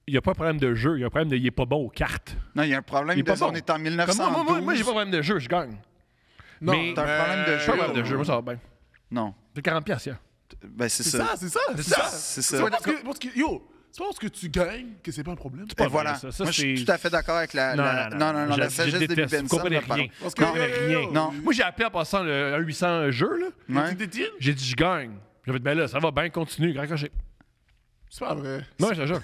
il n'y a pas un problème de jeu, il y a un problème de il est pas bon aux cartes. Non, il y a un problème Il est de pas on bon. est en 1912. Moi, j'ai pas de problème de jeu, je gagne. Non, Mais t'as un problème de jeu. Pas de problème de jeu, moi, ça va bien. Non. C'est 40$, hein. Ben, c'est c'est ça. ça, c'est ça. C'est ça. C'est C'est ça. parce que, yo, c'est pas parce que tu gagnes que c'est pas un problème. Et pas voilà. vrai, ça. Moi, je suis c'est- tout à fait d'accord avec la... Non, la sagesse de déteste. Benson. Vous comprenez là, pardon. rien. Parce Vous comprenez que- rien. Non. Moi, j'ai appelé en passant un 800 jeu, là. Ouais. Tu t'étires? J'ai dit, je gagne. J'avais dit, ben là, ça va bien, continue, grand cocher. C'est pas vrai. Non, je te jure.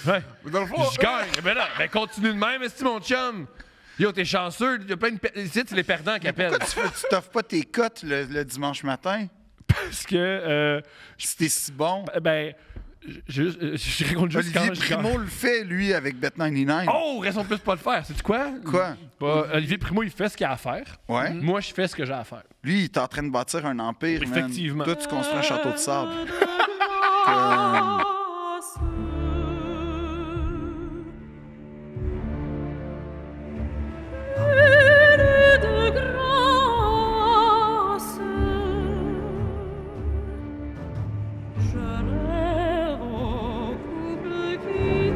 Ouais. Mais dans le fond, Je gagne. Ben là, ben continue de même, est-ce mon chum? Yo, t'es chanceux. Il y a plein de. Ici, c'est les perdants qui appellent. Pourquoi tu t'offres pas tes cotes le dimanche matin? Parce que. Si t'es si bon. Ben. Je raconte juste Olivier quand je gagne. Primo le fait, lui, avec Bet99. Oh, raison de plus pas le faire. C'est quoi? Quoi? Olivier Primo, il fait ce qu'il a à faire. Ouais. Moi, je fais ce que j'ai à faire. Lui, il est en train de bâtir un empire, man. Effectivement. Toi, tu construis un château de sable. De grâce, je rêve au couple qui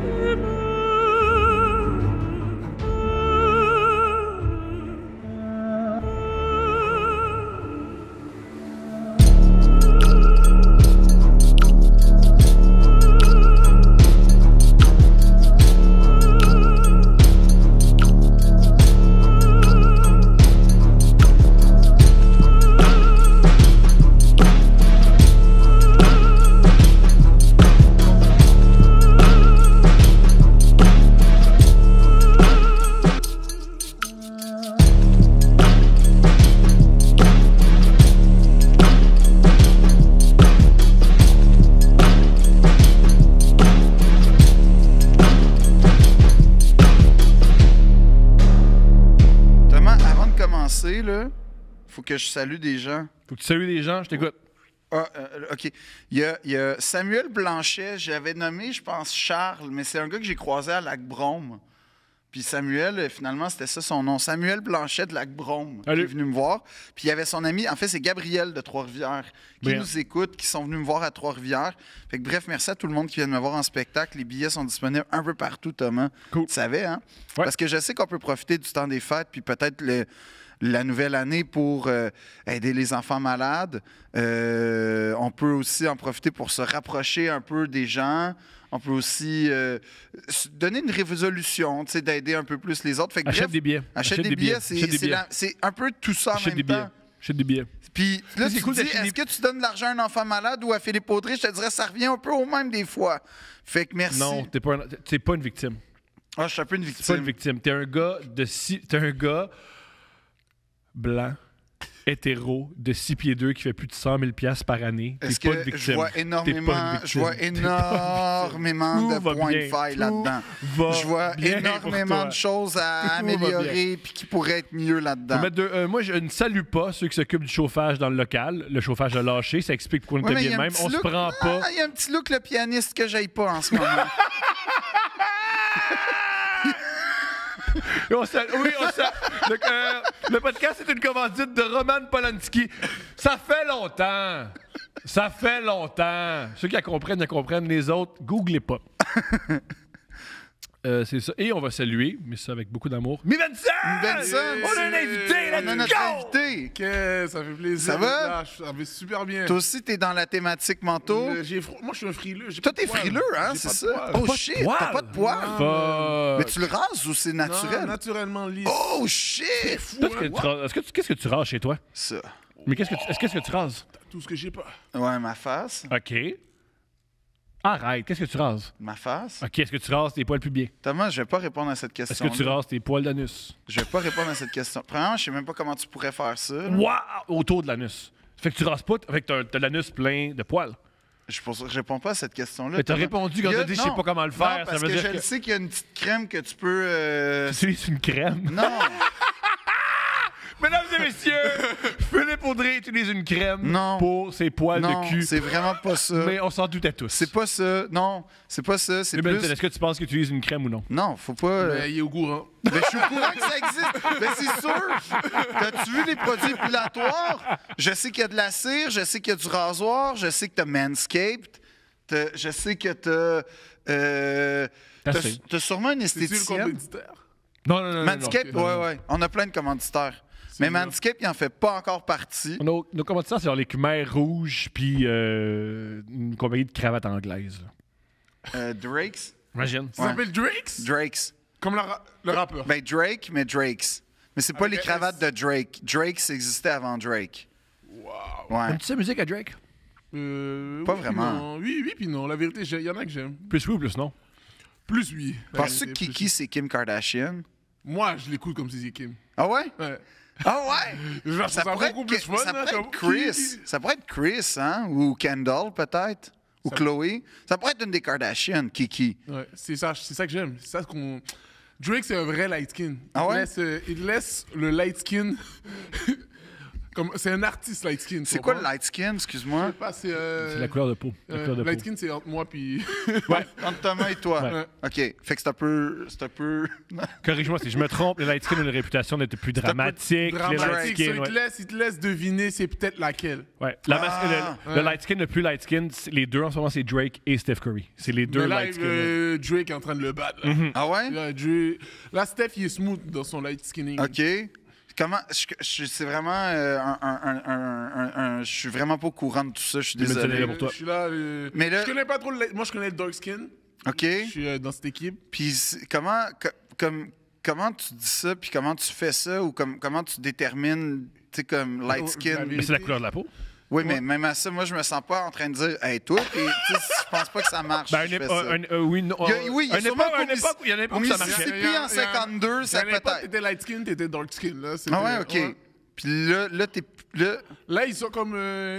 Thomas, avant de commencer, là, faut que je salue des gens. Faut que tu salues les gens, je t'écoute. Ah, OK. Il y a Samuel Blanchet, j'avais nommé, je pense, Charles, mais c'est un gars que j'ai croisé à Lac-Brome. Puis Samuel, finalement, c'était ça son nom. Samuel Blanchet de Lac-Brome, qui Allez. est venu me voir. Puis il y avait son ami, en fait, c'est Gabriel de Trois-Rivières, qui Bien. nous écoute, qui sont venus me voir à Trois-Rivières. Fait que bref, merci à tout le monde qui vient de me voir en spectacle. Les billets sont disponibles un peu partout, Thomas. Cool. Tu savais, hein? Ouais. Parce que je sais qu'on peut profiter du temps des fêtes, puis peut-être la nouvelle année pour aider les enfants malades. On peut aussi en profiter pour se rapprocher un peu des gens. On peut aussi donner une résolution, tu sais, d'aider un peu plus les autres. Fait que, Achète bref, des billets. Achète des billets, Achète des billets. c'est un peu tout ça en Achète des même billets. temps. Achète des billets. Puis là, C'est tu cool te dis, d'acheter est-ce des- que tu donnes de l'argent à un enfant malade ou à Philippe Audrey? Je te dirais, ça revient un peu au même des fois. Fait que merci. Non, t'es pas une victime. Ah, je suis un peu une T'es pas une victime. victime. T'es un gars blanc, hétéro, de 6 pieds 2 qui fait plus de 100 000 $ par année. T'es Est-ce pas une que victime. je vois T'es pas une énormément, victime. je vois T'es pas une victime. énormément de Tout va points de bien. faille Tout là-dedans. va Je vois bien énormément pour toi. de choses à Tout va améliorer puis qui pourraient être mieux Faut là-dedans. mettre moi, je ne salue pas ceux qui s'occupent du chauffage dans le local. Le chauffage a lâché. Ça explique pourquoi on Ouais, était mais il y bien a de un même. petit On se look- prend pas. Il y a un petit look, le pianiste, que j'aille pas en ce moment. Et on salue- oui, on salue. Le podcast est une commandite de Roman Polanski. Ça fait longtemps. Ça fait longtemps. Ceux qui la comprennent. Les autres, googlez pas. C'est ça. Et on va saluer, mais ça avec beaucoup d'amour. Mi Benson! Benson! On a un invité, On a let's notre go! invité. Ok, ça fait plaisir. Ça va? Ah, ça va super bien. Toi aussi, t'es dans la thématique manteau. Moi, je suis un frileux. j'ai Toi, pas de t'es poils. frileux, hein, J'ai c'est pas de ça? poils. Oh shit, t'as pas de poils. Non. Mais tu le rases ou c'est Non, naturel? naturellement lisse. Oh shit! Fou, Toi, hein? qu'est-ce que tu rases chez toi? Ça. Mais qu'est-ce que tu rases? Tout ce que j'ai pas. Ouais, ma face. OK. Arrête, qu'est-ce que tu rases? Ma face. OK, est-ce que tu rases tes poils pubiens? Thomas, je vais pas répondre à cette Est-ce question. que tu rases tes poils d'anus? Je vais pas répondre à cette question. Premièrement, je sais même pas comment tu pourrais faire ça. là. Wow! Autour de l'anus. Fait que tu rases pas, fait que t'as l'anus plein de poils. Je réponds pas à cette question-là. Mais t'as Thomas. répondu quand Il y a- t'as dit je sais non. pas comment le Non, faire. parce Ça veut que dire je le sais qu'il y a une petite crème que tu peux... tu utilises une crème. Non, Mesdames et messieurs, Philippe Audrey utilise une crème Non. pour ses poils non, de cul. c'est vraiment pas ça. Mais on s'en doutait tous. C'est pas ça. Non, c'est pas ça. C'est Eh ben, plus... est-ce que tu penses qu'il utilise une crème ou non? Non, faut pas... Mais il est au courant. Mais je suis au courant que ça existe. Mais c'est sûr. T'as-tu vu les produits épilatoires? Je sais qu'il y a de la cire, je sais qu'il y a du rasoir, je sais que t'as Manscaped. Je sais que t'as sûrement une C'est-tu le esthéticienne. compétiteur? Non. Manscaped, ouais. On a plein de commanditaires. Mais bien. Manscaped, il en fait pas encore partie. Nos commanditaires, c'est genre les Khmer rouges puis une compagnie de cravates anglaise. Drake's. Imagine. Ça s'appelle Drake's? Drake's. Comme le rappeur. Ben Drake, mais Drake's. Mais c'est pas Avec les un cravates S. de Drake. Drake's existait avant Drake. Wow. Ouais. Aimes-tu sa musique à Drake? Pas Oui, puis vraiment. non. Oui, puis non. La vérité, il y en a que j'aime. Plus oui ou plus non? Plus oui. La Penses-tu que vérité, Kiki, c'est Kim Kardashian? Moi, je l'écoute comme si c'était Kim. Ah ouais? Ouais. Ah ouais? Genre, Ça ça pourrait beaucoup plus être, fun. ça hein, pourrait comme être Chris. Kiki. Ça pourrait être Chris, hein? Ou Kendall, peut-être. Ou Ça- Chloé. Ça pourrait être une des Kardashian, Kiki. Ouais, c'est ça que j'aime. C'est ça qu'on. Drake, c'est un vrai light skin. Ah ouais? Il laisse le light skin. C'est un artiste light skin. C'est quoi le light skin, excuse-moi? C'est la couleur de peau. La couleur de light peau. skin, c'est entre moi puis. Ouais. Entre Thomas et toi. Ouais. OK. Fait que c'est un peu... Corrige-moi si je me trompe, le light skin a une réputation d'être plus dramatique. Les light Dramatique. skin, Ça, ouais. il te laisse deviner c'est peut-être laquelle. Ouais. Le Ouais. light skin, le plus light skin, les deux en ce moment, c'est Drake et Steph Curry. C'est les deux Mais là, light skin. Ouais. Drake est en train de le battre. Là. Ah ouais? Là, Steph, il est smooth dans son light skinning. OK. Comment... c'est vraiment je suis vraiment pas au courant de tout ça. Je suis Mais tu l'es désolé. là pour toi. Je suis là. Mais là- Je connais pas trop le light. Moi, je connais le dark skin. OK. Je suis dans cette équipe. Puis comment tu dis ça, puis comment tu fais ça, ou comment tu détermines, tu sais, comme light skin? Mais c'est la couleur de la peau. Oui, mais même à ça, moi, je me sens pas en train de dire, hey, toi, puis tu sais, je pense pas que ça marche. Ben, je fais ça. oui, non. Oui, il y a sûrement une époque où il y en a pas Au où ça marchait. Mississippi, en 52, ça peut-être. T'étais light skin, t'étais dark skin. Là, Ah ouais, OK. Puis là, t'es... Là, ils sont comme.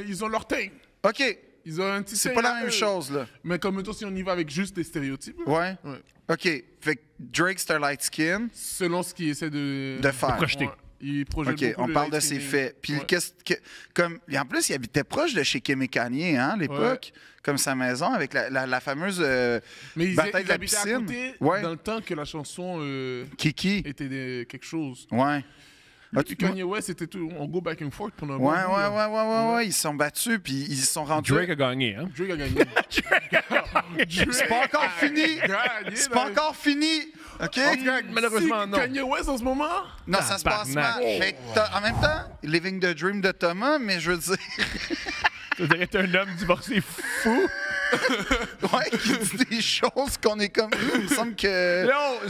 Ils ont leur teint. OK, Ils ont un petit c'est teint pas la à même eux. chose, là. Mais comme toi, si on y va avec juste des stéréotypes, là, Ouais? ouais. OK. Fait que Drake, c'est un light skin. Selon ce qu'il essaie de faire. projeter. Ouais. Il projette OK, beaucoup on le parle de light ses skinning. faits. Puis Ouais. et en plus, il habitait proche de chez Kim et Kanye, hein, à l'époque, comme sa maison, avec la fameuse Mais ils bataille de la habitaient à piscine. côté Ouais. dans le temps que la chanson Kiki. était quelque chose. Ouais. Lui puis Kanye West, c'était tout. On go back and forth pendant un bon Ouais, bout, là. ouais. Ils se sont battus, puis ils se sont rendus. Drake a gagné, hein? Drake a gagné. C'est pas encore fini! Gagné, C'est là. pas encore fini! OK? En tout cas, Malheureusement, si non. Kanye West en ce moment. Non, ça se passe mal. Tabarnak. Fait que en même temps, Living the Dream de Thomas, mais je veux dire, Tu dirais être un homme divorcé fou. ouais, qui dit des choses qu'on est comme. Il me semble que. Non,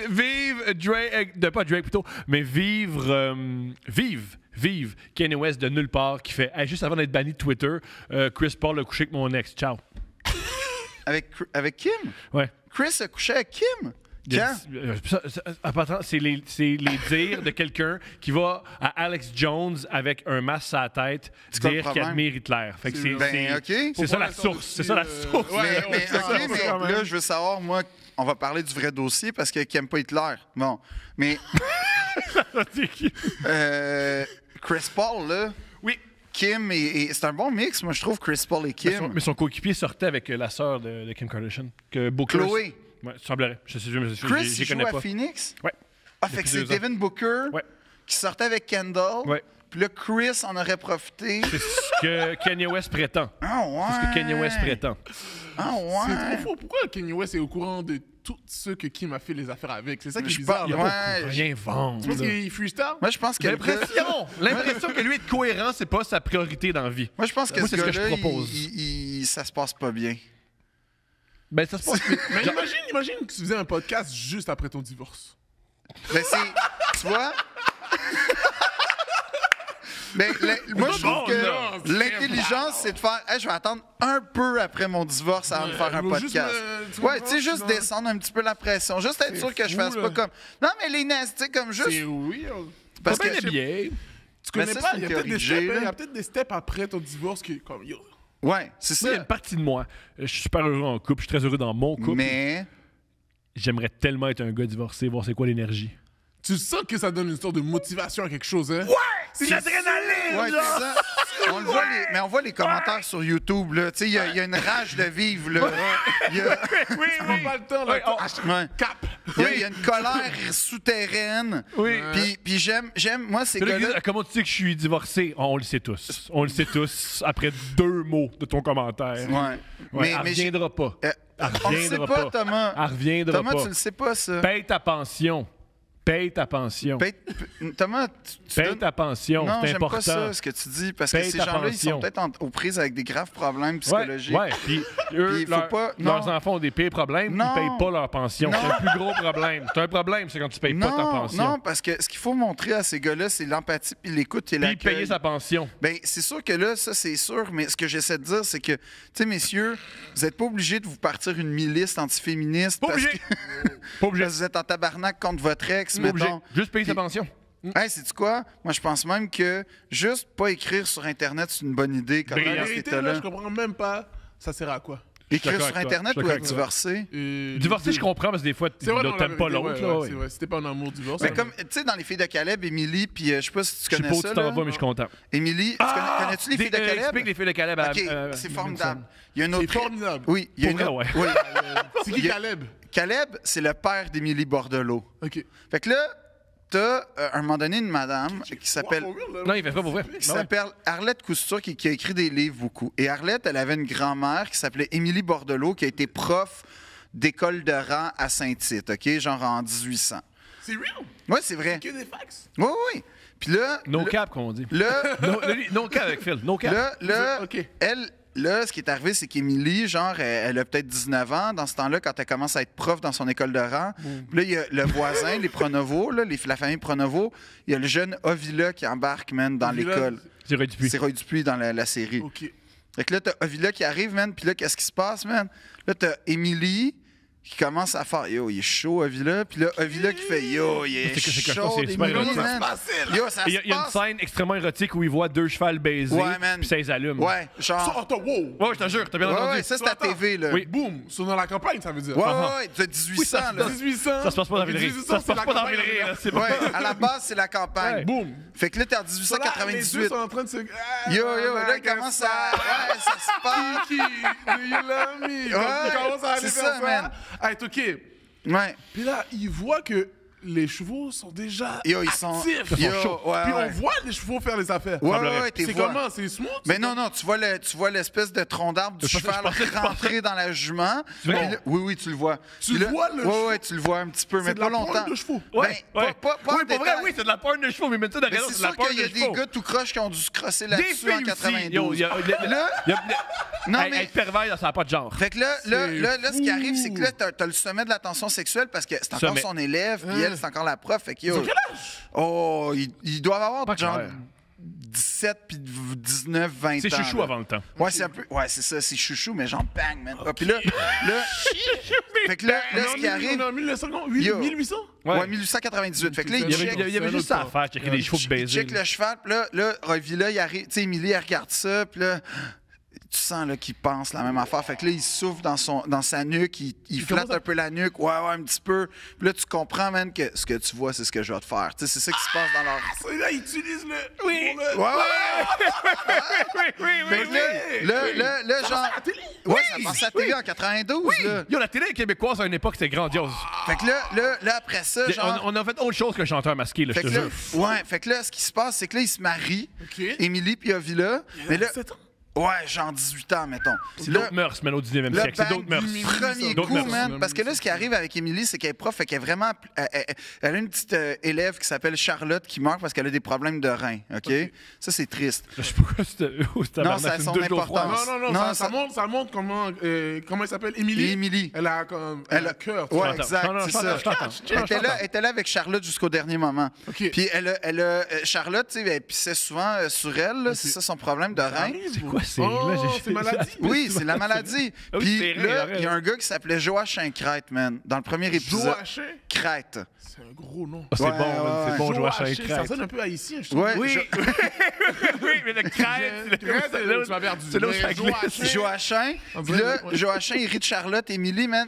vive Drake, pas Drake plutôt, mais vive Kanye West de nulle part qui fait, hey, juste avant d'être banni de Twitter, Chris Paul a couché avec mon ex. Ciao. Avec Kim? Ouais. Chris a couché avec Kim? Quand? C'est les dires de quelqu'un qui va à Alex Jones avec un masque à la tête C'est quoi le dire qu'il problème? admire Hitler. Fait que c'est Ben, OK. c'est ça Faut la pas source. C'est ça la aussi, source. ouais, Mais, c'est ça, OK, c'est mais quand même. là, je veux savoir, moi, on va parler du vrai dossier parce qu'il n'aime pas Hitler. Bon. Mais Chris Paul, là, Oui. Kim, et c'est un bon mix, moi, je trouve, Chris Paul et Kim. Mais son coéquipier sortait avec la sœur de Kim Kardashian. Que Booker. Chloé. Ouais, semblerait. Je Chris, il connais joue pas. à Phoenix? Ouais. Ah, fait que c'est Depuis 2 ans. Devin Booker Ouais. qui sortait avec Kendall. Ouais. Puis là, Chris en aurait profité. C'est ce que Kanye West prétend. Ah ouais. C'est ce que Kanye West prétend. Ah C'est ouais. trop faux. Pourquoi Kanye West est au courant de tous ceux que Kim a fait les affaires avec? C'est ça qui est Je bizarre. pense- là. ouais. Rien vendre. Tu penses qu'il freestyle? Moi, je pense que L'impression que lui être cohérent, c'est pas sa priorité dans la vie. Moi, je pense que Moi, ce c'est ce que je gars-là, propose. ça se passe pas bien. Ben, ça se passe. Mais imagine que tu faisais un podcast juste après ton divorce. Ben, tu vois? Ben, moi, je trouve non, que l'intelligence, c'est de faire, hey, je vais attendre un peu après mon divorce avant de faire un juste podcast. tu Ouais, comprends, tu sais, juste sinon- descendre un petit peu la pression. Juste être C'est sûr que je fou, fasse là. pas comme. Non, mais les nasty, tu sais, comme juste. C'est oui. Parce Pas bien que. habillé. Tu connais Mais ça, pas, c'est il y a une peut-être des théorie steps, que j'ai, hein, il y là. a peut-être des steps après ton divorce qui est comme yo. Ouais, c'est Moi, il y a ça. une partie de moi. Je suis super heureux en couple. Je suis très heureux dans mon couple. Mais. J'aimerais tellement être un gars divorcé, voir c'est quoi l'énergie. Tu sens que ça donne une sorte de motivation à quelque chose, hein? C'est de l'adrénaline! Ouais, c'est ça. On le voit mais on voit les commentaires sur YouTube, là. Tu sais, il y a une rage de vivre, là. Il y a- Oui, on n'a pas le temps, là. Ouais, Ah, Ouais. Cap! Il y a une colère souterraine. Oui. Puis j'aime, moi, ces Puis là, gars-là... comment tu sais que je suis divorcé? On le sait tous. On le sait tous après 2 mots de ton commentaire. Ouais. Ouais, elle j'ai- reviendra pas. on le sait reviendra pas, Thomas. Elle reviendra Thomas, pas. tu le sais pas, ça. Paye ta pension. Paye ta pension. Thomas, tu Paye donnes- ta pension. Non, C'est j'aime important. pas ça, ce que tu dis, parce que Paye ces ta gens-là, ils sont pension. peut-être aux prises avec des graves problèmes Ouais, psychologiques. ouais. Puis eux, Puis faut pas- leurs non. enfants ont des pires problèmes, Non. ils payent pas leur pension. Non. C'est un plus gros problème. C'est un problème, c'est quand tu payes pas ta Non, pension. non, parce que ce qu'il faut montrer à ces gars-là, c'est l'empathie, puis l'écoute et Puis l'accueil. payer sa pension. Ben, c'est sûr que là, ça, c'est sûr, mais ce que j'essaie de dire, c'est que, tu sais, messieurs, vous n'êtes pas obligés de vous partir une milice antiféministe Pas parce obligé. que, Pas obligé. parce que vous êtes en tabarnak contre votre ex, Pas obligé. mettons. Juste payer sa Puis- pension. Hey, sais-tu quoi? Moi, je pense même que juste pas écrire sur Internet, c'est une bonne idée quand Brillant. même La à cet vérité, là, état-là. je comprends même pas. Ça sert à quoi? Écrire d'accord sur avec toi. Internet Je suis ou à d'accord avec divorcer? Divorcer, je comprends, parce que des fois, tu C'est vrai, dans la t'aimes pas vérité, l'autre. ouais, là, ouais, ouais. c'est vrai. C'était pas un amour divorce. Mais hein. comme, tu sais, dans les filles de Caleb, Émilie, puis je sais pas si tu Je sais connais pas où ça. tu t'en là. vas, mais je suis content. Émilie, connais-tu les filles de Caleb? Explique les filles de Caleb. OK, c'est formidable. Il y a une C'est autre... formidable. Oui, il y a Pour une vrai, autre... ouais. Oui. C'est qui Il y a- Caleb? Caleb, c'est le père d'Émilie Bordelot. OK. Fait que là, t'as à un moment donné une madame qui s'appelle... Non, il fait pas pour vrai. qui Ben ouais. s'appelle Arlette Couture, qui a écrit des livres beaucoup. Et Arlette, elle avait une grand-mère qui s'appelait Émilie Bordelot, qui a été prof d'école de rang à Saint-Tite, OK? Genre en 1800. C'est real? Oui, c'est vrai. Que des fax? Oui, oui. Puis là... No cap, comme on dit. Là, No cap avec Phil. No cap. là, OK. elle... Là, ce qui est arrivé, c'est qu'Émilie, genre, elle a peut-être 19 ans dans ce temps-là, quand elle commence à être prof dans son école de rang. Puis là, il y a le voisin, les Pronovo, là, la famille Pronovo. Il y a le jeune Ovila qui embarque, man, dans Ovila, l'école. C'est Roy Dupuis. C'est Roy Dupuis dans la série. OK. Fait que là, t'as Ovila qui arrive, man. Puis là, qu'est-ce qui se passe, man? Là, t'as Émilie qui commence à faire yo, il est chaud, Ovila. Puis là, Ovila qui fait yo, il est C'est chaud, c'est super Émilie, érotique. man. Yo, ça Il y a se une passe. scène extrêmement érotique où il voit 2 chevals baiser, Ouais, man. puis ça les allume. Ouais, genre. Ça, attends, wow! Ouais, je te jure, t'as bien Ouais, entendu. ouais, ça, c'est à Attends. TV, là. Oui. Boum! C'est dans la campagne, ça veut dire. Ouais, ouais, ouais, t'as 1800, là. 1800. Ça se passe pas dans Villeray. 1800, Ça se c'est passe la pas dans campagne, Villeray, là. là. C'est pas... Ouais, à la base, c'est la campagne. Ouais. Boum! Fait que là, t'es en Les deux 1898. sont en train de se... Yo, là, il commence à. Ouais, ça se passe. Kiki, do you love me? Ouais, Il commence à aller c'est faire ça, ça. man. Ah, c'est OK. Ouais. Puis là, il voit que les chevaux sont déjà Yo, ils sont. actifs. Yo, ouais, Puis ouais. on voit les chevaux faire les affaires. Ouais, semblerait. ouais, t'es C'est vois. comment? C'est smooth? Mais c'est non, non, tu vois l'espèce de tronc d'arbre du Je pensais- cheval je pensais- rentrer dans la jument. vois? Puis là- Oui, oui, tu le vois. Tu Puis le là- vois, le Ouais, cheveu? ouais, tu le vois un petit peu, mais C'est de pas la pointe longtemps. de chevaux. Ouais, Ben, ouais. pas en Oui, pour vrai, détail. oui, c'est de la porn de chevaux, mais maintenant, Mais raison, c'est c'est de la sûr porn qu'il y a de des chevaux. gars tout croche qui ont dû se crosser Des là-dessus en filles aussi. Yo, 92. il y a... Là- Non, Hey, mais- être pervers, ça n'a pas de genre. Fait que là, ce qui arrive, c'est que là, t'as le sommet de la tension sexuelle parce que c'est encore Sommet. son élève, puis elle, c'est encore la prof. Fait que, yo, Ils ont quel âge? oh, ils doivent avoir Pas genre clair. 17 puis 19, 20 ans. C'est chouchou là. avant le temps. Ouais, c'est un peu. Ouais, c'est ça, c'est chouchou, mais genre bang, man. Ah, puis là, fait que là, ce qui arrive. On est en 1900, Yo. 1800? Ouais, 1898. Fait que là, Il y avait, check. il y avait juste ça à faire, checker les chevaux Il baiser. check le cheval, puis là, Rovila, il arrive. Tu sais, Émilie, elle regarde ça, puis là, tu sens là, qu'il pense la même affaire. Fait que là, il souffle dans sa nuque, il flatte commence à- un peu la nuque, ouais, un petit peu. Puis là, tu comprends, man, que ce que tu vois, c'est ce que je vais te faire. Tu sais, c'est ça qui se passe dans leur. C'est là, ils utilisent le... Oui. pour le- Ouais, ouais. Oui, oui, Fait que là, genre. à la télé? Ouais, ça passait à la télé en 92, là. Yo, la télé québécoise à une époque, c'était grandiose. Fait que là, après ça, genre. On a fait autre chose qu'un chanteur masqué, là, je Fait te que là, jure. ouais, fait que là, ce qui se passe, c'est que là, ils se marient. OK. Émilie puis Ovila. Mais là, 17 ans. ouais, genre 18 ans, mettons. C'est Là, d'autres mœurs, mais au 19e le siècle. C'est bang d'autres mœurs. du premier D'autres coup, mœurs. man. Parce que là, ce qui arrive avec Émilie, c'est qu'elle est prof, fait qu'elle est vraiment. Elle a une petite élève qui s'appelle Charlotte qui meurt parce qu'elle a des problèmes de reins. OK? Ça, c'est triste. Je sais pas pourquoi c'était. Non, ça a son importance. Non, ça montre comment elle s'appelle, Émilie. Émilie. Elle a comme Elle un a- cœur. tu Ouais, vois. exact, Non, non, c'est je t'entends, ça. je t'entends. Elle était là avec Charlotte jusqu'au dernier moment. OK. Puis Charlotte, tu sais, elle pissait souvent sur elle. là. C'est ça son problème de reins. C'est quoi ces Oh, règles-là? c'est maladie. Oui, c'est la maladie. Ah oui, Puis c'est là, vrai, il y a un gars qui s'appelait Joachim Crête, man, dans le premier épisode. Joachim, Crête. c'est un gros nom. Ah, c'est Ouais, bon, man, ouais, c'est bon, Joachim Joachim, ça Crête. sonne un peu haïtien, je trouve. Ouais, Oui, oui, mais le crête, Crête, c'est là où- tu m'as perdu. c'est là où Mais ça glisse. Joachim. On Puis dirait- là, ouais. Joachim, il rit de Charlotte. Émilie, man,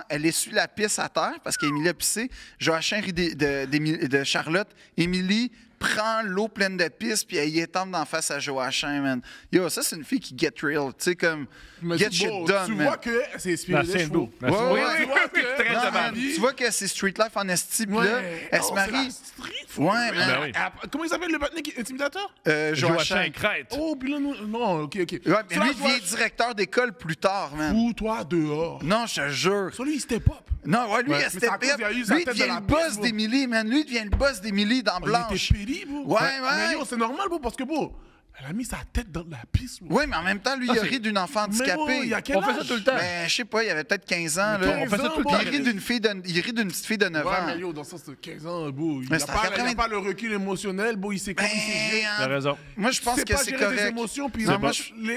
elle essuie la pisse à terre parce qu'Émilie a pissé. Joachim rit de Charlotte. Émilie prend l'eau pleine de pisse, puis elle y étend d'en face à Joachim, man. Yo, ça, c'est une fille qui get real. Tu sais, comme, Mais get c'est shit beau, done, tu man. vois que c'est inspiré La des scène chevaux. d'eau. La Ouais, scène- ouais, Oui, ouais. oui, oui, oui, très Non, capable. man, tu vois que c'est Street Life en esti, puis là, elle se c'est marie. la street, Ouais, man. man. Ben oui. Comment il s'appelle le patiné intimidateur? Joachim Crête. Oh, puis là, non, ok. Ouais, mais Ça, lui, il je vois- devient directeur d'école plus tard, man. Fous-toi dehors. Non, je te jure. Sur lui, il step up. Non, ouais, lui, Ouais. il a Mais c'est step à cause up. qu'il a eu sa Lui, il tête devient de la le boss piste, d'Emily, man. Lui, il devient le boss d'Emily dans Il Blanche. était péri, bro. Ouais, Mais ouais. yo, c'est normal, bro, parce que, bro, elle a mis sa tête dans la piste, bro. Oui, mais en même temps, lui, il a ri d'une enfant Mais bro, handicapée. il y a quel On fait âge? ça tout le temps. Mais je sais pas, il avait peut-être 15 ans. Là. on fait ça tout le Puis temps. il rit d'une fille il rit d'une petite fille de 9 Ouais, ans. mais yo, dans ça, c'est 15 ans, bro. Il Mais n'a c'est en pas, il a 80. pas le recul émotionnel, bro. Il sait comment il s'est géré. T'as raison. Moi, je pense C'est que pas c'est gérer tes correct. émotions, puis Non, moi,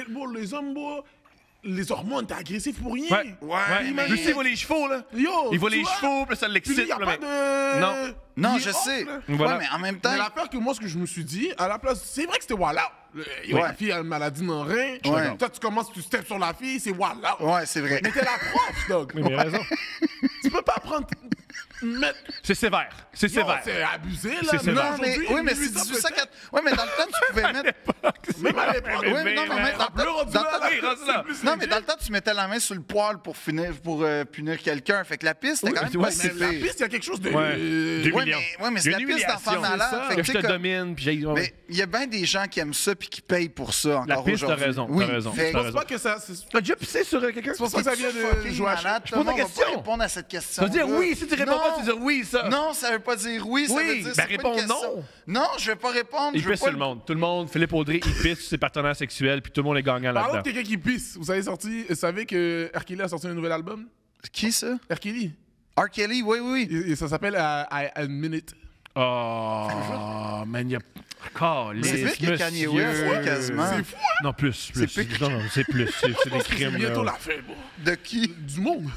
moi, les hommes, bro, les hormones, t'es agressif pour rien. Ouais. Ouais, mais- Lui, il voit les chevaux, là. Yo, Il voit tu les vois? chevaux, puis ça Puis l'excite. lui, il n'y a là, pas mais- de... Non. Non, il est je off, sais. là. Voilà. Ouais, mais en même temps, Mais l'affaire que moi, ce que je me suis dit, à la place, c'est vrai que c'était Walla. Ouais. La fille a une maladie dans le rein. Ouais. Toi, tu commences, tu steps sur la fille, c'est Walla. ouais, c'est vrai. Mais t'es la prof, dog. Oui, mais il a raison. Tu peux pas prendre. Mettre. C'est sévère. C'est Yo, sévère. c'est abusé, là. C'est sévère. Non, mais, aujourd'hui, oui, mais c'est 1800 1804. Oui, mais dans le temps, tu pouvais mettre. Même à l'époque. Oui, mais non, mais même dans le temps- dans le temps- Oui, rendu là. Non, mais dans le temps, tu mettais la main sur le poil pour punir quelqu'un. Fait que la piste, c'était quand même ouais, pas si Mais la pire. piste, il y a quelque chose de. Ouais. Ouais, mais c'est Il y la a une piste d'enfant humiliation, malade. c'est ça. Fait Que que, je tu te sais, domine, puis j'ai. mais il y a bien des gens qui aiment ça puis qui payent pour ça encore piste, t'as aujourd'hui. raison, Oui, t'as raison. fait Je que- pense pas que ça. C'est T'as déjà pissé sur quelqu'un? pour ça que ça vient de fucking Joachim. malade. Je Tout le pose la monde va pas question. répondre à cette question. Ça veut dire oui. Si tu réponds pas, tu dis oui, ça. Non, ça veut pas dire oui. Ça Oui, veut dire ben c'est pas une réponds question. non. Non, je vais pas répondre. Il je veux pisse pas sur le monde. Tout le monde, Philippe Audrey, il pisse sur ses partenaires sexuels, puis tout le monde est gagnant Parlons de là-dedans. quelqu'un qui pisse. Vous savez que R. Kelly a sorti un nouvel album? Qui ça? R. Kelly. R. Kelly, oui, oui. Et ça s'appelle I Admit It. Oh, man, il y a. C'est plus que Kanye West, oui, quasiment. C'est fou, hein? Non, plus. C'est plus- Non, non, c'est plus. C'est des C'est crimes. bientôt là. la fin, bro. De qui? Du monde.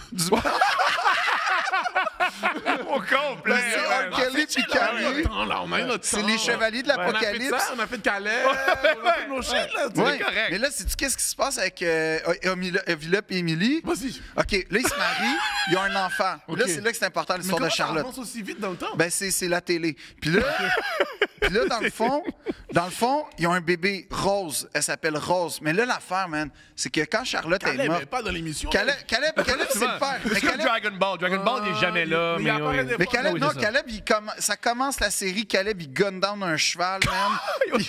Au complet. R. Kelly puis Kanye. Attends, là, on a eu notre C'est temps. les chevaliers de On a fait l'Apocalypse. ça, on a fait Calais, on a fait nos shit, là. tu sais. Ouais. correct. Mais là, sais-tu qu'est-ce qui se passe avec Ovila et Emily? Vas-y. OK, là, ils se marient, ils ont un enfant. OK. Là, c'est là que c'est important, Mais l'histoire comment de ça Charlotte. avance aussi vite dans le temps? Ben, c'est la télé. Puis là, dans le fond, ils ont un bébé, Rose. Elle s'appelle Rose. Mais là, l'affaire, man, c'est que quand Charlotte Calais, est mais morte... pas dans l'émission. Caleb, c'est le père. Mais C'est comme Caleb, Dragon Ball. Dragon Ball n'est jamais là. mais il apparaît des mais fois. Caleb, Oui, non, c'est ça. Caleb, ça commence la série, Caleb, il gun down un cheval, man.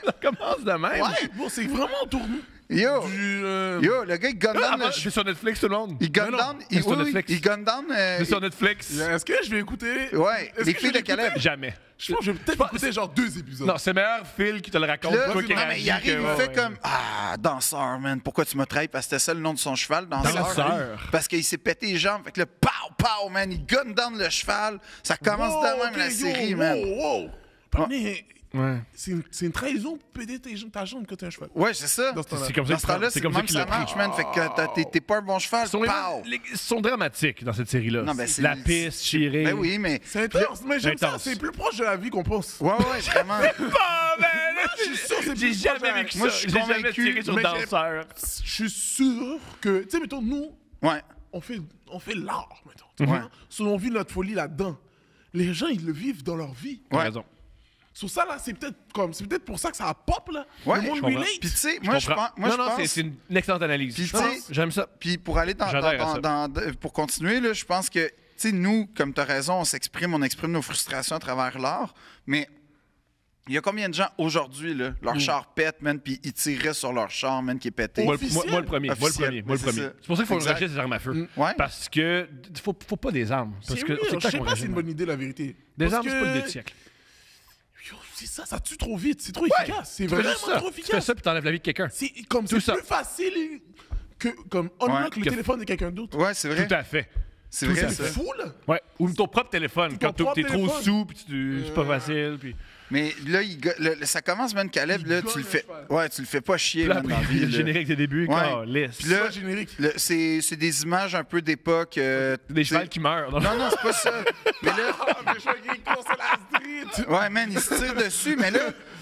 Ça commence de même. Ouais, bon, c'est vraiment tourné. Yo, Du. yo, le gars, il gun Ah, down le c'est cheval. sur Netflix, tout le monde. Il gun Non, down... c'est sur oui, Netflix. il gun down... C'est sur Netflix. Est-ce que je vais écouter. Ouais, Est-ce les que filles je de vais Caleb. écouter? Jamais. Je pense que je vais peut-être écouter genre 2 épisodes. Non, c'est meilleur Phil qui te le raconte. Là, toi qui non, mais réagis il arrive, que- il ouais, fait ouais. comme Ah, danseur, man, pourquoi tu m'as trahi? Parce que c'était ça le nom de son cheval, danseur. Danseur. Parce qu'il s'est pété les jambes. Fait que là, pow, man, il gun down le cheval. Ça commence Wow, de même ok, la yo, série, wow, man. wow. Prenez- Ouais. C'est une trahison de péter ta jambe quand t'es un cheval. Ouais, c'est ça. Dans ce temps-là. C'est comme ça Dans ce temps-là, c'est comme ça même qu'il ça l'a pris. marche, man. Fait que t'es pas un bon cheval. Ils sont, Pow! ils sont dramatiques dans cette série-là. Non, ben, c'est- La piste, chirée. Ben oui, mais. C'est intense, mais j'aime ça. Intense. C'est plus proche de la vie qu'on pense. Ouais, vraiment. Ah, ben là, Je suis sûr que c'est j'ai plus jamais proche de- vécu Moi, ça. je suis J'ai jamais convaincu, tiré sur mais danseur. Je suis sûr que. Tu sais, mettons, nous, Ouais. on fait l'art, mettons. Tu vois? So, on vit notre folie là-dedans. Les gens, ils le vivent dans leur vie. T'as Ouais. raison. Sur ça, là, c'est peut-être pour ça que ça a pop, là. Ouais, le monde je comprends. relate. Puis, tu sais, moi, je comprends. pense. Moi, je non, pense. c'est une excellente analyse. Puis, Non, tu sais, j'aime ça. Puis pour aller J'adhère à ça. pour continuer, là, je pense que, tu sais, nous, comme tu as raison, on exprime nos frustrations à travers l'art, mais il y a combien de gens aujourd'hui, là, leur char pète, man, puis ils tireraient sur leur char, man, qui est pété? Moi, Officiel. moi, le premier. Moi, le Officiel. premier. Moi, le C'est premier. ça. C'est pour ça qu'il faut Exact. racheter des armes à feu. Ouais. Parce que faut pas des armes. Parce C'est que weird, c'est je clair sais qu'on pas si c'est rachète. une bonne idée, la vérité. Des Parce armes, c'est pas que- l'idée du siècle. Yo, c'est ça, ça tue trop vite. C'est trop efficace. C'est Tu fais vraiment juste ça. trop Tu fais efficace. ça puis t'enlèves la vie de quelqu'un. C'est comme Tout c'est ça. plus facile que comme unlock Ouais. le téléphone de quelqu'un d'autre. Ouais, c'est vrai. Tout à fait. C'est vrai, C'est ça. fou, là. Ouais. Ou ton propre téléphone. Ton Quand propre t'es trop téléphone. sous puis c'est pas facile. Puis Mais là, ça commence, man, Caleb, Il là, gomme tu le le fais. cheval. Ouais, tu le fais pas chier, là, man, dans après, la il y a vie, le là. générique des débuts. Ouais. Calisse. Puis là, C'est générique. c'est des images un peu d'époque. Des chevals t'sais- qui meurent. Non, non, c'est pas ça. Mais là, Ah, mais je suis avec les courses à la street. ouais, man, il se tire dessus. Mais là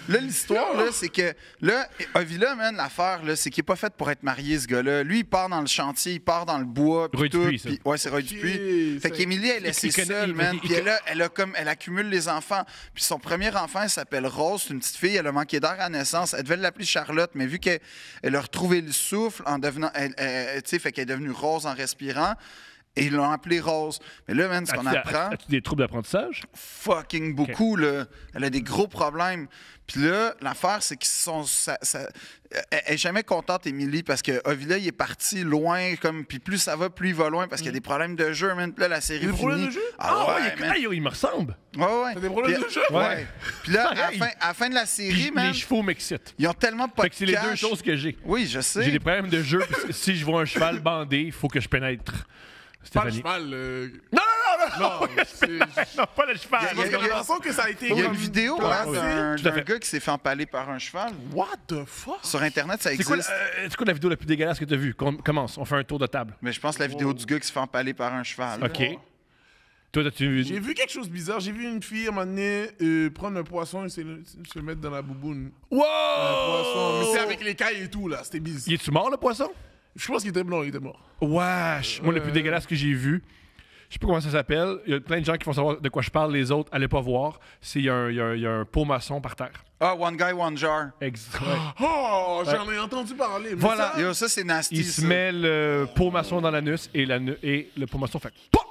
l'histoire, là, c'est que là, Ovila, man, l'affaire, là, c'est qu'il est pas fait pour être marié, ce gars-là. Lui, il part dans le chantier, il part dans le bois. puis Roy tout, Dupuis, ça. puis- ouais, c'est Roy Dupuis. Fait c'est- qu'Émilie, elle est laissée il connaît- seule, il- man. il- Puis elle accumule les enfants. Puis son premier enfant, enfant, elle s'appelle Rose, c'est une petite fille, elle a manqué d'air à la naissance. Elle devait l'appeler Charlotte, mais vu qu'elle a retrouvé le souffle en devenant, tu sais, fait qu'elle est devenue Rose en respirant. Et ils l'ont appelée Rose. Mais là, man, ce qu'on apprend, As-tu des troubles d'apprentissage? fucking beaucoup, là. Elle a des gros problèmes. Puis là, l'affaire, c'est qu'ils sont... Elle est jamais contente, Émilie, parce que Ovila, il est parti loin, comme... Puis plus ça va, plus il va loin, parce qu'il y a des problèmes de jeu, man. Puis là, la série Des finit. problèmes de jeu? Ah ouais, man. il me ressemble. Ouais. T'as des problèmes Puis- de jeu? Ouais. Puis là, Pareil. à la fin de la série, man, Les chevaux m'excitent. ils ont tellement pas Fait de que c'est les deux cash. choses que j'ai. Oui, je sais. J'ai des problèmes de jeu. Puis si je vois un cheval bandé, il faut que je pénètre. Pas le Stéphanie. cheval. Non! Non, c'est... Non, pas le cheval. Il y a- J'ai l'impression que ça a été Il y a une comme vidéo placé. hein, Tout à d'un fait. gars qui s'est fait empaler par un cheval. What the fuck? Sur Internet, ça C'est quoi, existe. la vidéo la plus dégueulasse que tu as vue? Commence, on fait un tour de table. Mais je pense que la vidéo du gars qui se fait empaler par un cheval. OK. Toi, as-tu... J'ai vu quelque chose de bizarre. J'ai vu une fille, à un moment donné, prendre un poisson et se mettre dans la bouboune. Wow! Un poisson. Mais c'est avec les cailles et tout, là. C'était bizarre. Il est-tu mort, le poisson? Je pense qu'il était mort, il était mort. Wesh! Moi, le plus dégueulasse que j'ai vu, je sais pas comment ça s'appelle. Il y a plein de gens qui vont savoir de quoi je parle, les autres, allez pas voir. C'est il y a un pot maçon par terre. Ah, One Guy, One Jar. Ouais. Oh, j'en ai entendu parler. Mais Voilà. ça, Yo, ça, c'est nasty. Il se met le pot maçon dans l'anus et le pot maçon fait POC!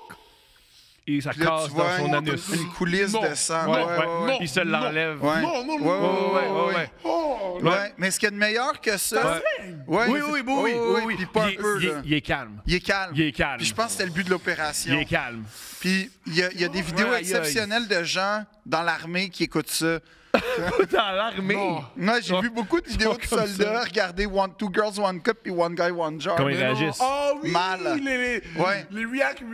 Et ça Puis là, casse tu vois dans son anus. une coulisse Non. de sang. Ouais, Ouais, ouais. ouais, ouais. Il se l'enlève. Ouais. Non, non, Ouais, non. ouais. Oh, Ouais, mais ce qu'il y a de meilleur que ça... Ouais, Oui, oui. Puis pas un peu, là. Il est calme. Il est calme. Il est calme. Puis je pense que c'était le but de l'opération. Il est calme. Puis il y a des vidéos Aïe, aïe. exceptionnelles de gens dans l'armée qui écoutent ça. Dans l'armée. Non. Moi, j'ai vu beaucoup de vidéos de comme soldats regarder Two Girls, One Cup puis One Guy, One Jar. Comment ils mais non. réagissent. Oh oui, Mal. les Reaction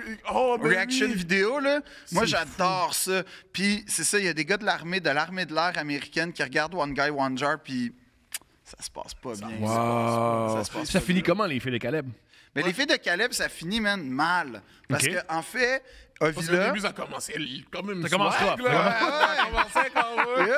reaction vidéo, là. Moi, j'adore ça. Puis c'est ça, il y a des gars de l'armée de l'air américaine qui regardent One Guy, One Jar, puis ça se passe pas bien. Wow. Ça se passe Ça pas finit bien. comment, les filles de Caleb? Mais les filles de Caleb, ça finit, man, mal. Parce Ok. que en fait, Parce qu'au Ovila... début, ça commençait quand même. Ça commence swag, rough. là. Ouais. Ça commençait quand même. Ouais,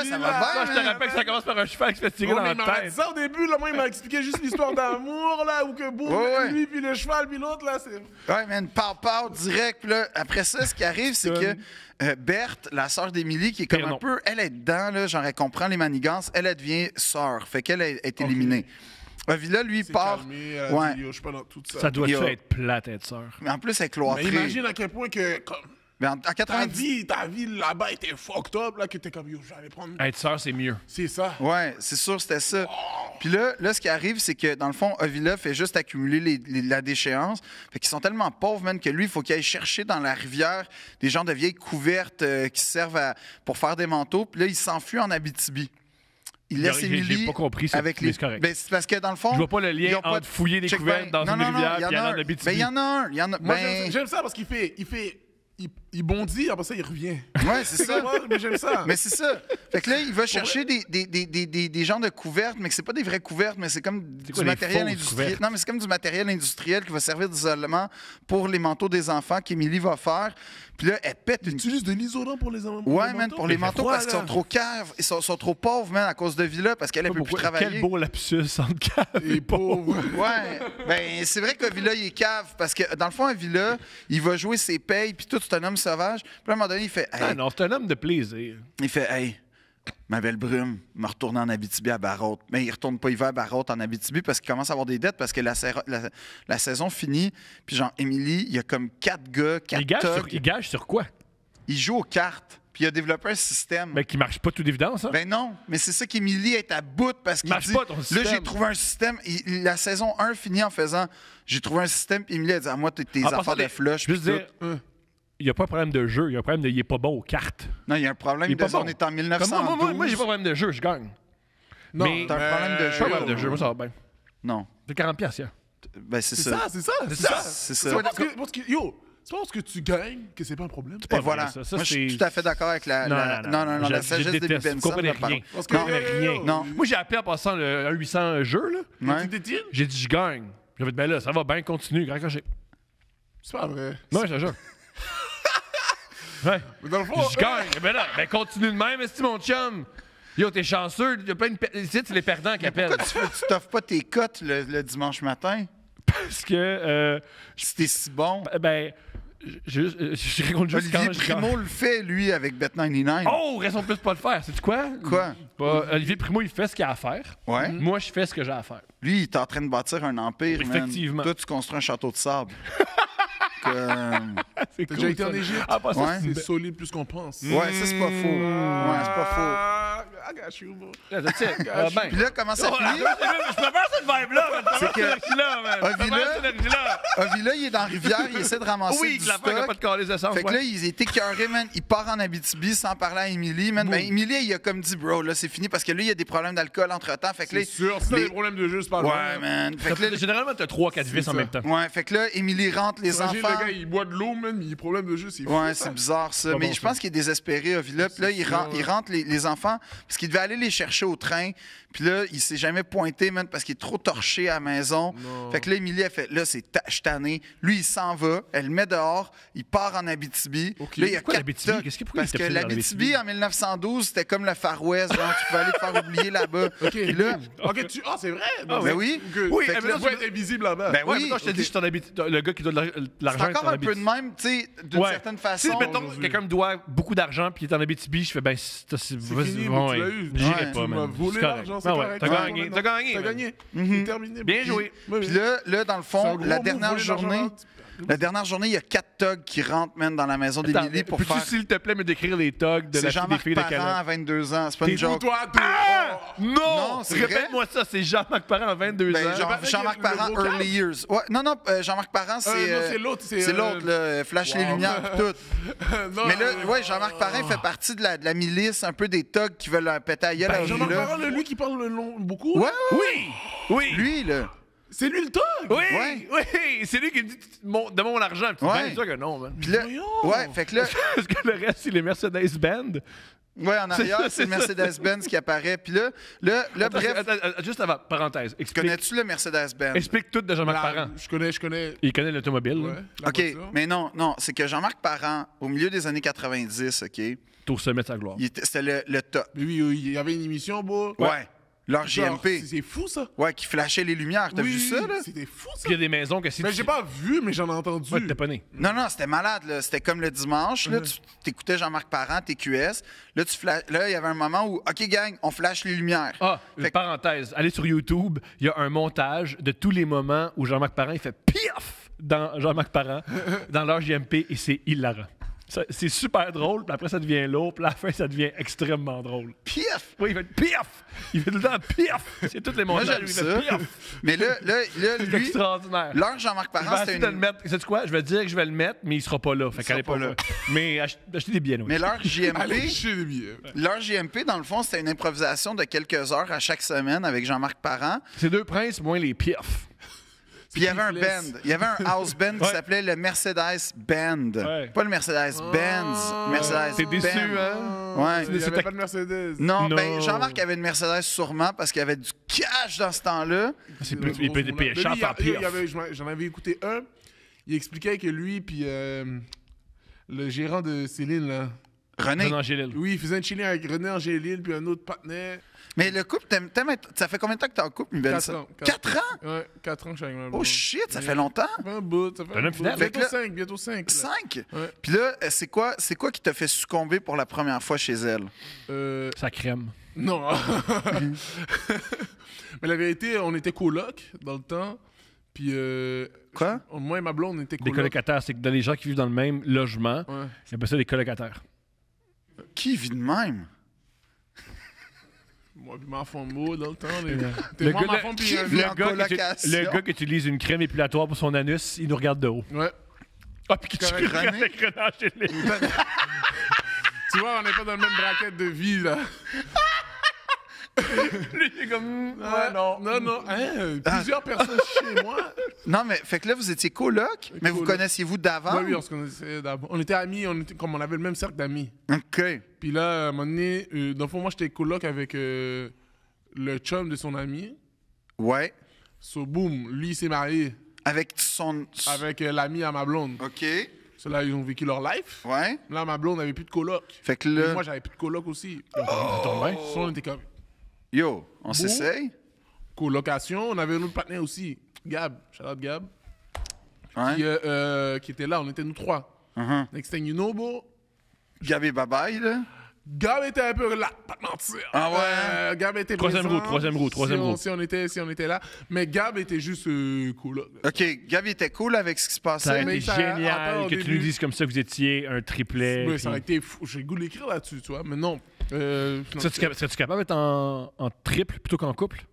ça va bien. Moi, je te rappelle que ça commence par un cheval qui se fait tirer Ouais, dans mais la il m'a dit tête. ça au début, là, moi, il m'a expliqué juste l'histoire d'amour, là, où que boum, Ouais. lui, puis le cheval, puis l'autre, là, c'est... Ouais, man, pow, direct. Puis là, après ça, ce qui arrive, c'est que Berthe, la sœur d'Émilie, qui est comme Pire un nom. peu... Elle est dedans, là, genre, elle comprend les manigances. Elle devient sœur. Fait qu'elle est éliminée. Ovila, lui, C'est part... calmé, elle a Ouais. dit, yo, je suis pas dans tout ça. Ça doit Yo. être plate, être sœur. Mais en plus, elle est Mais cloîtrée. imagine à quel point que, comme, Mais en ta 90... vie là-bas était fucked up, là, que t'es comme, yo, j'allais prendre... Être sœur, c'est mieux. C'est ça. Ouais, c'est sûr, c'était ça. Puis là, ce qui arrive, c'est que, dans le fond, Ovila fait juste accumuler la déchéance. Fait qu'ils sont tellement pauvres, man, que lui, il faut qu'il aille chercher dans la rivière des genres de vieilles couvertes qui servent pour faire des manteaux. Puis là, il s'enfuit en Abitibi. Il laisse J'ai Émilie pas compris ça, avec mais les... c'est correct. Ben, c'est parce que, dans le fond... Je vois pas le lien ils ont pas entre de- fouiller des Check couvertes bien. dans Non, une non, rivière il y en puis a aller en un. Abitibi. Ben, il y en a un. Il y en a... Moi, Ben, j'aime ça parce qu'il il bondit, après ça, il revient. ouais, c'est ça. Comment? Mais j'aime ça. Mais c'est ça. Fait que là, il va chercher des genres de couvertes, mais que c'est pas des vraies couvertes, mais c'est comme quoi, du des matériel fausses industriel. couvertes? Non, mais c'est comme du matériel industriel qui va servir d'isolement pour les manteaux des enfants qu'Émilie va faire. Puis là, elle pète Il une... utilise de l'isolant pour les enfants. Ouais, man, pour les manteaux parce qu'ils sont trop caves. Ils sont trop pauvres, man, à cause de Villa, parce qu'elle ne peut plus Pourquoi- travailler. Quel beau lapsus entre cave Et pauvre. Ouais, ben c'est vrai que Villa, il est cave, parce que dans le fond, à Villa, il va jouer ses payes, puis tout, c'est un homme sauvage. Puis à un moment donné, il fait... Ah Hey, non, c'est un homme de plaisir. il fait, hey, ma belle brume, me retourner en Abitibi à Barraute. Mais il retourne pas, il va à Barraute en Abitibi parce qu'il commence à avoir des dettes parce que la saison finit. Puis genre, Émilie, il y a comme 4 gars, 4 Il gage sur quoi? Il joue aux cartes. Puis il a développé un système. Mais qui marche pas tout d'évidence, hein? Ben non, mais c'est ça qu'Émilie est à bout parce qu'il Marche dit, pas ton là, système. j'ai trouvé un système. La saison 1 finit en faisant, j'ai trouvé un système, puis Émilie a dit, à moi, tes En affaires passant, de flush. Juste puis dire, tout. il n'y a pas un problème de jeu, il y a un problème de il est pas bon aux cartes. Non, il y a un problème Il est de pas ça, bon. on est en Comme 1912. moi, j'ai pas de problème de jeu, je gagne. Non, Mais t'as un problème de Pas jeu. de problème de jeu, moi ça va bien. Non, C'est 40$, piastres, ben c'est C'est ça. ça, c'est ça. C'est C'est ça. pas parce que, yo, c'est pas parce que tu gagnes que c'est pas un problème. Et pas voilà. vrai, ça. Moi, je suis c'est- tout à fait d'accord avec la Je sagesse de déteste. Benson. Vous comprenez là, pardon. rien. Parce Vous que- comprenez rien. Non. Moi, j'ai appelé en passant un 800 jeu, là. Ouais. Tu détiens? J'ai dit, je gagne. J'avais dit, ben là, ça va bien, continue, grand crochet. C'est pas vrai. Non, je te jure. Ouais. Mais dans le fond, Je gagne. Ben là, ben continue de même, est-ce mon chum? Yo, t'es chanceux. Il y a plein de. Ici, c'est les perdants qui appellent. Pourquoi tu t'offres pas tes cotes le dimanche matin Parce que. si t'es si bon? Ben, je raconte juste Olivier quand Primo le fait, lui, avec Bet99. Oh, raison de plus pas le faire. C'est quoi? Quoi? Olivier Primo, il fait ce qu'il a à faire. Ouais. Moi, je fais ce que j'ai à faire. Lui, il est en train de bâtir un empire, man. Effectivement. Toi, tu construis un château de sable. Comme- C'est T'as déjà été en Égypte? Ah, pas ça. Ouais. C'est solide plus qu'on pense. Ouais, ça, c'est pas faux. Ouais, c'est pas Ah, I got you, bro. That's it. Ben. faux. Puis là, comment ça finit? Je préfère cette vibe-là, man. Je préfère cette énergie-là, man. Je préfère Villa- cette énergie-là. Ovila, il est dans Rivière, il essaie de ramasser Oui, du que la fin n'a stock. pas de calice d'essence. Fait que ouais. là, ils étaient écœurés, man. Il part en Abitibi sans parler à Émilie, man. Ben, Émilie, il a comme dit, bro, là, c'est fini parce que lui, il y a des problèmes d'alcool entre-temps. Fait que là, C'est sûr. Si t'as les- des problèmes de jeu, c'est pas Ouais, grave. man. Fait que là, Généralement, t'as 3-4 vis en ça. même temps. ouais, fait que là, Émilie rentre les T'imagines, enfants. le gars, il boit de l'eau, man, mais il a des problèmes de jeu, c'est fou. Ouais, c'est bizarre ça. Pas Mais bon, je ça. pense qu'il est désespéré, Ovila. Puis là, il rentre les enfants parce qu'il devait aller les chercher au train. Puis là, il s'est jamais pointé, man, parce qu'il est trop torché à la maison. Non. Fait que là, Émilie, elle fait, là, c'est je suis tanné. Lui, il s'en va. Elle le met dehors. Il part en Abitibi. Ok. Là, il y a Pourquoi 4 l'Abitibi? tocs. Qu'est-ce qui- pourquoi Parce il que était pris dans l'Abitibi, en 1912, c'était comme le Far West. Genre, tu pouvais aller te faire oublier là-bas. Ok, Puis là, ok, ah, c'est vrai? Ben oui. Oui, Fait que mais là, là, tu vas être invisible là-bas. Ben Ouais, oui, mais quand je te ok. dis, je suis en Abitibi, le gars qui doit de c'est l'argent. encore un peu de même, tu sais, d'une Ouais. certaine Si, façon. mettons, aujourd'hui. quelqu'un me doit beaucoup d'argent puis il est en Abitibi, je fais, ben, c'est vas-y, fini, bon, mais tu ouais, l'as eu. j'irai Ouais. pas, Tu m'as man. volé C'est correct. l'argent, c'est Ah ouais, correct. t'as Ouais, gagné, ouais, t'as gagné. T'as man. gagné. C'est terminé. Bien joué. Oui, oui. Puis là, dans le C'est un fond, gros la move, dernière voler l'argent journée. là. La dernière journée, il y a 4 thugs qui rentrent, man, dans la maison Attends, d'Émilie pour peux-tu, faire. s'il te plaît, me décrire les thugs de C'est la fille des Jean-Marc filles de Parent Canada? à 22 ans. C'est pas une Pour joke. toi, toi. Non! c'est vrai? Répète-moi ça, c'est Jean-Marc Parent à 22 Ben, ans. Jean-Marc le Parent, vocal. Early Years. Ouais, non, Jean-Marc Parent, c'est. non, c'est l'autre, c'est, l'autre, là, Flash les wow. lumières et tout. Non, Mais là, ouais, Jean-Marc Parent fait partie de la milice, un peu des thugs qui veulent péter à gueule à Jean-Marc Ovila. Parent, lui qui parle le long beaucoup. Ouais, là. ouais, Oui! lui, là. C'est lui le thug. Oui! Ouais. Oui! C'est lui qui me dit donne-moi mon argent. Puis Ouais. bien sûr que non, man. Puis là, Voyons. ouais, fait que là, Parce que le reste, c'est les Mercedes-Benz. ouais, en arrière, c'est le Mercedes-Benz qui apparaît. Puis là, bref, Attends, juste avant, parenthèse. Explique, connais-tu le Mercedes-Benz? explique tout de Jean-Marc Parent. Je connais. Il connaît l'automobile. là. Ouais, la OK, voiture. mais non, c'est que Jean-Marc Parent, au milieu des années 90, OK, Au sommet de sa gloire. c'était le top. Mais oui, il y avait une émission, beau. Ouais. Leur Genre, GMP. C'est fou, ça. Ouais, qui flashait les lumières. T'as vu ça, là? C'était fou, ça. Puis il y a des maisons que si Mais tu... j'ai pas vu, mais j'en ai entendu. Ouais, t'es pas né. Non, c'était malade, là. C'était comme le dimanche, là. Tu t'écoutais Jean-Marc Parent, TQS. Là, là, il y avait un moment où, OK, gang, on flash les lumières. Ah, Fait que- parenthèse, allez sur YouTube, il y a un montage de tous les moments où Jean-Marc Parent il fait pif dans Jean-Marc Parent, dans leur JMP, et c'est hilarant. C'est super drôle, puis après ça devient lourd, puis à la fin ça devient extrêmement drôle. Pif! Oui, il fait pif! Il fait tout le temps pif! C'est tous les Moi, montages j'aime où il ça. fait pif! Mais là, C'est lui, extraordinaire. leur Jean-Marc Je vais Parent, essayer c'était de le mettre. Sais-tu quoi? Je vais dire que je vais le mettre, mais il sera pas là. Fait Il qu'allez sera pas pas là. Mais achetez des billets, oui. Mais leur Allez, JMP, chez les billets. leur JMP, dans le fond, c'était une improvisation de quelques heures à chaque semaine avec Jean-Marc Parent. C'est deux princes moins les pifs. Puis il y avait un Cliffless. band. Il y avait un house band qui Ouais. s'appelait le Mercedes Band. Ouais. Pas le Mercedes-Benz. Mercedes T'es déçu, Band. hein? Ouais. Il n'y C'est avait ta- pas de Mercedes. Non, Non. ben Jean-Marc avait une Mercedes sûrement parce qu'il y avait du cash dans ce temps-là. C'est plus, il peut être payé Mais cher lui, par il y pif. avait- J'en avais écouté un. Il expliquait que lui, puis le gérant de Céline, là. René. Renan Gélil. Oui, il faisait un chili avec René Angélil, puis un autre partenaire. Mais le couple, ça fait combien de temps que t'es en couple, Miguel? 4 ans. 4 ans? Ouais, 4 ans que je suis avec ma Oh blonde. shit, ça fait longtemps. Ça fait un bout, ça fait Un un homme bout. fidèle. Fait que Bientôt là- 5, bientôt 5. 5? Ouais. Puis là, c'est quoi qui t'a fait succomber pour la première fois chez elle? Ça crème. Non. Mais la vérité, on était coloc dans le temps. Puis. Quoi? Moi et ma blonde, on était Des coloc. colocataires, c'est que dans les gens qui vivent dans le même logement, Ouais. ils appellent ça des colocataires. Qui vit de même? Moi puis ma femme Maud dans le temps. Le Moi, gars- ma femme puis qui un vit gars. en colocation? Le gars qui utilise une crème épilatoire pour son anus, il nous regarde de haut. Ouais. Ah, puis qui tu Correct, regardes René? avec Renan Gélil. Tu vois, on n'est pas dans le même bracket de vie, là. Lui, il est comme... Ouais, non. Non. Hein, plusieurs personnes chez moi. Non, mais fait que là, vous étiez coloc, mais vous Coloc. connaissiez-vous d'avant? Oui, on se connaissait d'abord. On était amis, on avait le même cercle d'amis. OK. Puis là, à un moment donné, dans le fond, moi, j'étais coloc avec le chum de son ami. Ouais. So, boom, lui, il s'est marié Avec son... avec l'ami à ma blonde. OK. So, là, ils ont vécu leur life. Ouais. Là, ma blonde n'avait plus de coloc. Fait que Et là... moi, j'avais plus de coloc aussi. Tombe bien. So, on était comme Yo, on s'essaye? colocation. On avait un autre partenaire aussi, Gab. Shout out Gab. Ouais. qui était là. On était nous 3. Uh-huh. Next thing you know, bro, Gabi Babaye, là. Gab était un peu là, pas te mentir. Ah ouais? Gab était Troisième présent. roue, troisième roue. Si on était là. Mais Gab était juste cool. Là. OK, Gabi était cool avec ce qui se Ça a passait. Mais été ça- attends, génial au que tu début- nous dises comme ça que vous étiez un triplet. Ouais, ça aurait puis- été fou. J'ai le goût de l'écrire là-dessus, tu vois. Mais non. Serais-tu capable d'être en triple plutôt qu'en couple?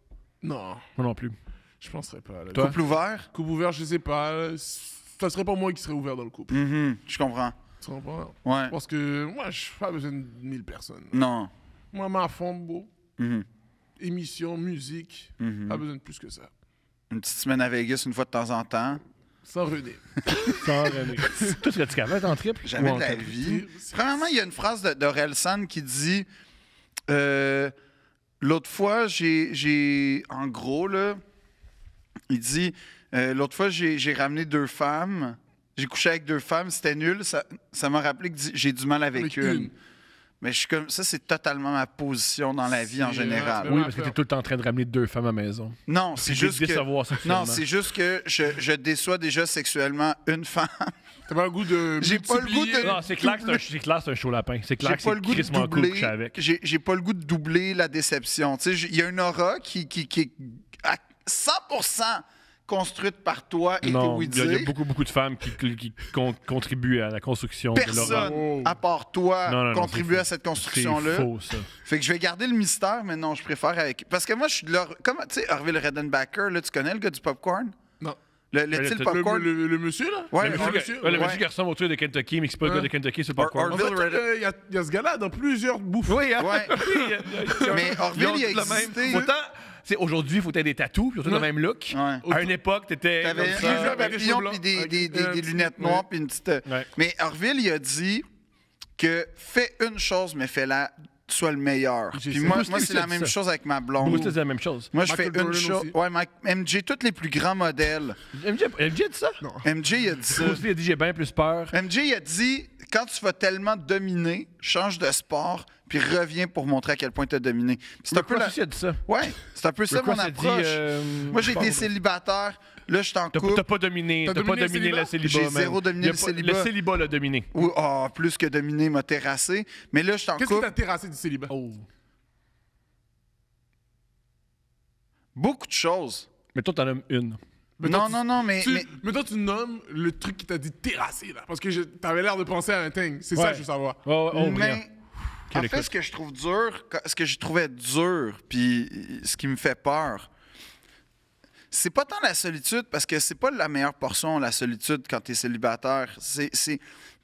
Non, Moi non plus. je penserais pas. Là. Toi? Couple ouvert? Couple ouvert, je sais pas. Ça serait pas moi qui serais ouvert dans le couple. Je comprends. Tu comprends? Ouais. Parce que moi, je n'ai pas besoin de 1000 personnes. Non. Moi, ma fond, beau. Mhm. Émission, musique. Pas besoin de plus que ça. Une petite semaine à Vegas une fois de temps en temps. Sans René. Sans René. Toi, serais-tu capable d'être en triple? Jamais Ou en de la couple? vie. Premièrement, il y a une phrase d'Orelsan qui dit l'autre fois, j'ai. En gros, là, il dit l'autre fois, j'ai ramené 2 femmes. J'ai couché avec 2 femmes, c'était nul. Ça m'a rappelé que j'ai du mal avec une. Mais je suis comme ça, c'est totalement ma position dans la vie en C'est général. vrai. Oui, parce que t'es tout le temps en train de ramener 2 femmes à la maison. Non, c'est Puis de juste que. décevoir sexuellement. Non, c'est juste que je déçois déjà sexuellement une femme. T'as pas le goût de. J'ai pas le goût multiplier? de- Non, c'est clair que c'est un show lapin. C'est clair J'ai que pas c'est le goût de crissement cool de doubler. coucher avec. J'ai pas le goût de doubler la déception. Tu sais, il y a une aura qui est à 100% construite par toi et Non, tes il y a oui-dire. beaucoup de femmes qui contribuent à la construction de l'aura. Personne, Oh. à part toi, Non, contribue c'est faux. à cette C'est construction-là. faux, ça. Fait que je vais garder le mystère, mais non, je préfère avec. Parce que moi, je suis de leur. Comme, tu sais, Orville Redenbacher, là, tu connais le gars du popcorn? Non. Le le- style le- popcorn? Le monsieur, là? Ouais, Le ouais, monsieur, ouais. le monsieur qui ressemble au truc de Kentucky, mais qui c'est pas le gars de Kentucky, c'est le popcorn. En Orville fait, Redden- il y a ce gars-là dans plusieurs bouffes. Oui, hein? Ouais. Mais Orville, il a existé. Autant, c'est aujourd'hui, il faut être des tatous, puis tout le même look. Ouais. À une époque, t'étais. T'avais comme un ça. avec des papillon cheveux puis blancs. des Avec- lunettes ouais. noires puis une petite. Ouais. Mais Orville, il a dit que fais une chose, mais fais-la, sois le meilleur. J'ai Puis ça. moi, Bruce Lee c'est aussi la a dit même ça. chose avec ma Bruce blonde. Lee, c'est la même chose. Moi, je Michael fais une Jordan chose. aussi. Ouais, MJ, tous les plus grands modèles. MJ a dit ça? Non. MJ, il a dit ça. Bruce Lee a dit j'ai bien plus peur. MJ, il a dit quand tu vas tellement dominer, change de sport, puis reviens pour montrer à quel point tu as dominé. Puis c'est un Rick peu Ross la... aussi a dit ça. Ouais, c'est un peu ça Rick mon Ross a dit, approche. Moi, j'ai pardon. des célibataires. Là, je suis en T'as couple. pas dominé, T'as t'as pas dominé le dominé le célibat? célibat. J'ai man. zéro dominé Il y a le pas- célibat. Le célibat l'a dominé. Oui, plus que dominer, m'a terrassé. Mais là, je suis en Qu'est-ce qui couple. t'a terrassé du célibat? Oh. Beaucoup de choses. Mais toi, t'en as une. Mais toi, Non, mais... mais toi, tu nommes le truc qui t'a dit terrasser, là. Parce que t'avais l'air de penser à un thing. C'est ça Ouais. que je veux savoir. Oh, brillant. Mais en Quelle fait, écoute. ce que je trouve dur, ce que je trouvais dur, puis ce qui me fait peur, c'est pas tant la solitude, parce que c'est pas la meilleure portion, la solitude, quand t'es célibataire. C'est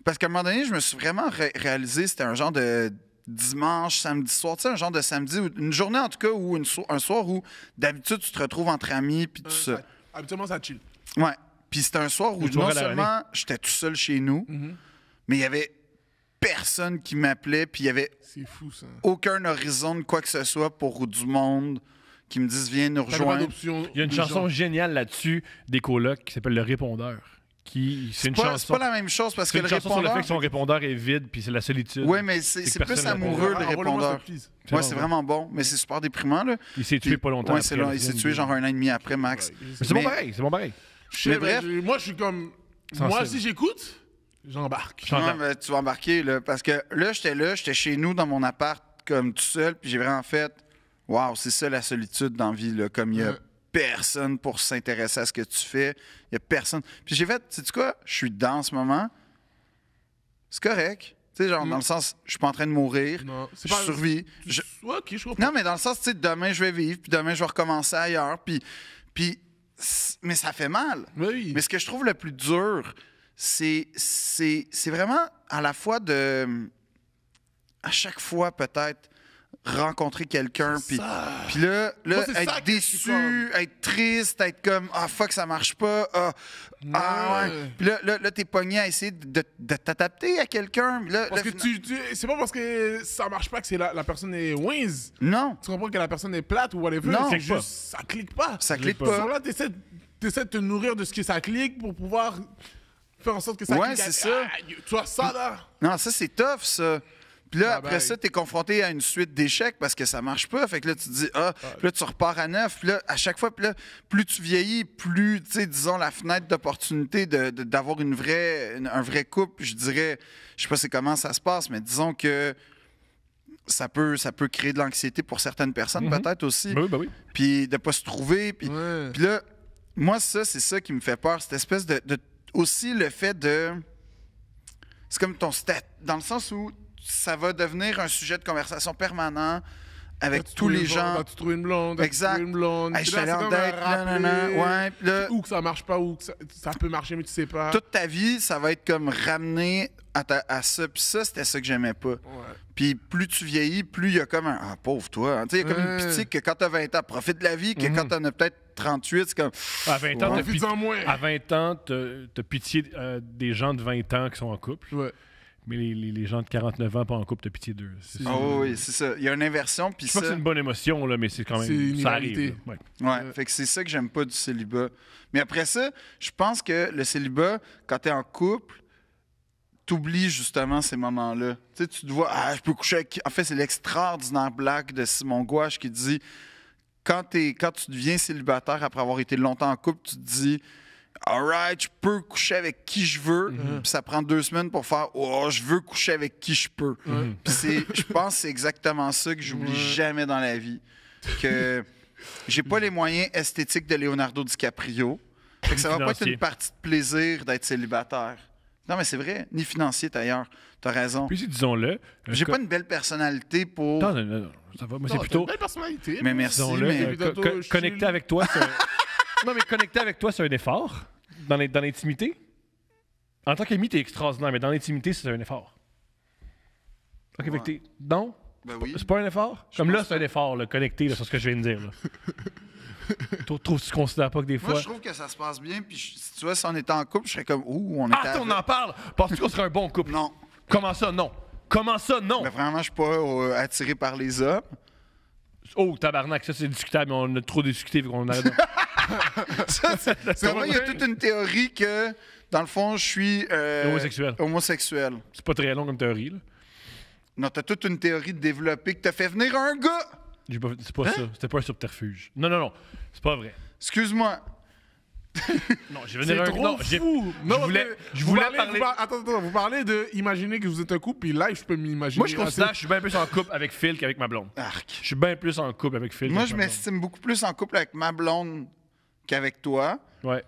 parce qu'à un moment donné, je me suis vraiment réalisé, c'était un genre de dimanche, samedi soir, tu sais, un genre de samedi, une journée en tout cas, ou un soir où d'habitude tu te retrouves entre amis, puis tout ça. Habituellement, ça chill. Ouais. Puis c'était un soir où Une soirée non à la seulement j'étais tout seul chez nous, mais il y avait personne qui m'appelait, puis il y avait C'est fou, ça. aucun horizon de quoi que ce soit pour du monde qui me disent viens nous T'avais pas rejoindre. d'option. Il y a une de chanson genre. géniale là-dessus des colocs qui s'appelle Le Répondeur. C'est une C'est chanson. pas la même chose parce C'est que une le chanson sur le fait répondeur. que son répondeur est vide, puis c'est la solitude. Oui, mais que c'est personne plus répond. amoureux le Envoie-le-moi, répondeur. s'il te plaît. Ouais, C'est c'est vraiment vraiment bon, mais c'est super déprimant là. Il s'est tué pas longtemps Ouais, c'est après, long, il s'est le tué genre un an et demi après max. Ouais, Mais c'est bon Mais- pareil, c'est bon pareil. Mais bref. Moi, je suis comme. Sensible. Moi, si j'écoute, j'embarque. J'entends. Ouais, mais tu vas embarquer là, parce que là, j'étais chez nous dans mon appart comme tout seul, puis j'ai vraiment fait, waouh, c'est ça la solitude dans la vie là, comme il y a Ouais. personne pour s'intéresser à ce que tu fais, il y a personne. Puis j'ai fait, sais-tu quoi, je suis dedans en ce moment, c'est correct, tu sais genre dans le sens, je suis pas en train de mourir, Non, c'est je pas. survis. Ouais, ok, je comprends. Non, mais dans le sens, tu sais, demain je vais vivre, puis demain je vais recommencer ailleurs, puis mais ça fait mal. Oui. Mais ce que je trouve le plus dur, c'est vraiment à la fois de... À chaque fois, peut-être, rencontrer quelqu'un, puis là Moi, c'est ça être que je suis déçu, comme- être triste, être comme « Ah, fuck, ça marche pas. Ah, ouais. Ouais. Puis là, t'es pogné à essayer de t'adapter à quelqu'un. Puis là, Parce que là, c'est pas parce que ça marche pas que c'est la personne est wins. Non, Tu comprends que la personne est plate ou whatever. Non, c'est pas. juste, ça clique pas. ça clique pas. Sur pas. là, t'essaies de te nourrir de ce que ça clique pour pouvoir faire en sorte que ça Ouais, clique. c'est ça. Ah, tu vois ça, là? Non, ça, c'est tough, ça. Puis là, Bye après bye. ça, t'es confronté à une suite d'échecs parce que ça marche pas. Fait que là, tu te dis, puis là, tu repars à neuf. Puis là, à chaque fois, puis là, plus tu vieillis, plus, tu sais, disons, la fenêtre d'opportunité d'avoir un vrai couple, je dirais, je sais pas c'est comment ça se passe, mais disons que ça peut créer de l'anxiété pour certaines personnes, peut-être aussi. Ben oui, ben oui. Puis de pas se trouver. Puis Ouais. puis là, moi, c'est ça qui me fait peur. Cette espèce de aussi le fait de. C'est comme ton stat. Dans le sens où ça va devenir un sujet de conversation permanent avec As-tu tous trouvé les une blonde? gens. As-tu trouvé une blonde? As-tu Exact. trouvé une blonde? Hey, je Puis suis là, allé en c'est comme date, un nanana. rappel. Ouais, puis là, Ou que ça marche pas, ou que ça peut marcher, mais tu sais pas. toute ta vie, ça va être comme ramené à ça. Puis ça, c'était ça que j'aimais pas. Ouais. Puis plus tu vieillis, plus il y a comme un ah, pauvre toi. Tu sais, il y a comme une Ouais. pitié que quand t'as 20 ans, profite de la vie, que quand t'en as peut-être 38, c'est comme. À 20 ans, Ouais. t'as Profites-en moins. À 20 ans, t'as pitié des gens de 20 ans qui sont en couple. Ouais. Mais les gens de 49 ans pas en couple, t'as pitié d'eux. C'est ça. Oh oui, c'est ça. Il y a une inversion. Puis Je sais pas que ça. c'est une bonne émotion, là, mais c'est quand même. C'est une ça arrive. réalité. Là. Ouais. Ouais, fait que c'est ça que j'aime pas du célibat. Mais après ça, je pense que le célibat, quand t'es en couple, t'oublies justement ces moments-là. Tu sais, tu te vois, je peux coucher avec. En fait, c'est l'extraordinaire blague de Simon Gouache qui dit quand tu deviens célibataire après avoir été longtemps en couple, tu te dis. Alright, je peux coucher avec qui je veux. Puis ça prend 2 semaines pour faire je veux coucher avec qui je peux. Puis je pense que c'est exactement ça que j'oublie jamais dans la vie. Que j'ai pas les moyens esthétiques de Leonardo DiCaprio. Fait que ça va pas être Financier. une partie de plaisir d'être célibataire. Non, mais c'est vrai, ni financier d'ailleurs. T'as raison. Puis disons-le. J'ai pas une belle personnalité pour. Non, non, ça va. Moi, c'est Non, t'as plutôt. une belle personnalité. Mais merci. Disons-le, mais- puis tantôt, je suis- connecter avec toi, c'est Non, mais connecter avec toi, c'est un effort. Dans l'intimité. En tant qu'ami, t'es extraordinaire, mais dans l'intimité, c'est un effort. Ok, fait que t'es. Non? Ben oui. C'est pas un effort? Comme là, c'est un effort, là, connecté, là, sur ce que je viens de dire. Là. Tu considères pas que des Moi, fois. je trouve que ça se passe bien. Puis si tu vois, si on était en couple, je serais comme on était. Ah, on en parle! Penses-tu qu'on serait un bon couple? Non. Comment ça, non? Comment ça, non? Mais vraiment, je suis pas attiré par les hommes. Oh, tabarnak, ça c'est discutable, mais on a trop discuté vu qu'on arrête. C'est vrai, il y a toute une théorie que, dans le fond, je suis. Homosexuel. Homosexuel. C'est pas très long comme théorie, là. Non, t'as toute une théorie de développer que t'as fait venir un gars. C'est pas ça. C'était pas un subterfuge. Non. C'est pas vrai. Excuse-moi. Non, j'ai C'est venu trop non, j'ai- fou. je voulais parler. Attends, vous parlez de imaginer que vous êtes un couple, puis live, je peux m'imaginer. Moi, je considère que je suis bien plus en couple avec Phil qu'avec ma blonde. Arc. Je suis bien plus en couple avec Phil. Moi, qu'avec je ma blonde. m'estime beaucoup plus en couple avec ma blonde qu'avec toi. Ouais.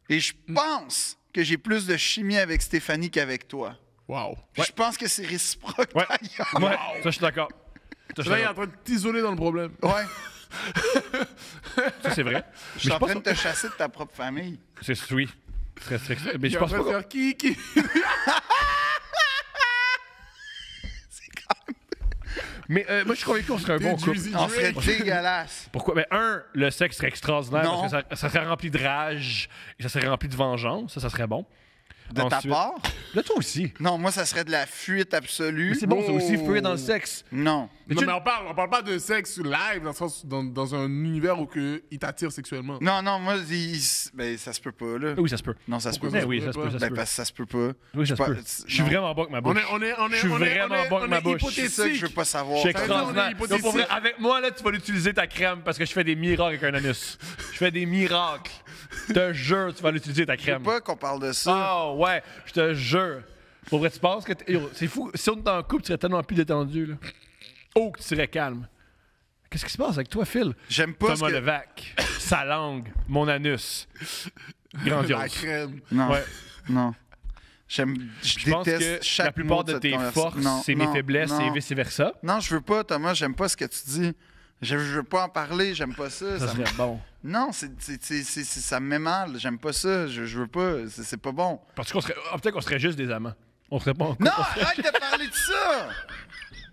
Et je pense que j'ai plus de chimie avec Stéphanie qu'avec toi. Wow. Puis je pense que c'est réciproque. Ouais. d'ailleurs. Ouais, ça, je suis d'accord. Ça, je suis Là, il est en d'accord. train de t'isoler dans le problème. Ouais. Ça, c'est vrai. Je suis Mais en je train de pense te chasser de ta propre famille. c'est oui. Mais Il je est en pense train de pas. faire qui? Mais moi, je suis convaincu qu'on serait un bon couple. Juicy On Drake. serait dégueulasse. Pourquoi? Ben, le sexe serait extraordinaire Non. parce que ça serait rempli de rage et ça serait rempli de vengeance. Ça serait bon. De ta Ensuite- part? Là, toi aussi. Non, moi, ça serait de la fuite absolue. Mais c'est bon, ça aussi, Oh. fuir dans le sexe. Non. Non, mais on parle pas de sexe live, dans, le sens, dans un univers où il t'attire sexuellement. Non, moi, ben, ça se peut pas, là. Oui, ça se peut. Non, ça se peut Pourquoi pas. Ben oui, ça se peut, ça se Ben, peut. parce que ça se peut pas. Oui, ça se pas- peut. Je suis non. vraiment bon avec ma bouche. Je suis vraiment bon avec ma bouche. C'est ça que je veux pas savoir. Je suis Ça veut dire, extraordinaire. on est hypothétique. Donc, pour vrai, avec moi, là, tu vas l'utiliser ta crème parce que je fais des miracles avec un anus. Je fais des miracles. Je te jure, tu vas l'utiliser ta Je veux crème. pas qu'on parle de ça. Ah ouais, je te jure. Pour vrai, tu penses que... Yo, c'est fou. Si on était en couple, tu serais tellement plus détendu, là. Oh, que tu serais calme. Qu'est-ce qui se passe avec toi, Phil? J'aime pas Thomas ce que... Levac, sa langue, mon anus. La Grandiose. crème. Non, Ouais. non. Je Je pense déteste que chaque la plupart mot de cette tes conversation. forces, Non, c'est mes non, faiblesses non. et vice-versa. Non, je veux pas, Thomas. J'aime pas ce que tu dis. Je veux pas en parler. J'aime pas ça. Ça Ça me- serait bon. Non, ça me met mal. J'aime pas ça. Je veux pas. C'est pas bon. Parce qu'on serait... peut-être qu'on serait juste des amants. On serait pas en couple. Non, arrête de parler de ça.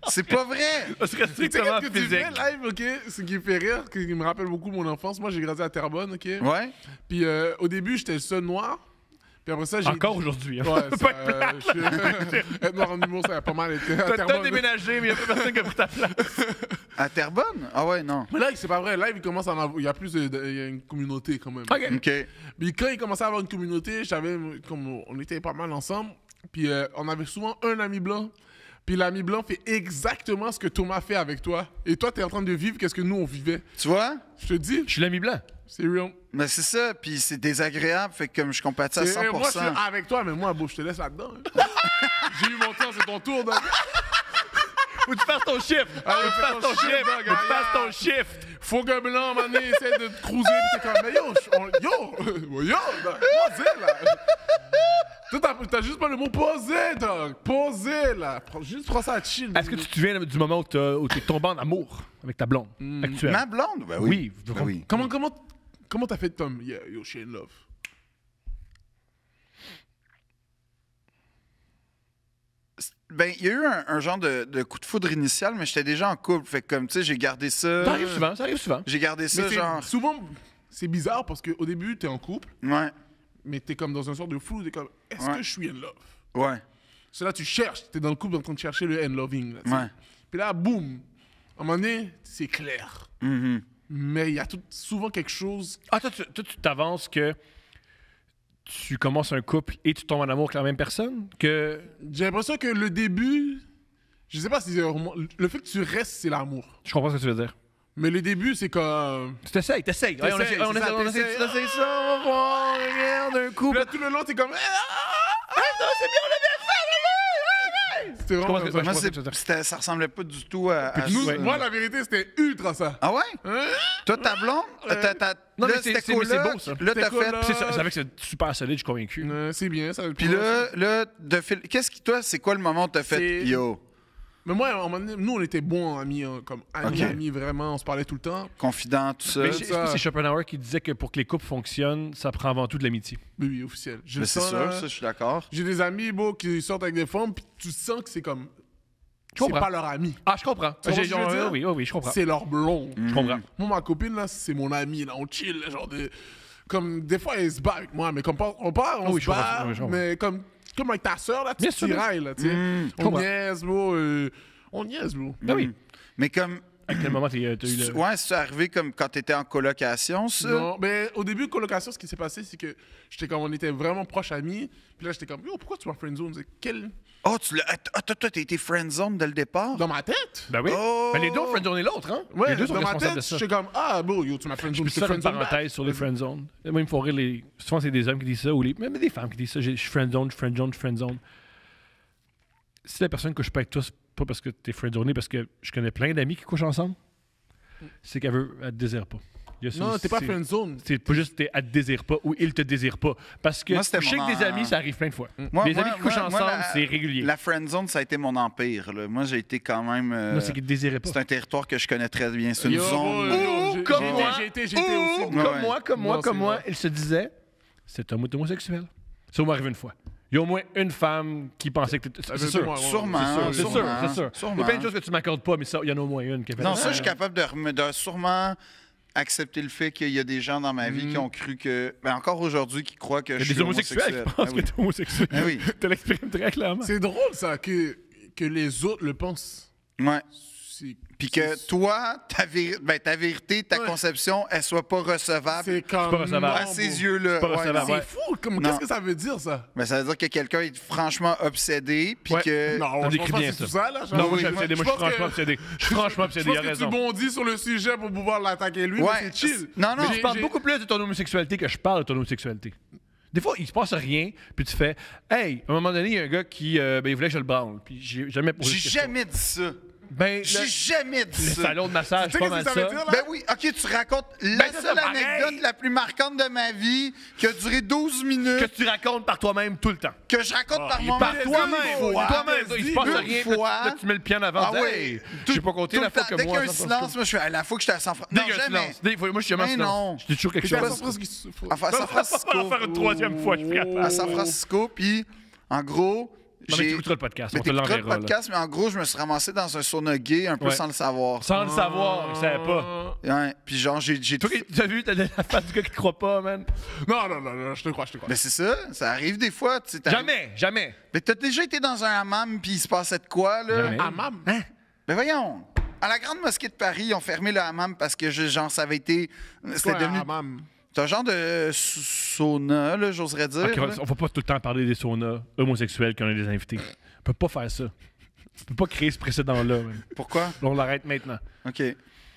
C'est pas vrai. On serait Tu sais strictement qu'est-ce que tu physique. fais live, OK? Ce qui me fait rire, qui me rappelle beaucoup mon enfance. Moi, j'ai grandi à Terrebonne, OK? Ouais. Puis au début, j'étais le seul noir. Puis après ça, j'ai... Encore aujourd'hui. Hein. Ouais, Pas ça, être noir en humour, ça a pas mal été à T'as Terrebonne. déménagé, mais il n'y a pas personne qui a pris ta place. À Terrebonne? Ah ouais, non. Mais là, c'est pas vrai. Live, il commence à en avoir... Il y a plus il y a une communauté, quand même. OK. OK. Puis quand il commençait à avoir une communauté, comme on était pas mal ensemble, puis on avait souvent un ami blanc. Puis l'ami blanc fait exactement ce que Thomas fait avec toi. Et toi, t'es en train de vivre qu'est-ce que nous, on vivait. Tu vois? Je te dis, Je suis l'ami blanc. c'est real. Mais c'est ça, puis c'est désagréable, fait que comme je compatis à 100%. Moi, je suis avec toi, mais moi, je te laisse là-dedans. hein. J'ai eu mon temps, c'est ton tour. Donc... Faut que tu fasses ton shift. Faut que tu fasses ton shift. Faut que tu fasses ton shift. Faut qu'un blanc, à un moment donné, essaie de te cruiser, pis t'es comme, mais yo, posez, là. Toi, t'as juste pas le mot poser, dog. Poser, là. Juste prends ça à chill. Est-ce que tu te souviens du moment où t'es tombé en amour avec ta blonde actuelle? Ma blonde? Ben oui. Oui. Ben oui. Comment t'as fait, Tom? Yeah, yo, she in love. Ben, il y a eu un genre de coup de foudre initial, mais j'étais déjà en couple. Fait que comme, tu sais, j'ai gardé ça. Ça arrive souvent. J'ai gardé ça, Mais genre. souvent, c'est bizarre parce qu'au début, t'es en couple, Ouais, mais t'es comme dans un sort de flou. T'es comme, est-ce Ouais. que je suis in love? ouais, C'est là, tu cherches. T'es dans le couple en train de chercher le loving. Là, tu sais. ouais. Puis là, boum. À un moment donné, c'est clair. Mhm. Mais il y a souvent quelque chose. Ah, toi, tu t'avances que tu commences un couple et tu tombes en amour avec la même personne? Que... J'ai l'impression que le début, je sais pas si c'est vraiment. Le fait que tu restes, c'est l'amour. Je comprends ce que tu veux dire. Mais le début, c'est comme. Tu t'essayes. Ouais, on essaie c'est ça, t'essayes. ça, on va voir, regarde, un Puis couple. là, tout le long, t'es comme. C'est bien, on a bien fait, C'était vraiment comprends comme ce ça. que- Moi, je pense que ça ressemblait pas du tout à Nous, ça. moi, la vérité, c'était ultra ça. Ah ouais? Hein? Toi, ta blonde? Non, là, mais c'était c'est coloc, beau, ça. Là, C'était t'as fait. coloc. C'est ça, c'est vrai que c'est super solide, je suis convaincu. C'est bien, ça. Puis là, qu'est-ce qui, toi, c'est quoi le moment où t'as fait C'est- yo, Mais moi, à un moment donné, nous, on était bons amis, hein, comme amis, Ok. amis, vraiment. On se parlait tout le temps. confident, tout ça? Mais c'est je pense que ça. c'est Schopenhauer qui disait que pour que les couples fonctionnent, ça prend avant tout de l'amitié. Oui, oui, officiel. Je Mais le c'est sens, sûr, là. ça, je suis d'accord. J'ai des amis, beau, qui sortent avec des femmes, puis tu sens que c'est comme. Je comprends. C'est pas leur ami. Ah, je comprends. Tu comprends ce que je veux dire? Oui, je comprends. C'est leur blond. Je comprends. Moi, ma copine, là, c'est mon amie, là. On chill, là, genre de. Comme, des fois, elle se bat avec moi, mais comme on part, on Oui, se je comprends, bat, oui, je comprends. mais comme avec ta soeur, là, tu Bien sûr, tirailles, là, tu sais. je On comprends. niaise, bro. On niaise, bro. Ben oui. Mais comme, À quel moment t'as eu le... ouais, c'est arrivé comme quand t'étais en colocation, ça? Non, mais au début, colocation, ce qui s'est passé, c'est que j'étais comme, on était vraiment proches amis. Puis là, j'étais comme, yo, pourquoi tu m'as friendzone? C'est quel. Oh, toi, t'as été friendzone dès le départ? Dans ma tête? Ben oui. Oh! Ben les deux ont friendzone l'autre, hein? Ouais, les deux sont dans ma responsables tête, de ça. j'étais comme, ah, bon, yo, tu m'as Je friendzone. peux je te faire une friendzone back. parenthèse sur les friendzone. Moi, ils me font rire. Souvent, c'est des hommes qui disent ça, ou même des femmes qui disent ça. Je suis friendzone. Si la personne couche pas avec toi, c'est pas parce que t'es friendzoné, parce que je connais plein d'amis qui couchent ensemble, c'est elle te désire pas. Il y a ça Non, aussi, t'es pas c'est- friendzone. C'est pas juste elle te désire pas ou il te désire pas. Parce que Moi, c'était je sais mon que des en- amis, ça arrive plein de fois. Moi- les moi- amis qui couchent moi- ensemble, moi, c'est régulier. La friendzone, ça a été mon empire. Là. Moi, j'ai été quand même. Non, c'est qu'ils te désiraient pas. c'est un territoire que je connais très bien. C'est une Yo, zone. yo, j'ai- comme j'ai moi. été, j'ai été aussi. Ouais. Comme Non, c'est moi, vrai. il se disait, c'est un homosexuel. Ça m'est arrivé une fois. Il y a au moins une femme qui pensait que t'étais... C'est sûr. Moi, Sûrement. C'est sûr, c'est sûr. Sûrement. Il y a plein de choses que tu m'accordes pas, mais ça, il y en a au moins une qui a fait Non, ça, je suis capable de sûrement accepter le fait qu'il y a des gens dans ma vie qui ont cru que. Ben, encore aujourd'hui, qui croient que Il y je a suis des homosexuels qui homosexuel. pensent Ah oui. que t'es homosexuel. Ah oui. Tu l'exprimes très clairement. C'est drôle, ça, que les autres le pensent. Ouais. C'est- Puis que toi, ta vérité, ta Ouais. conception, elle soit pas recevable C'est comme. pas recevable. non, à ces bro. yeux-là. C'est pas Ouais, recevable. non. C'est Ouais. fou. Comme, Non. qu'est-ce que ça veut dire, ça? Ben, ça veut dire que quelqu'un est franchement obsédé, puis Ouais. que. Non, on je décrit pense pas bien que c'est ça. tout ça, là. Non, moi, je suis pense obsédé. Moi, je suis franchement obsédé. Je suis franchement Je obsédé. Il pense a que tu raison. bondis sur le sujet pour pouvoir l'attaquer lui, Ouais. mais c'est chill. Non, non. Mais Je parle beaucoup plus de ton homosexualité que je parle de ton homosexualité. Des fois, il se passe rien, puis tu fais Hey, à un moment donné, il y a un gars qui il voulait que je le branle. Puis j'ai jamais posé de J'ai question. jamais dit ça. Ben, J'ai jamais dit le ça. salon de massage, Tu sais pas qu'est-ce mal que ça veut ça. dire, là? Ben oui, ok, tu racontes la Ben, ça, seule c'est pareil. anecdote la plus marquante de ma vie qui a duré 12 minutes, Que tu racontes par toi-même tout le temps. que je raconte par Par moi-même. toi-même. fois. Toi-même, il se passe Une rien. fois. Là, tu mets le pied en avant. Ah tu dis, oui. Hey, j'ai pas compté Tout la le fois temps, que dès qu'il y moi. a un ça, silence, moi je fais la fois que j'étais à San Francisco. Dès Non, qu'il y a un jamais. silence. Moi, je suis jamais en Mais silence. non. Je dis toujours quelque C'est à chose. San Francisco. À San Francisco. On va faire une troisième fois, je suis capable. À San Francisco, puis en gros, Non, mais tu écouteras le podcast. Mais On te t'écouteras le l'enverra. là. podcast, mais en gros, je me suis ramassé dans un sauna gay un peu Ouais. sans le savoir. Sans le savoir, je savais pas. Ouais, puis genre, j'ai Toi, tu as vu t'as la face du gars qui te croit pas, man? Non, je te crois. Ben c'est ça arrive des fois. Tu sais, t'arrives- Jamais. Mais t'as déjà été dans un hammam, puis il se passait de quoi, là? Jamais. Hammam. Ben voyons. À la Grande Mosquée de Paris, ils ont fermé le hammam parce que, genre, ça avait été... C'était devenu... Hammam. C'est un genre de sauna, là, j'oserais dire. Ok, là. on va pas tout le temps parler des saunas homosexuels quand on a des invités. On peut pas faire ça. Tu peux pas créer ce précédent-là. Man. Pourquoi? On l'arrête maintenant. OK.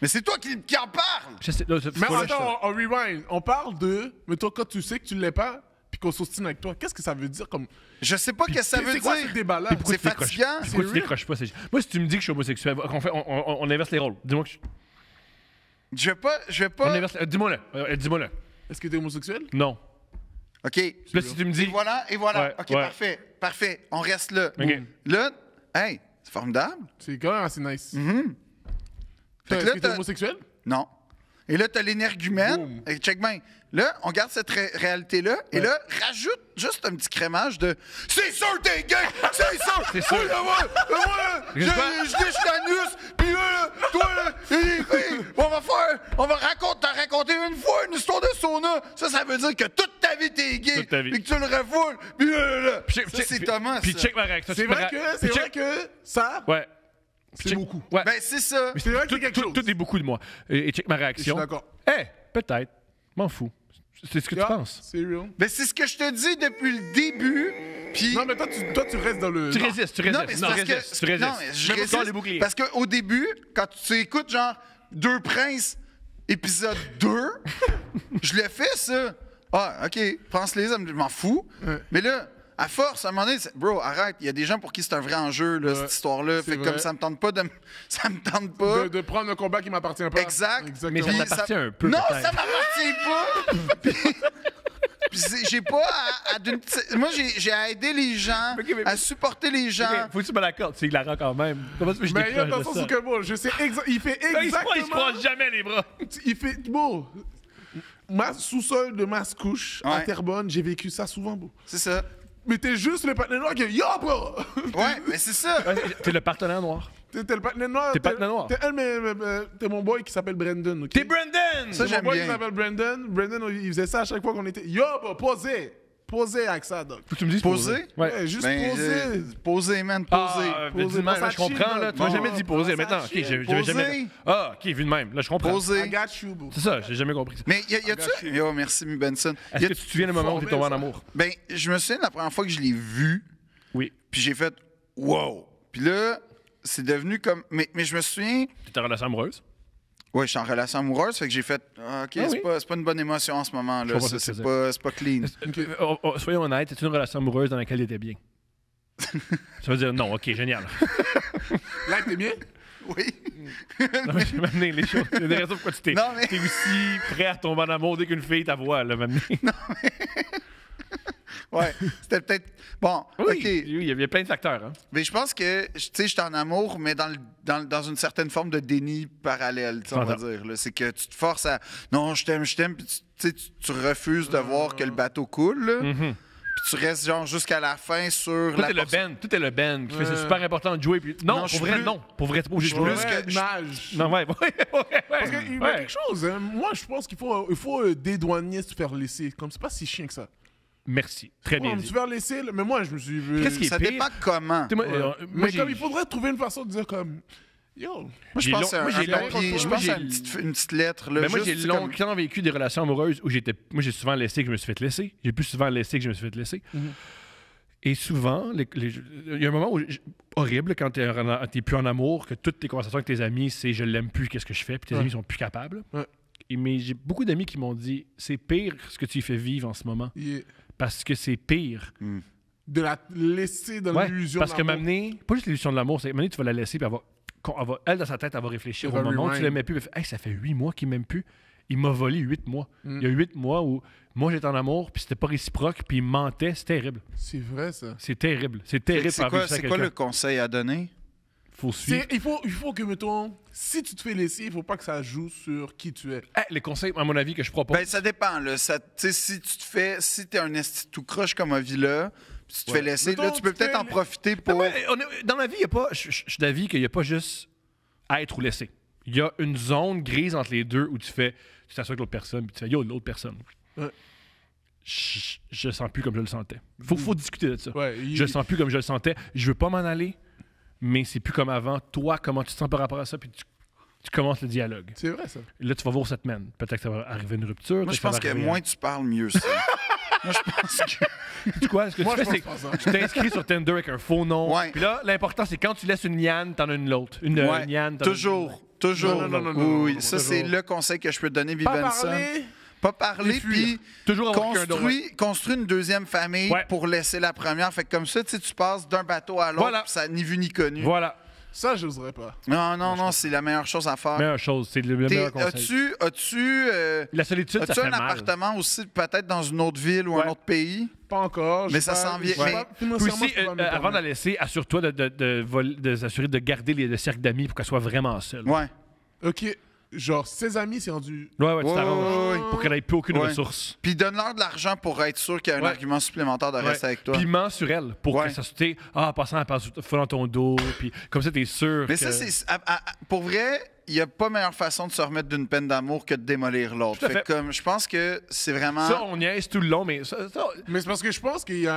Mais c'est toi qui en parle! Je sais, là, Mais faut là, attends, on rewind. On parle de. Mais toi, quand tu sais que tu l'es pas, puis qu'on s'ostine avec toi, qu'est-ce que ça veut dire comme. Je sais pas ce que ça veut C'est quoi ce dire. débat-là? Puis pourquoi C'est tu décroches? fatigant, Puis c'est pourquoi tu real. décroches pas? Moi, si tu me dis que je suis homosexuel, on inverse les rôles. Dis-moi que Je vais on pas... inverse. Dis-moi-le. Dis-moi-le. Est-ce que t'es homosexuel? Non. OK. Là, si tu me dis. Et voilà. Ouais, OK, ouais. parfait. On reste là. OK. Là, hey, c'est formidable. C'est quand même assez nice. Fait que Est-ce là, que t'es t'as- homosexuel? Non. Et là, t'as l'énergumène. Boom. Et check bien. Là, on garde cette réalité-là. Et là, rajoute juste un petit crémage de « C'est sûr t'es gay! C'est sûr! C'est sûr. Oui, moi, je lèche l'anus, puis là, toi, là, et les filles, on va raconter une fois une histoire de sauna. Ça veut dire que toute ta vie, t'es gay. Toute ta vie. Puis que tu le refoules. Puis là. Puis Ça, c'est Thomas, Puis ça. check ma réaction. C'est vrai que ça, Ouais. c'est Check- beaucoup. Ouais. Ben, c'est ça. Mais c'est vrai que c'est quelque chose. Tout est beaucoup de moi. Et check ma réaction. Je suis d'accord. Peut-être. M'en fous. C'est ce que tu Yeah, penses. C'est real. Ben, c'est ce que je te dis depuis le début. Puis... Non, mais toi, tu restes dans le. Tu Non. résistes. Non, mais c'est parce que... Tu résistes. Non, mais je Même résiste pas les boucliers. parce qu'au début, quand tu écoutes genre Deux Princes, épisode 2, je l'ai fait, ça. Ah, OK, pense-les, je m'en fous. Ouais. Mais là, à force, à un moment donné, bro, arrête. Il y a des gens pour qui c'est un vrai enjeu, là, Ouais, cette histoire-là. c'est Fait que comme vrai. ça me tente pas de... Ça me tente pas. De prendre un combat qui m'appartient pas. Exact. Exactement. Mais ça Puis t'appartient un peu, Non, peut-être. ça m'appartient pas. Puis j'ai pas moi, j'ai à aider les gens, Ok, mais- à supporter les gens. Faut que tu me l'accordes. C'est hilarant quand même. Comment tu veux que je Mais il y a décroche dans de le sens ça? où que bon, je sais il fait Là, il se exactement. croise jamais les bras. Il fait bon. Ma sous-sol de masse couche à Ouais. Terrebonne, j'ai vécu ça souvent, bro. C'est ça. Mais t'es juste le partenaire noir qui yo, bro! Ouais, mais c'est ça. T'es le partenaire noir. T'es le partenaire noir. T'es partenaire noir. T'es mon boy qui s'appelle Brandon, ok? T'es Brandon! Ça, Mon j'aime boy bien. qui s'appelle Brandon. Brandon, il faisait ça à chaque fois qu'on était. Yo, bro, posez! Posez avec ça, doc. Faut que tu me dises Poser? Ouais. Ouais, juste Ben, poser. poser, man, poser. Ah, Poser, dis-moi, pas là, ça je comprends, chill, là. là. Tu m'as jamais Bon, dit poser. pas ça Maintenant, ok, chill. j'avais Poser. jamais. Ah, ok, vu de même. Là, je comprends. Poser. I got you, bro. C'est ça, j'ai jamais compris ça. Mais y a-tu... Yo, merci, Benson. Est-ce que tu te souviens du moment où t'es tombé en ça? amour? Ben, je me souviens de la première fois que je l'ai vu, Oui. puis j'ai fait « Wow! » Puis là, c'est devenu comme... Mais je me souviens... T'étais en relation amoureuse? Ouais, je suis en relation amoureuse, fait que j'ai fait ah, OK, Ah c'est oui. pas une bonne émotion en ce moment-là. Je comprends Ça, ce que c'est tu veux pas clean. Soyons honnêtes, c'est une relation amoureuse dans laquelle t'étais bien. Ça veut dire non, ok, génial. Là, t'es bien? Oui. Non, mais j'ai m'amené les choses. Il y a des raisons pourquoi tu t'es Non, mais- t'es aussi prêt à tomber en amour dès qu'une fille t'avoue, là, m'amener. Ouais, c'était peut-être bon. Oui, OK. oui, il y avait plein de facteurs. Hein. Mais je pense que tu sais, j'étais en amour mais dans une certaine forme de déni parallèle, tu sais, on va J'entends. dire là. C'est que tu te forces à non, je t'aime puis tu sais, tu refuses de voir que le bateau coule là. Puis tu restes genre jusqu'à la fin sur Tout la est le portion- Ben, tout est le Ben qui fait c'est super important de jouer. Puis... Non, Non, je pour suis vrai, plus- non. Pour vrai, t'es pas obligé de je jouer. suis plus que- nage. Non, ouais. Parce qu'il y a quelque chose. Hein. Moi, je pense qu'il faut dédouaner se faire laisser. Comme c'est pas si chiant que ça. Merci. Très bien Ouais, dit. se faire laisser, mais moi, je me suis. Qu'est-ce qui est ça pire? dépend comment. Tu sais, moi, Ouais. moi, Mais j'ai- comme il faudrait trouver une façon de dire comme. Yo. Moi, je j'ai pense long- à moi, j'ai un long- papier, je moi, pense j'ai- à une petite lettre là, Ben moi, juste, j'ai comme- longtemps vécu des relations amoureuses où moi, j'ai souvent laissé que je me suis fait laisser. J'ai plus souvent laissé que je me suis fait laisser. Et souvent, il y a un moment où horrible quand t'es plus en amour, que toutes tes conversations avec tes amis, c'est je l'aime plus, qu'est-ce que je fais, puis tes amis sont plus capables. Ouais. Mais j'ai beaucoup d'amis qui m'ont dit c'est pire ce que tu lui fais vivre en ce moment, Yeah. parce que c'est pire. De la laisser dans Ouais, l'illusion. parce que d'amour. m'amener, pas juste l'illusion de l'amour, c'est m'amener, tu vas la laisser, puis elle, dans sa tête, elle va réfléchir Elle au va moment où tu rewind. l'aimais plus. Elle fait, hey, ça fait 8 mois qu'il m'aime plus. Il m'a volé 8 mois. Il y a 8 mois où moi, j'étais en amour, puis c'était pas réciproque, puis il mentait. C'est terrible. C'est vrai, ça. C'est terrible. C'est terrible. C'est d'avoir quoi, vécu ça à c'est quoi quelqu'un. le conseil à donner? Faut suivre. Il faut que, mettons, si tu te fais laisser, il faut pas que ça joue sur qui tu es. Les conseils, à mon avis, que je propose. Ben, ça dépend. Là. Tu sais, si t'es un esti tout croche comme Avi-là, puis tu te fais laisser, Mettons, là, tu peux tu peut-être fais en profiter Non, pour... mais dans la vie, il y a pas. Je suis d'avis qu'il n'y a pas juste être ou laisser. Il y a une zone grise entre les deux où tu t'assois avec l'autre personne, puis tu fais yo, l'autre personne. Ouais. Je sens plus comme je le sentais. Faut discuter de ça. Ouais, Je le sens plus comme je le sentais. Je veux pas m'en aller, mais c'est plus comme avant. Toi, comment tu te sens par rapport à ça, puis tu commences le dialogue. C'est vrai, ça. Là, tu vas voir où ça te mène. Peut-être que ça va arriver une rupture. Moi, peut-être je pense ça que va arriver moins tu parles, mieux c'est. Moi, je pense que... Tu quoi? Ce que Moi, tu je fais, c'est pense que pas ça. tu t'inscris sur Tinder avec un faux nom. Ouais. Puis là, l'important, c'est quand tu laisses une liane, t'en as une l'autre. Une Ouais. liane, t'en as une- Toujours. Toujours. Non, Oui, non, ça, toujours. c'est le conseil que je peux te donner, Pas Vivenson. parler. Pas parler, Et fuir. puis Toujours avoir quelqu'un d'autre. construis une deuxième famille Ouais. pour laisser la première. Fait que comme ça, tu sais, tu passes d'un bateau à l'autre, Voilà. puis ça ni vu ni connu. Voilà. Ça, je n'oserais pas. Non, c'est la meilleure chose à faire. Meilleure chose, c'est le T'es- meilleur conseil. As-tu La solitude, ça as-tu fait un mal. appartement aussi, peut-être dans une autre ville ou Ouais. un autre pays? Pas encore. Mais ça s'en vient. Mais- Puis Financièrement, aussi, je peux pas me avant de la permettre. laisser, assure-toi de s'assurer de garder le cercle d'amis pour qu'elle soit vraiment seule. Ouais. OK. Genre, ses amis, c'est rendu... Ouais, tu Ouais, t'arranges. ouais, ouais. Pour qu'elle ait plus aucune Ouais. ressource. Puis donne-leur de l'argent pour être sûr qu'il y a un Ouais. argument supplémentaire de rester avec toi. Puis mens sur elle pour Ouais. que ça soit, en passant, elle passe fou dans ton dos. Puis comme ça, t'es sûr. Mais que... ça, c'est. Pour vrai, il n'y a pas meilleure façon de se remettre d'une peine d'amour que de démolir l'autre. Tout à Fait fait. que comme, je pense que c'est vraiment. Ça, on niaise tout le long, mais ça Mais c'est parce que je pense qu'il y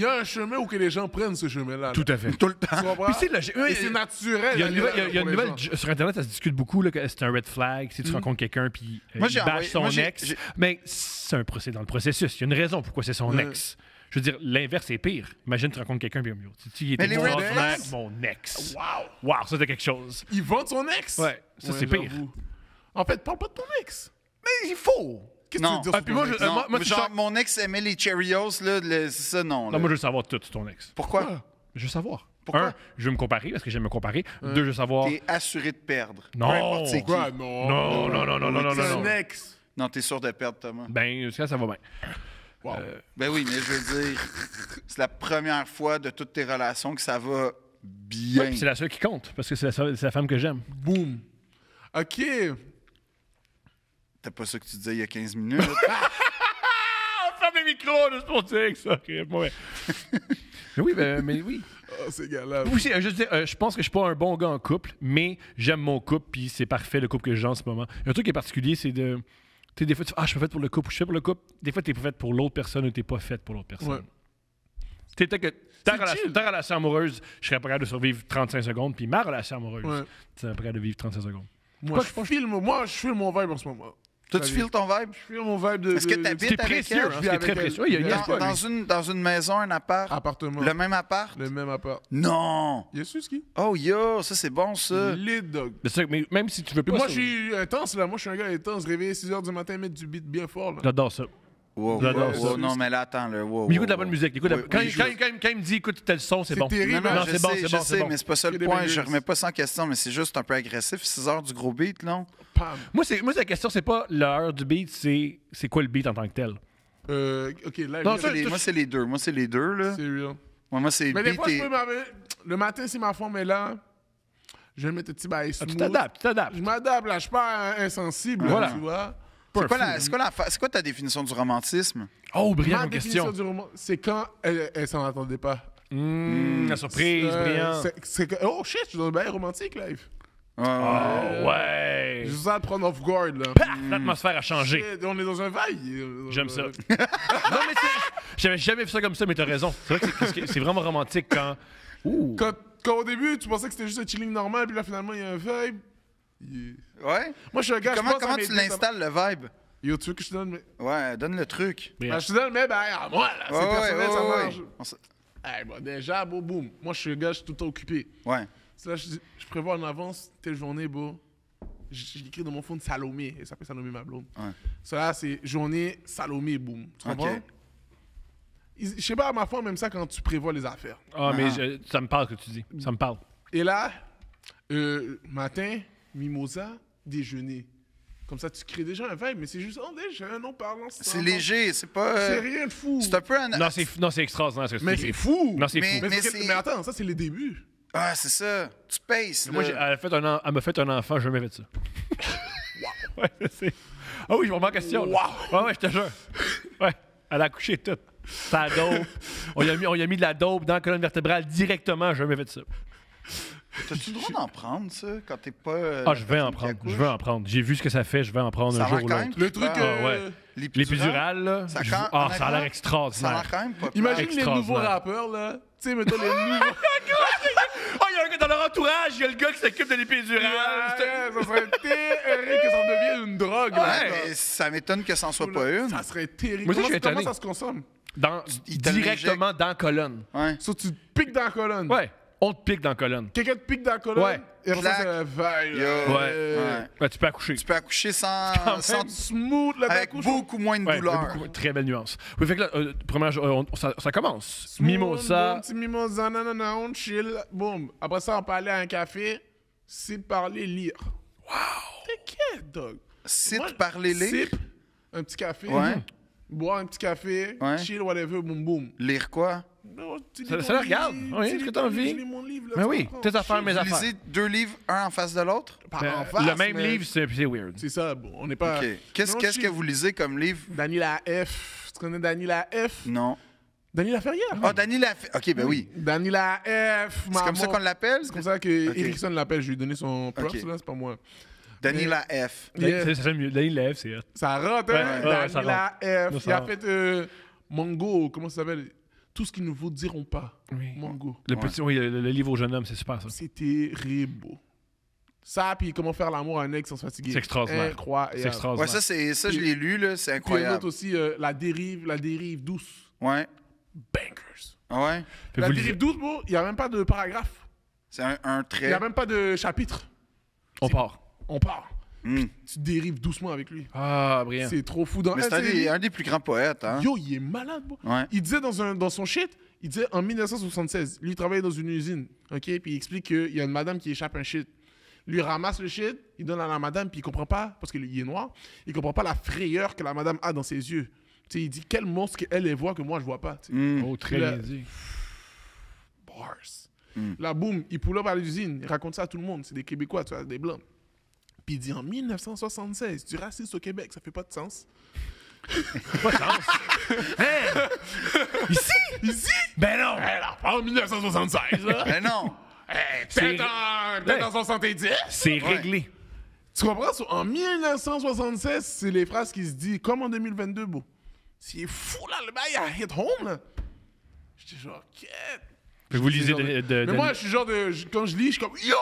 a un chemin où que les gens prennent ce chemin-là. tout à fait. Tout le temps. Tu comprends? Puis c'est logique. Et c'est naturel. Il y a une nouvelle, il y a une pour les nouvelle gens. sur Internet, ça se discute beaucoup là, que c'est un red flag si tu rencontres quelqu'un puis Moi, il j'ai bâche envoyé- son moi, j'ai- ex. j'ai- Mais c'est un procès dans le processus. Il y a une raison pourquoi c'est son Ouais. ex. Je veux dire, l'inverse est pire. Imagine tu rencontres quelqu'un puis il était Mais les red extraordinaire, flags- mon ex. Wow! Wow, ça c'était quelque chose. Il vante son ex? Ouais, ça, c'est pire. j'avoue. En fait, parle pas de ton ex. Mais il faut. Qu'est-ce Non. que tu veux dire Ah, sur puis ton moi, ex? je- Non, moi, c'est genre, ça- mon ex aimait les Cheerios, là, c'est ça, non. Non, là. moi je veux savoir tout sur ton ex. Pourquoi? Je veux savoir. Pourquoi? Un, je veux me comparer parce que j'aime me comparer. Deux, je veux savoir. T'es assuré de perdre. Non. Peu importe c'est qui. Quoi? Non. Non, non, non, non, non, non, C'est non. un ex. Non, t'es sûr de perdre, Thomas. Ben, ça va bien. Wow. Ben oui, mais je veux dire, c'est la première fois de toutes tes relations que ça va bien. Ouais, puis c'est la seule qui compte parce que c'est la femme que j'aime. Boum. OK. T'as pas ça que tu disais il y a 15 minutes? Ferme les micros, juste pour dire que ça. Ok, ouais. mais oui, mais oui. Oh, c'est galère. Aussi, je veux dire, je pense que je suis pas un bon gars en couple, mais j'aime mon couple, puis c'est parfait le couple que j'ai en ce moment. Un truc qui est particulier, c'est de. Tu sais, des fois, tu fais, je suis pas faite pour le couple, je suis fait pour le couple. Des fois, t'es pas faite pour l'autre personne ou t'es pas faite pour l'autre personne. Ouais. Tu sais, peut-être que chill. ta relation amoureuse, je serais pas capable de survivre 35 secondes, puis ma relation amoureuse, Ouais. tu serais pas capable de vivre 35 secondes. Moi, je file mon vibe en ce moment. Toi, tu files ton vibe? Je file mon vibe de... Est-ce que de- t'habites C'est avec précieux, elle? hein, je c'est vis très avec elle. précieux. Il y a Dans- pas, Dans une maison, un appart? Appartement. Le même appart? Le même appart. Non! Il y a su ce qui? Oh, yo, ça, c'est bon, ça. Les dogs. C'est ça, mais même si tu veux Puis pas. moi, ça- je suis intense, là. Moi, je suis un gars intense. Réveiller 6h du matin, mettre du beat bien fort, là. J'adore ça. Wow, J'adore wow, ça. wow, non, mais là, attends, là. Wow, Mais il écoute de la wow, bonne wow. musique. Il écoute de la- Oui, quand, oui, il- quand il me dit écoute tel son, c'est C'est bon. terrible. Non, non, Non, je c'est bon, sais, c'est je bon, sais, c'est bon. mais c'est pas ça Il y le a des point. bangers. Je remets pas ça en question, mais c'est juste un peu agressif. 6 heures du gros beat, non? Pam. Moi, la question, c'est pas l'heure du beat, c'est quoi le beat en tant que tel. OK, là, Non, il y ça, a- Moi, c'est les deux. Moi, c'est les deux, là. c'est real. Moi, c'est Mais le des beat fois, je et... peux le matin, si ma forme est là, je vais mettre un petit bail Ah, tu smooth. t'adaptes. Je m'adapte, là. Je suis pas insensible, Voilà. tu vois. C'est quoi ta définition du romantisme? Oh, brillant Ma comme définition question. du roman, c'est quand elle s'en attendait pas. La surprise, brillant. Oh shit, je suis dans le bail romantique, live. Ouais, ouais. Oh, ouais. J'ai juste à te prendre off guard, là. Paf, l'atmosphère a changé. Shit, on est dans un vibe. J'aime ça. Non, mais j'avais jamais vu ça comme ça, mais t'as raison. C'est vrai que c'est vraiment romantique quand. Ouh. Quand au début, tu pensais que c'était juste un chilling normal, puis là, finalement, il y a un vibe. Ouais? Moi, je suis un gars, je pense Comment à mes tu dates, l'installes, le vibe? Yo, tu veux que je te donne... Ouais, donne le truc. Brillant. Je te donne, mais ben, à moi, là. C'est Ouais, personnel, ouais, ça ouais, marche. ouais. Hey, bon, déjà, beau, boum. Moi, je suis un gars, je suis tout le temps occupé. Ouais. C'est là, je prévois en avance telle journée, beau. J'écris dans mon phone Salomé. Elle s'appelle Salomé, ma blonde. Ouais. Ça là, c'est journée Salomé, boum. Tu comprends? OK. Je sais pas, à ma femme, même ça quand tu prévois les affaires. Ah, mais ça me parle ce que tu dis. Ça me parle. Et là, matin, mimosa, déjeuner. Comme ça, tu crées déjà un vibe, mais c'est juste, oh, déjà, un nom parlant. C'est léger, c'est pas... C'est rien de fou. C'est un peu un... Non, c'est extraordinaire ce que tu Mais dis. c'est fou. Non, c'est Mais- fou. Mais, c'est- mais attends, ça, c'est les débuts. Ah, c'est ça. Tu paces, Moi, là. elle m'a fait un enfant, je jamais fait ça. Ouais, c'est. Ah oui, je me remets en question. là. Ouais, je te jure. Ouais, elle a accouché toute. Ça dope. On y a mis de la dope dans la colonne vertébrale directement, je jamais fait ça. T'as-tu le droit d'en prendre, ça, quand t'es pas... Ah, je vais en prendre. Je vais en prendre. J'ai vu ce que ça fait, je vais en prendre Ça un a jour l'air ou quand l'autre. même Le truc, Ah, ouais. L'épidurale, là. Ça, je- quand- Ah, ça a l'air honnêtement, Ça a extraordinaire. l'air quand même pas imagine les Extraordinaire. nouveaux rappeurs, là. Tu sais, mettons les nouveaux... Oh, il y a un gars dans leur entourage, il y a le gars qui s'occupe de l'épidurale. Ça serait terrible que ça devienne une drogue. là. Ouais, mais ça m'étonne que ça n'en soit pas une. Ça serait terrible. Moi aussi, je suis Comment étonné. ça se consomme? Il te Directement dans la colonne. Ouais. Ça, tu te piques dans la colonne. Ouais, on te pique dans la colonne. Quelqu'un te pique dans la colonne. Ouais. Et après ça, Clac. c'est la vaille. Yo. Ouais. Ouais, tu peux accoucher. Tu peux accoucher sans Smooth, là, avec beaucoup moins de Ouais, douleur. très belle nuance. Oui, fait que là, première ça commence. Smooth, Mimosa. Bon, petit mimosa, nanana, on chill. Boum. Après ça, on peut aller à un café. Sip, parler, lire. Wow. T'inquiète, dog. Site, parler, lire. Sip, un petit café. Ouais. Boire un petit café. Ouais. Chill, whatever, boum, boum. Lire quoi? Non, tu lis Ça ton le regarde. livre, Oui, tu ce lis que t'as ton envie. livre, je lis mon livre, là, Ben tu oui, comprends? tes affaires, mes Vous affaires. lisez 2 livres, un en face de l'autre? Pas Ben, en face, le même mais livre, c'est weird. C'est ça, bon, on n'est pas... OK. Qu'est-ce Non, que chill. vous lisez comme livre? Daniela F. Tu connais Daniela F? Non. Daniela Ferrière. Ah, Danny l'a fait. OK, ben oui. Daniela F. C'est comme ça qu'on l'appelle? C'est comme ça que Erickson l'appelle. Je lui ai donné son props, Ok. là, c'est pas moi. Danny Mais- la F. Yeah. C'est mieux. Là, il lève, c'est hot. Ça rentre, hein? Ouais, ouais, ça Daniela F. Non, ça Il a rentre. fait Mongo, comment ça s'appelle? Tout ce qu'ils ne vous diront pas. Oui. Mongo. Le petit, oui, le livre au jeune homme, c'est super ça. C'est terrible. Ça, puis comment faire l'amour à un ex sans se fatiguer. C'est extraordinaire. Incroyable. C'est extraordinaire. Ouais, ça je l'ai lu, là. C'est Puis il y a un incroyable. autre aussi, la dérive douce. Ouais. Bankers. Ah ouais? Fait que La vous dérive lisez- douce, bro, il n'y a même pas de paragraphe. C'est un Il n'y trait. a même pas de chapitre. On part. On part. Hmm. Tu dérives doucement avec lui. Ah, brillant. C'est trop fou. Dans Mais c'est un des plus grands poètes, hein? Yo, il est malade, bro. Ouais. Il disait dans son shit, il disait en 1976, lui, il travaillait dans une usine, OK? Puis il explique qu'il y a une madame qui échappe un shit. Lui, il ramasse le shit, il donne à la madame, puis il comprend pas, parce qu'il est noir, il comprend pas la frayeur que la madame a dans ses yeux. Tu sais, il dit, quel monstre qu'elle elle voit que moi, je vois pas. tu sais. Hmm. Oh, très Là- bien dit. Bars. Là, boum, il pull up à l'usine, il raconte ça à tout le monde. C'est des Québécois, tu vois, des Blancs. Puis il dit, en 1976, du racisme au Québec, ça fait pas de sens. Pas de chance. Hein? Ici? Ici? Ben non! Alors, pas en 1976, là. Ben non! C'est- Peut-être en 70. C'est réglé. Tu comprends? En 1976, c'est les phrases qui se disent comme en 2022, beau. C'est fou, là, le bail, il a hit home, là. J'étais genre, quête. Fait que vous lisez Genre Mais moi, je suis genre de. Quand je lis, je suis comme, yo!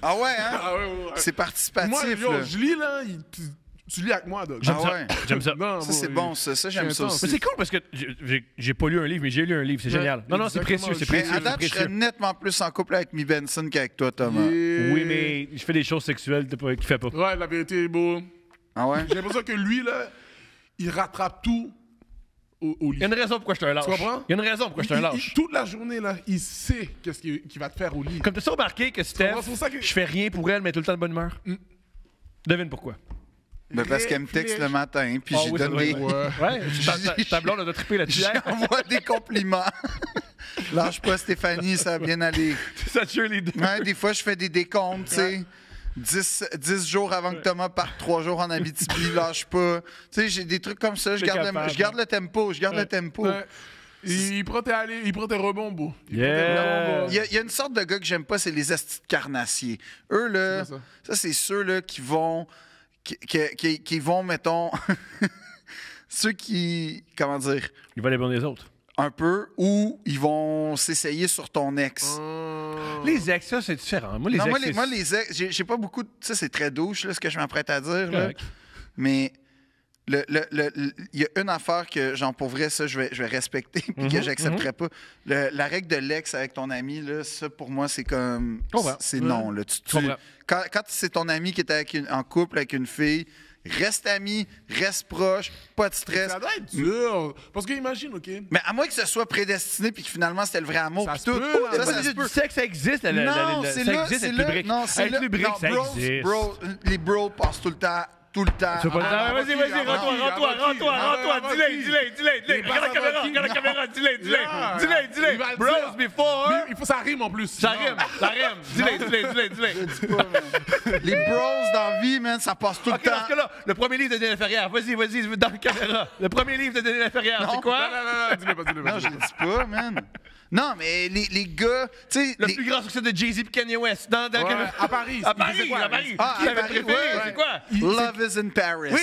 Ah ouais, hein? Ah ouais, ouais, ouais. C'est participatif, Moi, yo, là. je lis, là, tu lis avec moi, dog. J'aime Ah ça. ouais. J'aime ça. Non, Ça, c'est bon, ça. Ça, j'aime C'est ça intense. Mais aussi. c'est cool parce que j'ai pas lu un livre, mais j'ai lu un livre. C'est Ouais, génial. Non, non, c'est exactement. précieux. C'est Mais Mais précieux. à date, c'est je serais précieux. nettement plus en couple avec Mi Benson qu'avec toi, Thomas. Oui, mais je fais des choses sexuelles qu'il fait pas. Ouais, la vérité est beau. Ah ouais? J'ai l'impression que lui, là, il rattrape tout au lit. Il y a une raison pourquoi je suis un lâche. Tu comprends? Il y a une raison pourquoi je suis un lâche. Toute la journée, là, il sait qu'est-ce qu'il va te faire au lit. Comme t'as remarqué que Steph, comprends? C'est pour ça que- je fais rien pour elle, mais tout le temps de bonne humeur. Devine pourquoi. Ben parce qu'elle me texte le matin, puis Ah j'y oui, ça donne doit des... être- Ouais, ta blonde a trippé là-dessus. J'envoie des compliments. Lâche pas, Stéphanie, ça va bien aller. C'est ça, cheerleader. Ouais, des fois, je fais des décomptes, tu sais. 10 jours avant que Thomas parte 3 jours en Abitibi, lâche pas. Tu sais, j'ai des trucs comme ça. Je T'es garde, capable, je garde le tempo. Je garde le tempo. Ouais. Il prend tes rebonds, beau. Il Yeah. prend tes rebonds, beau. Il y a une sorte de gars que j'aime pas, c'est les estis de carnassiers. Eux, là, C'est quoi ça, c'est ceux là, qui vont, qui vont, mettons, ceux qui, comment dire, Il va les bonnes des autres. un peu, ou ils vont s'essayer sur ton ex. Les ex, ça, c'est différent. Moi, les Non, ex, moi, les ex, j'ai pas beaucoup de... Ça, c'est très douche, là, ce que je m'apprête à dire, là. Correct. Mais il y a une affaire que, genre, pour vrai, ça, je vais respecter puis que j'accepterai pas. La règle de l'ex avec ton ami, là, ça, pour moi, c'est comme... Comprends. C'est non, là. Comprends. Quand c'est ton ami qui est en couple avec une fille, reste ami, reste proche, pas de stress. Ça doit être dur. Parce que imagine, OK? Mais à moins que ce soit prédestiné puis que finalement, c'était le vrai amour Ça puis se tout. peut, là. Ça, Ça, ça se c'est peut. du sexe, ça existe. Non, ça c'est là, existe, c'est être là. lubrique. Non, c'est Être là. lubrique, Non, ça existe. les bros passent tout le temps. Tu veux pas le temps? Vas-y, dis-le. Regarde la caméra, dis-le. Il va le Bros dire. before. Mais il faut ça rime en plus. Ça rime. Dis pas, man. Les bros dans la vie, man, ça passe tout Ok, le dans ce temps. cas-là, le premier livre de Denis Laferrière. Vas-y, dans la caméra. Le premier livre de Denis Laferrière, c'est Non, quoi? non, dis-le pas. Non, je le dis pas, man. Non, mais les gars, tu sais. Le plus grand succès de Jay-Z et Kanye West. Dans la Ouais, caméra. à Paris. À Il faisait Paris, quoi, à Paris. Ah, Qui à avait Paris, préféré? ouais. C'est quoi? Love is in Paris. Oui.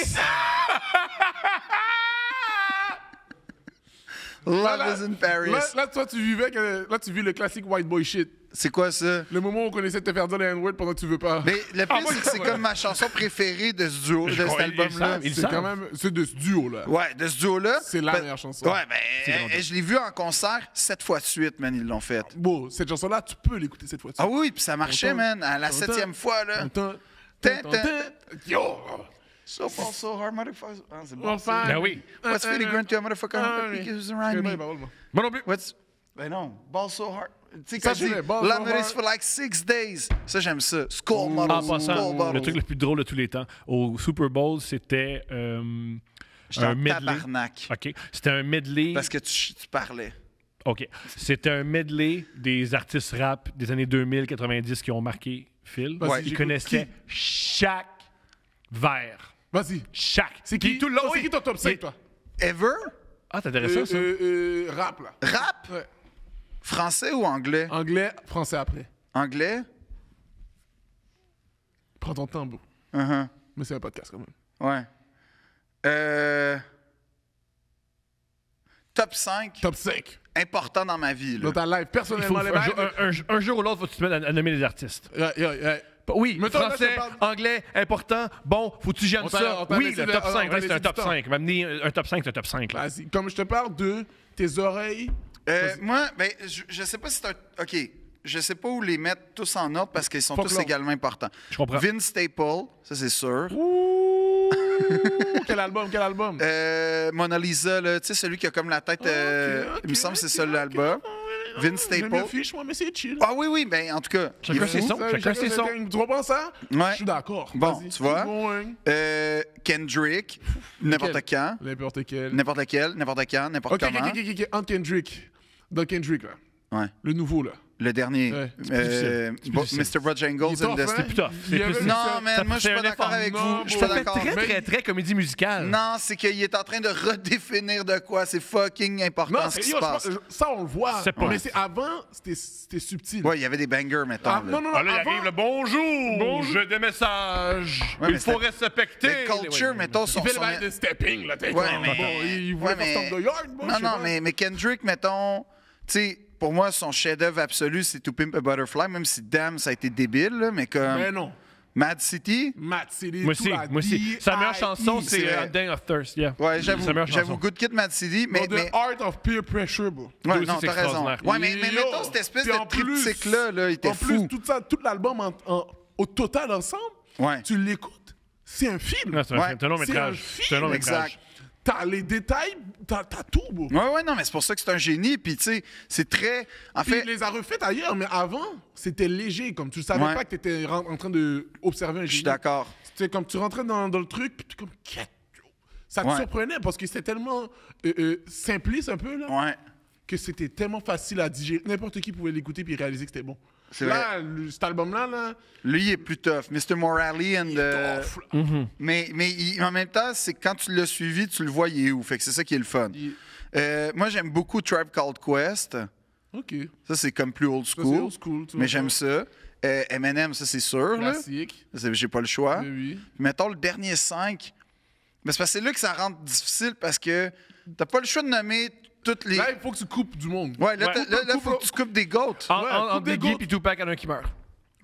Love is in Paris. Là, toi, tu vivais là, tu vis le classique white boy shit. C'est quoi ça? Le moment où on connaissait de te faire dire le N-word pendant que tu veux pas. Mais le pire, moi, c'est que c'est comme ma chanson préférée de ce duo, de cet album-là. Ils c'est savent. quand même. C'est de ce duo-là. Ouais, de ce duo-là. C'est la Ben, meilleure chanson. Ouais, ben, je l'ai vu en concert 7 fois de suite, man, ils l'ont fait. Bon, cette chanson-là, tu peux l'écouter cette fois-ci. Ah oui, puis ça marchait, Tonton. man, à la Tonton. 7e fois, là. Tonton. Yo! So fall so hard, motherfucker. Ah, c'est bon. Enfin. Ben oui. What's really grunt to a motherfucker who's around me? Moi non plus. What's... Ben non, ball so hard. Tu sais, Ça, quand je il dit, l'ai, ball so Love hard. for like 6 days. Ça, j'aime ça. Skull En models, passant, skull le bottles. truc le plus drôle de tous les temps, au Super Bowl, c'était J'étais un en medley. tabarnak. OK. C'était un medley. Parce que tu parlais. OK. C'était un medley des artistes rap des années 2000-90 qui ont marqué Phil. Vas-y, Ils j'écoute. connaissaient Qui? chaque vers. Vas-y. Chaque. C'est Puis qui? tout le long, C'est qui ton top 5, il- toi? Ever? Ah, c'est intéressant, ça. Rap, là. Rap? Ouais. Français ou anglais? Anglais, français après. Anglais? Prends ton temps, bro. Uh-huh. Mais c'est un podcast, quand même. Ouais. Top 5 Top 5. important dans ma vie. Là. Dans ta live, Il faut, personnellement, les un jour ou l'autre, faut que tu te mettes à nommer les artistes. Ouais. Oui, Mettons, là, français, je te parle- anglais, important. Bon, faut que tu gênes On t'a- ça. on t'a Oui, laissé le de- top on 5. t'a Là, c'est un laissé top du temps. 5. M'amener un top 5, c'est un top 5. Là. Vas-y. Comme je te parle de tes oreilles. Moi, ben, je sais pas si c'est un. OK. Je sais pas où les mettre tous en ordre parce qu'ils sont tous Folklore. également importants. Je comprends. Vince Staple, ça c'est sûr. Ouh, quel album? Mona Lisa, là, tu sais, celui qui a comme la tête. Il me semble que c'est ça l'album. Vince J'aime Staple. bien fiche, moi, mais c'est chill. Ah oui, ben en tout cas. il est Chacun fou. ses sons. Chacun ses sons. Tu comprends ça? Ouais. Je suis d'accord. Bon, Vas-y. tu vois. Bon, hein. Kendrick, n'importe Lequel? quand. N'importe quel. N'importe lequel, n'importe quand, n'importe Ok, comment. Entre Kendrick. Dans Kendrick, là. Ouais. Le nouveau, là. Le dernier. Ouais, c'est plus difficile. C'est plus difficile. Mr. Bojangles Il est and tough, the hein? Sleep. plus tough. C'est Il y avait plus- une Non, seule- man, moi, je suis c'est pas un d'accord effort. avec Non, vous. Je suis bon. pas Ça fait d'accord. très comédie musicale. Non, c'est qu'il est en train de redéfinir de quoi. C'est fucking important Non, ce qui c'est- se yo, passe. ça, on le voit. C'est pas- Mais c'est avant, c'était subtil. Ouais, il y avait des bangers, mettons. Ah, là. non, non, non. Ah, là, il avant- arrive le bonjour. Bonjour. J'ai des messages. Ouais, mais Il faut c'est- respecter. Le culture, Ouais, mettons, Il son... fait le son- bail de stepping, là. T'es Ouais, comme, mais- bon, il voulait Ouais, faire Stop the Yard, bon, Non, je sais non, pas. mais Kendrick, mettons... Tu sais, pour moi, son chef-d'œuvre absolu, c'est To Pimp a Butterfly, même si, damn, ça a été débile, là, mais comme... Mais non. Mad City... Matt, c'est les Moi aussi, moi aussi. Sa meilleure chanson, c'est c'est vrai. Dying of Thirst. Yeah. Ouais, Sa meilleure j'avoue, chanson. Good Kid, Mad City, mais... The Art of Peer Pressure, bro. Ouais, Lui non, aussi, t'as c'est raison. extraordinaire. Ouais, mais Yo. mettons cette espèce Puis de en plus- triptyque-là, là, il était En fou. plus, tout l'album au total ensemble, Ouais. tu l'écoutes, c'est un film. Non, c'est Ouais. un long C'est métrage. un film. C'est un long Exact. métrage. T'as les détails, t'as tout, bro. Ouais, non, mais c'est pour ça que c'est un génie. Puis, tu sais, c'est très. En Puis fait, il les a refaites ailleurs, mais avant, c'était léger. Comme tu savais Ouais. pas que t'étais en train d'observer un je suis génie. d'accord. C'était comme tu rentrais dans le truc, puis tu comme, Qu'est-ce que- ça te Ouais. surprenait parce que c'était tellement simpliste un peu, là, Ouais. que c'était tellement facile à digérer. N'importe qui pouvait l'écouter puis réaliser que c'était bon. C'est Là, cet album-là, là, Lui, il est plus tough. Mr. Morale and. tough, là. Mais en même temps, c'est quand tu l'as suivi, tu le vois, il est où. Fait que c'est ça qui est le fun. Moi, j'aime beaucoup Tribe Called Quest. OK. Ça, c'est comme plus old Ça, c'est school. old school, tu mais vois. j'aime ça. Eminem, ça, c'est sûr. Là. Classique. J'ai pas le choix. Oui, oui. Mettons le dernier 5. Mais c'est parce que c'est là que ça rentre difficile parce que t'as pas le choix de nommer toutes les. Là, il faut que tu coupes du monde. Ouais, là, Ouais. là, faut que tu coupes des goats. En coupe des Biggie gouttes. puis Tupac, il y en a un qui meurt.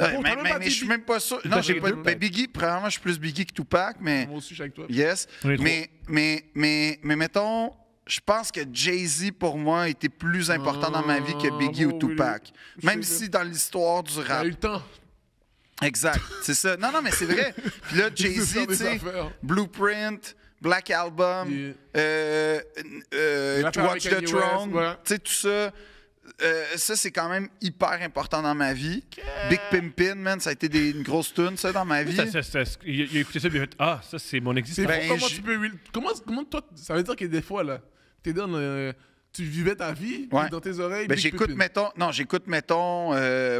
Ouais, Bon, t'as même pas mais dit je suis Biggie. même pas sûr. T'as Non, j'ai les pas. deux, Ben, peut-être. Biggie, probablement, je suis plus Biggie que Tupac, mais. Moi aussi, je suis avec toi. Yes. On est trois. Mais mettons, je pense que Jay-Z, pour moi, a été plus important dans ma vie que Biggie bon, ou Tupac. oui. Même Je sais si dans l'histoire du T'as rap. eu le temps. Exact, c'est ça. Non, mais c'est vrai. Puis là, de Jay-Z, faire tu des sais, affaires. Blueprint, Black Album, Yeah. To L'affaire Watch avec the Kanye West, Throne, ouais. tu sais, tout ça. Ça, c'est quand même hyper important dans ma vie. Big Pimpin', man, ça a été une grosse tune, ça, dans ma vie. Il a écouté ça et il a fait Ah, ça, c'est mon C'est existence. Ben, fou, comment je- tu peux... Comment toi... Ça veut dire que des fois, là, t'es dans tu vivais ta vie, puis Ouais. dans tes oreilles, Ben, Big j'écoute, Pimpin'. mettons,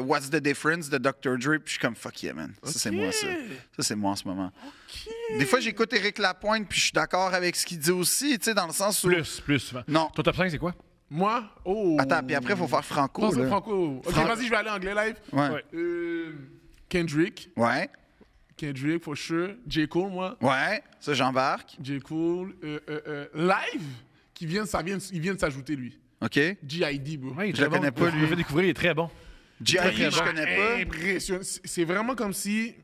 What's the Difference de Dr. Dre, puis je suis comme fuck yeah, man. Ça, c'est moi, ça. Ça, c'est moi en ce moment. Des fois, j'écoute Éric Lapointe, puis je suis d'accord avec ce qu'il dit aussi, tu sais, dans le sens où. Plus souvent. Non. Ton top 5, c'est quoi? Moi, oh... Attends, puis après, il faut faire Franco. Non, c'est là. Franco. OK, vas-y, je vais aller anglais live. Ouais. Ouais. Kendrick, for sure. J. Cole, moi. Ouais, ça, j'embarque. J. Cole. Live, il vient de s'ajouter, lui. OK. G.I.D., bro. Ouais, il est Je le très connais bon. pas, Je lui. me fais découvrir, il est très bon. G.I.D., je connais pas. Impressionnant. C'est vraiment comme si...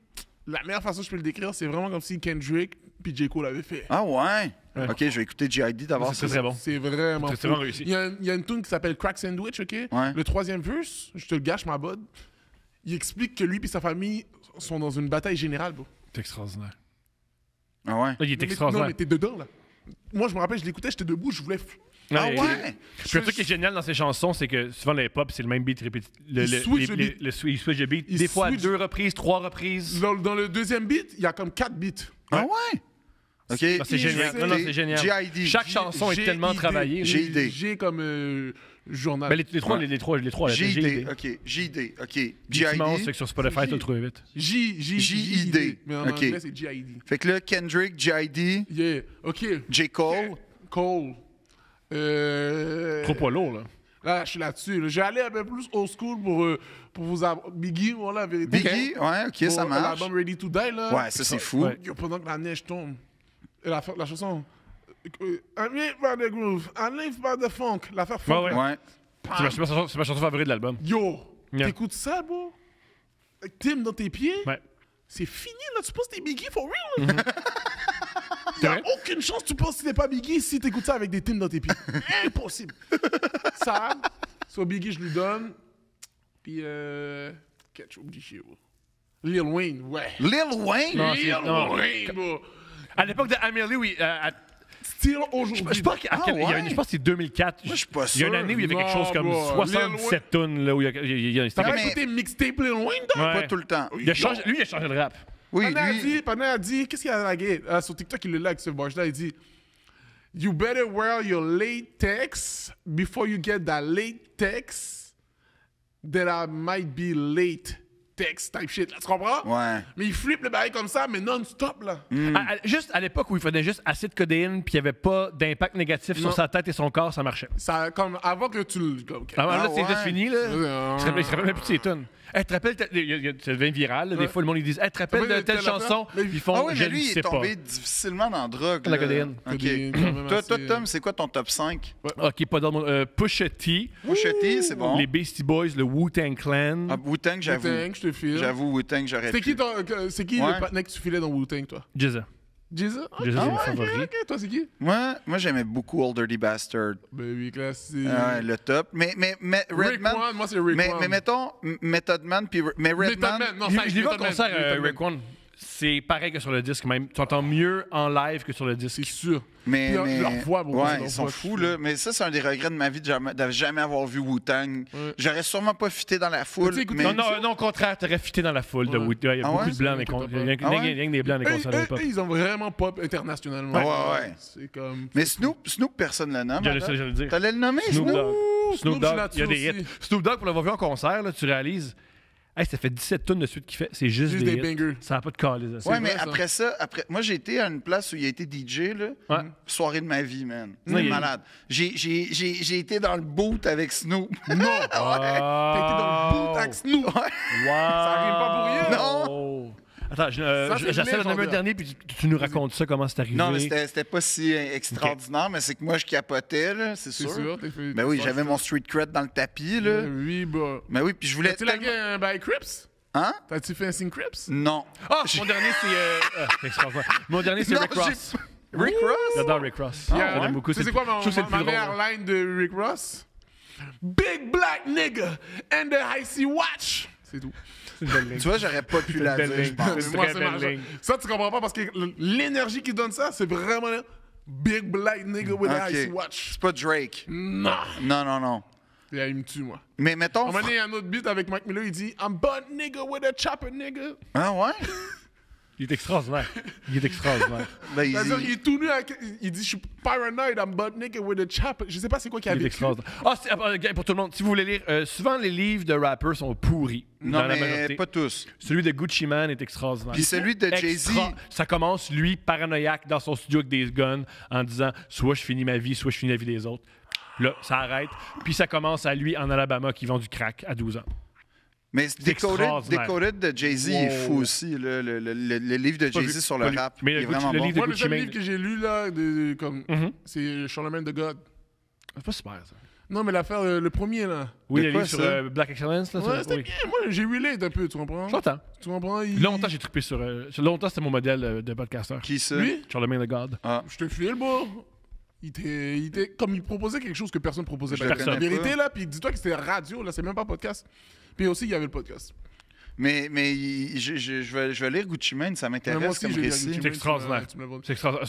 La meilleure façon que je peux le décrire, c'est vraiment comme si Kendrick puis J. Cole l'avaient fait. Ah ouais? Ouais. OK, je vais écouter G.I.D. d'abord. C'est très bon. C'est vraiment C'est fou. vraiment réussi. Il y a une tune qui s'appelle Crack Sandwich, OK? Ouais. Le 3e verse, je te le gâche, ma bode. Il explique que lui et sa famille sont dans une bataille générale, bro. C'est extraordinaire. Ah ouais? Il est Non, extraordinaire. mais t'es dedans, là. Moi, je me rappelle, je l'écoutais, j'étais debout, je voulais... Ah mais- ouais? Puis le truc qui est génial dans ses chansons, c'est que souvent les pop, c'est le même beat répétitif. Il switch le beat. Il switch le beat. Il Des fois switch. 2 reprises, 3 reprises. Dans le 2e beat, il y a comme 4 beats. Ah ouais? OK. Ah, c'est génial. Non, non, c'est génial. G.I.D. Chaque chanson est tellement travaillée. G.I.D. J'ai comme journal. Ben, les trois, là, G.I.D. OK. G.I.D. OK. Immense, fait G.I.D. que sur Spotify, tu le trouves vite. J.I.D. Mais en OK. anglais, c'est G.I.D. Fait que là, Kendrick, G.I.D., Yeah. OK. J. Cole. Cole. Trop pas lourd, là. Là, je suis là-dessus. Là. Je vais aller un peu plus old school pour vous avoir... Biggie, voilà, la vérité. Biggie, ouais, OK, ça Pour marche. L'album Ready to Die, là. Ouais, ça, c'est fou. Ouais. Yo, pendant que la neige tombe. Et la chanson... I live by the groove, I live by the funk. L'affaire funk. Ouais, là. Ouais. C'est ma chanson favorite de l'album. Yo, Yeah. t'écoutes ça, bro? Avec Tim dans tes pieds? Ouais. C'est fini, là. Tu penses que t'es Biggie for real? Là? C'est Y'a vrai? aucune chance que tu penses que t'es pas Biggie si t'écoutes ça avec des Tim dans tes pieds. Impossible. Ça, sur Biggie, je lui donne. Puis, qu'est-ce que j'ai oublié, bro? Lil Wayne, ouais. Lil Wayne? Non, Lil non. Wayne, bro. À l'époque de Amelie, oui. Still aujourd'hui. Je pense ouais? que c'est 2004. Moi, je suis pas Il y a une sûr. année où il y avait quelque chose comme Non, bro. 77 tonnes. Là, où il y a T'as Non, pas mais- écouté Mixtape Lil Wayne, toi? Ouais. Pas tout le temps. Il a changé, lui, il a changé le rap. Oui, Pendant a dit, qu'est-ce qu'il a lagué? Sur TikTok, il le lag, ce boss-là, il dit You better wear your latex before you get that latex that I might be late text type shit. Là, tu comprends? Ouais. Mais il flippe le bail comme ça, mais non-stop, là. Juste à l'époque où il prenait juste assez de codéine puis il n'y avait pas d'impact négatif sur Non. sa tête et son corps, ça marchait. Ça, comme, avant que tu le... OK. Alors là, Ah c'est juste ouais. fini, là. Il se rappelle même plus de ses tunes. Hey, tu te rappelles, ça devient viral, là, des Ouais. fois, le monde, ils disent, hey, tu te rappelles de rappelles telle de telle chanson? affaire? Puis ils font, Ah oui, je mais lui, ne il sais est pas. tombé difficilement dans la drogue. La là. codéine. OK. Codéine, quand même Toi, assez- Tom, c'est quoi ton top 5? Ok, pas dans mon. Pusha T, Pusha T, c'est bon. les Beastie Boys, le Wu-Tang Clan. Ah, Wu-Tang, j'avoue. Wu-Tang, je te file. J'avoue, Wu-Tang, j'aurais C'est pu. c'est qui Ouais. le partenaire que tu filais dans Wu-Tang, toi? Jizza. Jesus? Jizza, c'est mon ok, favori. ok. Toi, c'est qui? Moi, j'aimais beaucoup Old Dirty Bastard. Baby classique. Ouais, le top. Mais Rick Redman... One, moi, c'est Rick mais, One. mais mettons, Method Man, puis... Mais Redman... Method Man, non, Je ça, l'ai vu en Method Man, concert, Method Man. Rick One. C'est pareil que sur le disque, même. Tu entends mieux en live que sur le disque. C'est sûr. Mais, Puis, leur voix, bro, ouais, leur ils sont voix, fous, c'est- là. Mais ça, c'est un des regrets de ma vie de jamais avoir vu Wu-Tang. Ouais. J'aurais sûrement pas fité dans la foule, As-tu écouté mais... Non, au contraire, t'aurais fité dans la foule de Ouais. Wu-Tang. Il y a Ah beaucoup ouais? de blancs, mais C'est il y a Ah ouais? rien que des blancs dans les concerts de hip-hop. Ils ont vraiment pop internationalement. Ouais. C'est comme... Mais Snoop, personne le nomme. J'allais attends. le dire. T'allais le nommer, Snoop Snoop? Dogg. Ouh, Snoop je Dogg, suis là-dessus il y a des aussi. hits. Snoop Dogg, pour l'avoir vu en concert, là, tu réalises, hey, ça fait 17 tonnes de suite qu'il fait. C'est juste Juste des des hits. bangers. Ça n'a pas de calice. Ouais, C'est mais vrai, ça. après ça, moi, j'ai été à une place où il a été DJ, là. Ouais. Soirée de ma vie, man. Non, C'était il- malade. J'ai été dans le boot avec Snoop. Non! T'as été dans le boot avec Snoop! Ouais. Ça rime pas pour rien. Non. Attends, Ça, c'est j'essaie de nommer un légendaire. dernier, puis tu nous racontes ça, comment c'est arrivé. Non, mais c'était pas si extraordinaire, mais c'est que moi, je capotais, là, c'est C'est sûr. sûr, t'es fait... Ben oui, j'avais mon street cred dans le tapis, là. Oui, bah... Ben oui, puis je voulais T'as-tu lagué un by Crips? Hein? T'as-tu fait un signe Crips? Non. Ah, mon dernier, c'est extraordinaire. Mon dernier, c'est Non, Rick Ross. Rick Ross? J'adore Rick Ross. Yeah. J'aime beaucoup. Tu sais quoi je trouve que c'est le ma plus drôle, meilleure hein. line de Rick Ross? Big black nigga and the icy watch. C'est tout. C'est une belle ligne. Tu vois, j'aurais pas pu C'est une la belle dire, je ligne. pense. C'est une Moi, très c'est belle ma- ligne. Ça, tu comprends pas parce que l'énergie qui donne ça, c'est vraiment big black nigga with the Ok. icy watch. C'est pas Drake. Non. Non. Et là, il me tue, moi. Mais À un mettons... moment donné, il y a un autre beat avec Mac Miller, il dit I'm butt nigga with a chopper nigga. Ah ouais? Il est extraordinaire. Il est extraordinaire. Ben, C'est-à-dire, il est tout nu, il dit je suis paranoid, I'm butt nigga with a chopper. Je sais pas c'est quoi qu'il a Il est vécu. extraordinaire. Pour tout le monde, si vous voulez lire, souvent les livres de rappers sont pourris. Non, dans la mais majorité. pas tous. Celui de Gucci Mane est extraordinaire. Puis celui de Jay-Z... Ça commence, lui, paranoïaque dans son studio avec des guns en disant soit je finis ma vie, soit je finis la vie des autres. Là, ça arrête. Puis ça commence à lui en Alabama qui vend du crack à 12 ans. Mais extraordinaire. Decoded de Jay-Z est fou aussi. Le livre de Jay-Z sur le rap. Mais il est le Gucci- vraiment le bon. livre de Moi, le Gucci seul Mane. livre que j'ai lu, là, c'est Charlemagne de God. C'est pas super, ça. Non, mais l'affaire, le premier, là. Oui, De le quoi, livre sur ça? Black Excellence. Là, Ouais, ça, c'était oui. bien. Moi, j'ai relate un peu, tu comprends? Longtemps. Tu comprends? Longtemps, j'ai trippé sur... longtemps, c'était mon modèle de podcaster. Qui ça? Lui, Charlemagne the God. je te file, bro. Il était comme il proposait quelque chose que personne proposait. Je le La connais vérité, pas. là, puis dis-toi que c'était radio, là, c'est même pas podcast. Puis aussi, il y avait le podcast. Mais je vais lire Gucci Mane, ça Mais moi m'intéresse aussi, comme j'ai lu récit. Gucci C'est Mane, extraordinaire. tu me l'as vendu. C'est extraordinaire.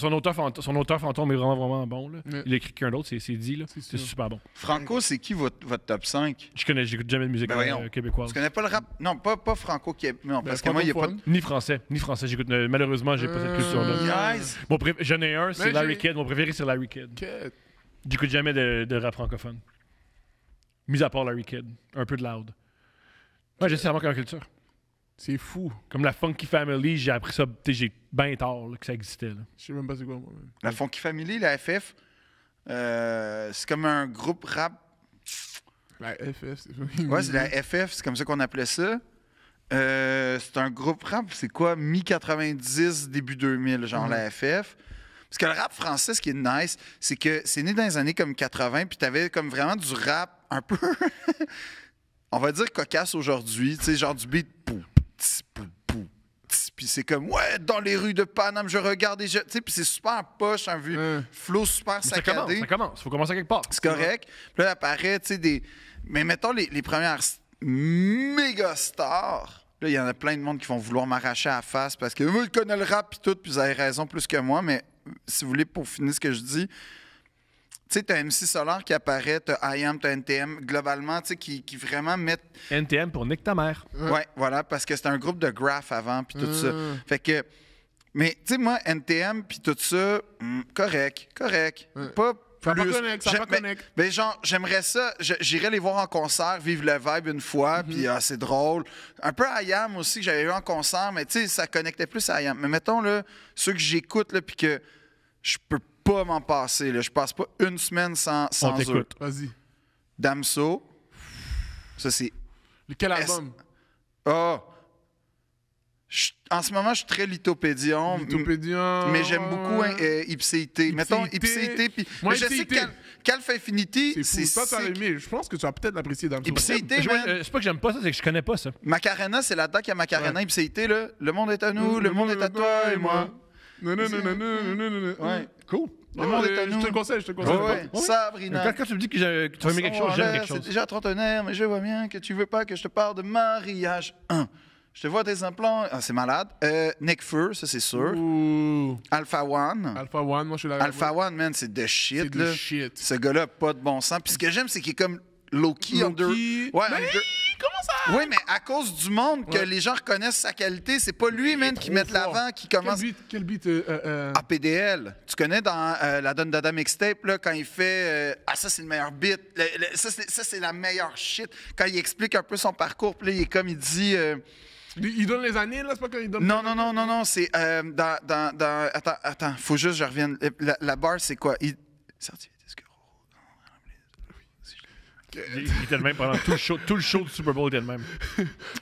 Son auteur fantôme est vraiment, vraiment bon. Là. Ouais. Il a écrit qu'un d'autre, c'est dit. Là. C'est C'est sûr. super bon. Franco, c'est qui votre top 5? J'écoute jamais de musique Ben voyons. québécoise. Tu connais pas le rap? Non, pas Franco qui est. Non, parce que moi, il n'y a pas. francophone. Ni français. J'écoute. Malheureusement, j'ai pas cette culture-là. Nice! J'en ai un, c'est Mais Larry j'ai- Kidd. Mon préféré, c'est Larry Kidd. Quête. J'écoute jamais de rap francophone. Mis à part Larry Kidd. Un peu de loud. Ouais, j'essaie vraiment comme culture. C'est fou. Comme la Funky Family, j'ai appris ça, j'ai bien tard là, que ça existait. Là. Je sais même pas c'est quoi, moi-même. La Funky Family, la FF, c'est comme un groupe rap. La FF, c'est Ouais, c'est la FF, c'est comme ça qu'on appelait ça. C'est un groupe rap, c'est quoi, mi-90, début 2000, genre la FF. Parce que le rap français, ce qui est nice, c'est que c'est né dans les années comme 80, puis t'avais comme vraiment du rap un peu, on va dire cocasse aujourd'hui, tu sais, genre du beat, pou, tss, pou, pou, tss, puis c'est comme, ouais, dans les rues de Paname, je regarde et je, tu sais, puis c'est super poche, un vu, flow super Mais ça commence, saccadé. ça commence. Faut commencer quelque part. C'est correct. Puis là, apparaît, tu sais, des. Mais mettons les premières méga stars. Là, il y en a plein de monde qui vont vouloir m'arracher à la face parce que moi, je connais le rap et tout, puis vous avez raison plus que moi, mais si vous voulez, pour finir ce que je dis, tu sais, t'as MC Solar qui apparaît, t'as IAM, t'as NTM, globalement, tu sais, qui vraiment mettent. NTM pour Nick ta mère. Ouais, voilà, parce que c'était un groupe de graph avant, puis tout ça. Fait que. Mais, tu sais, moi, NTM, puis tout ça, correct. Pas Ça va plus. connect, ça va connect. Ben, genre, j'aimerais ça. J'irais les voir en concert, vivre le vibe une fois, puis c'est drôle. Un peu IAM aussi, que j'avais vu en concert, mais tu sais, ça connectait plus à IAM. Mais mettons, là, ceux que j'écoute, là, puis que je peux pas m'en passer, là. Je passe pas une semaine sans On eux. t'écoute. Vas-y. Damso. Ça, c'est. Quel album? Ah! En ce moment, je suis très lithopédion. Lithopédion. Mais j'aime beaucoup Ipséité. Mettons Ipséité. Puis Moi, je sais Ipséité. que Calf Infinity, C'est c'est fou. Toi, tu as sick. aimé. Je pense que tu vas peut-être l'apprécier dans le Ipséité, C'est man. pas que j'aime pas ça, c'est que je connais pas ça. Macarena, c'est là-dedans qu'il y a Macarena. Ipséité, là. Le monde est à nous, le monde est à toi et moi. Non. Ouais. Cool. Le monde est à nous. Je te le conseille, je te le Ouais, conseille. ouais. Sabrina. Quand tu me dis que tu vas aimer quelque chose, j'aime quelque C'est chose. déjà trentenaire, mais je vois bien que tu veux pas que je te parle de mariage. Je te vois tes implants. Ah, c'est malade. Nekfeu, ça, c'est sûr. Ouh. Alpha One. Alpha One, moi, je suis là. Alpha One, man, c'est de shit, C'est là. du shit. Ce gars-là a pas de bon sens. Puis ce que j'aime, c'est qu'il est comme low-key, under... Low-key. Ouais, Mais comment ça? Oui, mais à cause du monde que Ouais. les gens reconnaissent sa qualité, c'est pas lui, man, qui met de l'avant, qui commence... Quel beat? APDL. Tu connais dans la Don Dada mixtape, là, quand il fait ah, ça, c'est le meilleur beat. Ça, c'est la meilleure shit. Quand il explique un peu son parcours, puis là, il est comme, il dit... Il donne les années, là? C'est pas quand il donne... Non, c'est dans... Attends, faut juste que je revienne. La barre, c'est quoi? Certifié disque Il était le même pendant tout le show du Super Bowl, il était le même.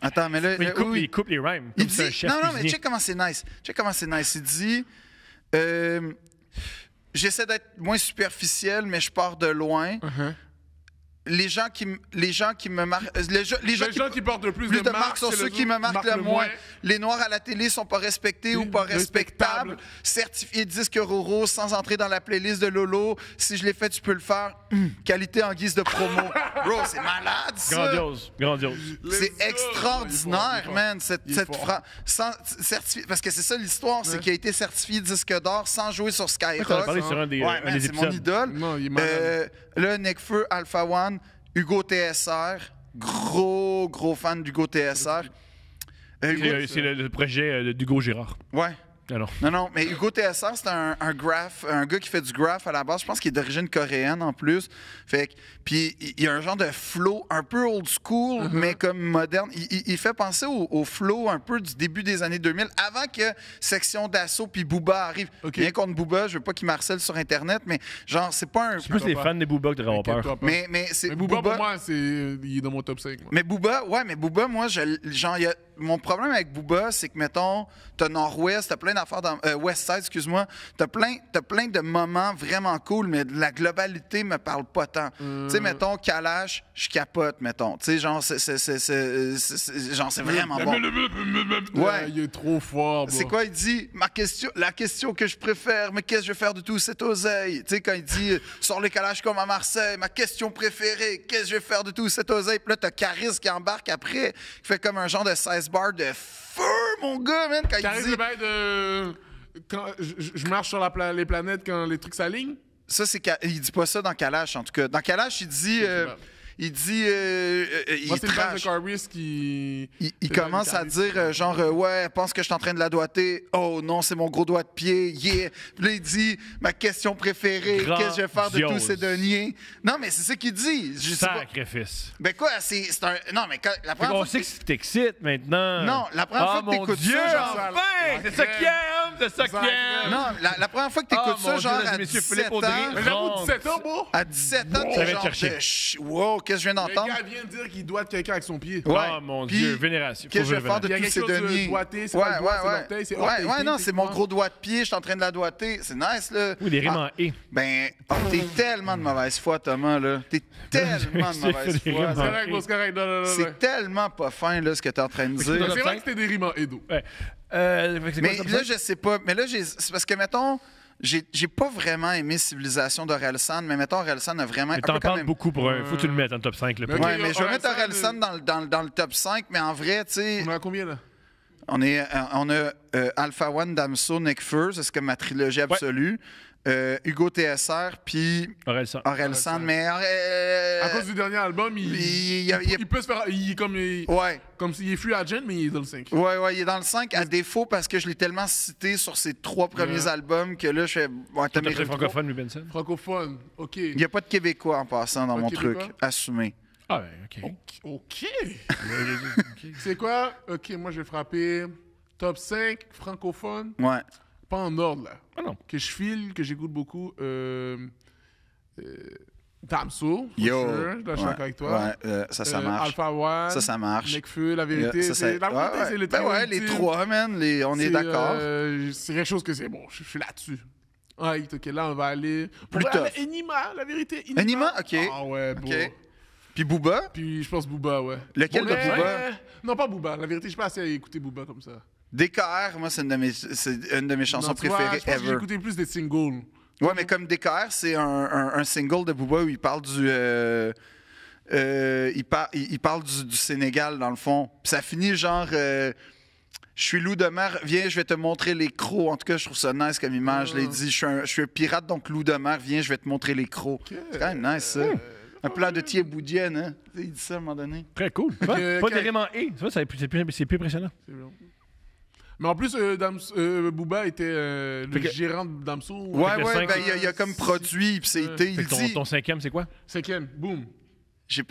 Attends, mais là... Mais oui. il coupe les rhymes. Il Comme c'est un dit, chef non, mais cuisinier. check comment c'est nice. Il dit, j'essaie d'être moins superficiel, mais je pars de loin. Les gens qui me marquent, les gens qui portent le plus de de marques sont ceux qui me marquent le moins. Les Noirs à la télé sont pas respectés ou pas respectables. Certifié disque Roro sans entrer dans la playlist de Lolo. Si je l'ai fait, tu peux le faire. Qualité en guise de promo. Bro, c'est malade, ça. Grandiose. C'est extraordinaire, man, cette fort. phrase. Parce que c'est ça l'histoire, c'est qu'il a été certifié disque d'or sans jouer sur T'en as Skyrock. parlé sur un des Ouais, man, c'est épisodes. mon idole. Non, il est malade. Là, Nekfeu, Alpha One, Hugo TSR, gros fan d'Hugo TSR. Hugo, C'est le projet d'Hugo Girard. ouais. Alors, Non, mais Hugo TSR, c'est un gars qui fait du graph à la base. Je pense qu'il est d'origine coréenne en plus. Fait que, puis il y a un genre de flow un peu old school, mais comme moderne. Il fait penser au flow un peu du début des années 2000, avant que Section d'Assaut puis Booba arrive. Ok. Bien contre Booba, je veux pas qu'il m'harcèle sur Internet, mais genre, c'est pas un. c'est plus les fans des Booba que de avoir peur. Inquiète-toi pas. Mais c'est Mais Booba, pour moi, il est dans mon top 5. Moi. Mais Booba, moi, mon problème avec Booba, c'est que, mettons, t'as Nord-Ouest, t'as plein d'affaires dans West-Side, excuse-moi, t'as plein de moments vraiment cool, mais la globalité me parle pas tant. Tu sais, mettons, Kalash, je capote, mettons. Tu sais, genre, c'est vraiment bon. Ouais. Il est trop fort, bro. C'est quoi, il dit, la question que je préfère, mais qu'est-ce que je vais faire de tout cet oseille? Tu sais, quand il dit, sors les Kalash comme à Marseille, ma question préférée, qu'est-ce que je vais faire de tout cet oseille? Puis là, t'as Caris qui embarque après, qui fait comme un genre de 16 bars de feu, mon gars, man, quand T'arrives il le dit... bail de... Quand je marche sur les planètes quand les trucs s'alignent. Ça, il dit pas ça dans Kalash, en tout cas. Dans Kalash, il dit... il Moi, c'est le base de trash. Carvis qui... Il commence à dire, genre, ouais, pense que je suis en train de la doigter. Oh non, c'est mon gros doigt de pied. Yeah. Puis là, il dit, ma question préférée, qu'est-ce que je vais faire de tous Grandiose. ces deniers? Non, mais c'est ça qu'il dit. Je sais pas. Sacrifice. Ben quoi, c'est un. Non, mais la Fait première qu'on fois. sait que tu t'excites maintenant. Non, la première fois que mon t'écoutes Dieu, ça, genre. enfin! C'est ça qu'il aime! C'est ça qu'il aime! Non, la première fois que t'écoutes Ah, ça, mon genre Dieu, à monsieur 17 Philippe Audrey. ans. Mais j'avoue, 17 ans, bro. À 17 ans, Ça t'es vient te genre chercher. wow, qu'est-ce que je viens Le d'entendre? gars vient de dire qu'il doit quelqu'un avec son pied. Ouais. Oh mon Puis, Dieu, vénération. Qu'est-ce que je vais faire de Il y a tous quelque ces chose de deniers? doigté, c'est pas le doigt, c'est l'orteil, c'est orteil, Ouais, non, c'est mon techniquement. gros doigt de pied, je suis en train de la doigter. C'est nice, là. Oui, des rimes Ah, en et. Ben, t'es tellement de mauvaise foi, Thomas, là. T'es tellement de mauvaise Des foi. rimes C'est en correct, bro, c'est correct. Non, non, non, C'est non. tellement pas fin, là, ce que t'es en train de C'est dire. vrai que c'était des rimes en Edo. Ouais. Fait que c'est Mais quoi, là, je sais pas. Mais là, c'est parce que, mettons, j'ai pas vraiment aimé Civilisation d'Orelsan, mais mettons, Orelsan a vraiment. Mais un t'en peu quand parles même. beaucoup pour un. Faut que tu le mettes dans le top 5. Là, Mais pour- ok, Ouais, mais je vais mettre Orelsan, Orelsan dans le top 5, mais en vrai, tu sais, On a combien, là? on a Alpha One, Damso, Nekfeu, c'est comme ma trilogie absolue. Hugo TSR, puis Orelsan. Orelsan, mais. À cause du dernier album, il peut se faire... Ouais. Comme s'il est flux à Jen, mais il est dans le 5. Ouais, il est dans le 5 à défaut parce que je l'ai tellement cité sur ses 3 premiers Ouais. albums que là, je fais. Ouais, t'as T'as mes pris francophone, lui, Benson? Francophone, OK. Il n'y a pas de Québécois en passant dans Pas de mon truc. Québécois? Assumé. Ah, ouais, OK. OK. C'est quoi? OK, moi, je vais frapper top 5 francophone. Ouais. Pas en ordre, là. Ah non. Que je file, que j'écoute beaucoup. Damso, for Yo. sure. Je dois être d'accord avec toi. Ouais, ça marche. Alpha One. Ça marche. Nekfeu, la vérité. Ça, c'est la vérité, ouais, c'est le ben trio ouais, les ultime. 3, man. On est d'accord. C'est quelque chose que c'est bon. Je suis là-dessus. Ah, OK, là, on va aller. Plus Ouais, tough. mais Enima, la vérité. Enima? OK. Ah ouais, bon. OK. Puis Booba? Puis je pense Booba, ouais. Lequel de mais- Booba? Non, pas Booba. La vérité, je suis pas assez à écouter Booba comme ça. DKR, moi, c'est une de mes chansons Non, tu vois, préférées je pense que j'ai ever. écouté plus des singles. Ouais, mais comme DKR, c'est un single de Booba où il parle du. Il parle du Sénégal, dans le fond. Puis ça finit genre. Je suis loup de mer, viens, je vais te montrer les crocs. En tout cas, je trouve ça nice comme image. Je l'ai dit, je suis un pirate, donc loup de mer, viens, je vais te montrer les crocs. C'est quand même nice, ça. Un plat de Thiers Boudienne, hein? Il dit ça à un moment donné. Très cool. Pas des rimes en et. Tu vois, c'est plus impressionnant. C'est bon. Mais en plus, Booba était le Fait que- gérant de Damso. Ouais, le ouais, cinq- ben il a comme produit, puis c'est été. Fait Il que dit, ton 5e, c'est quoi? Cinquième, boum. j'ai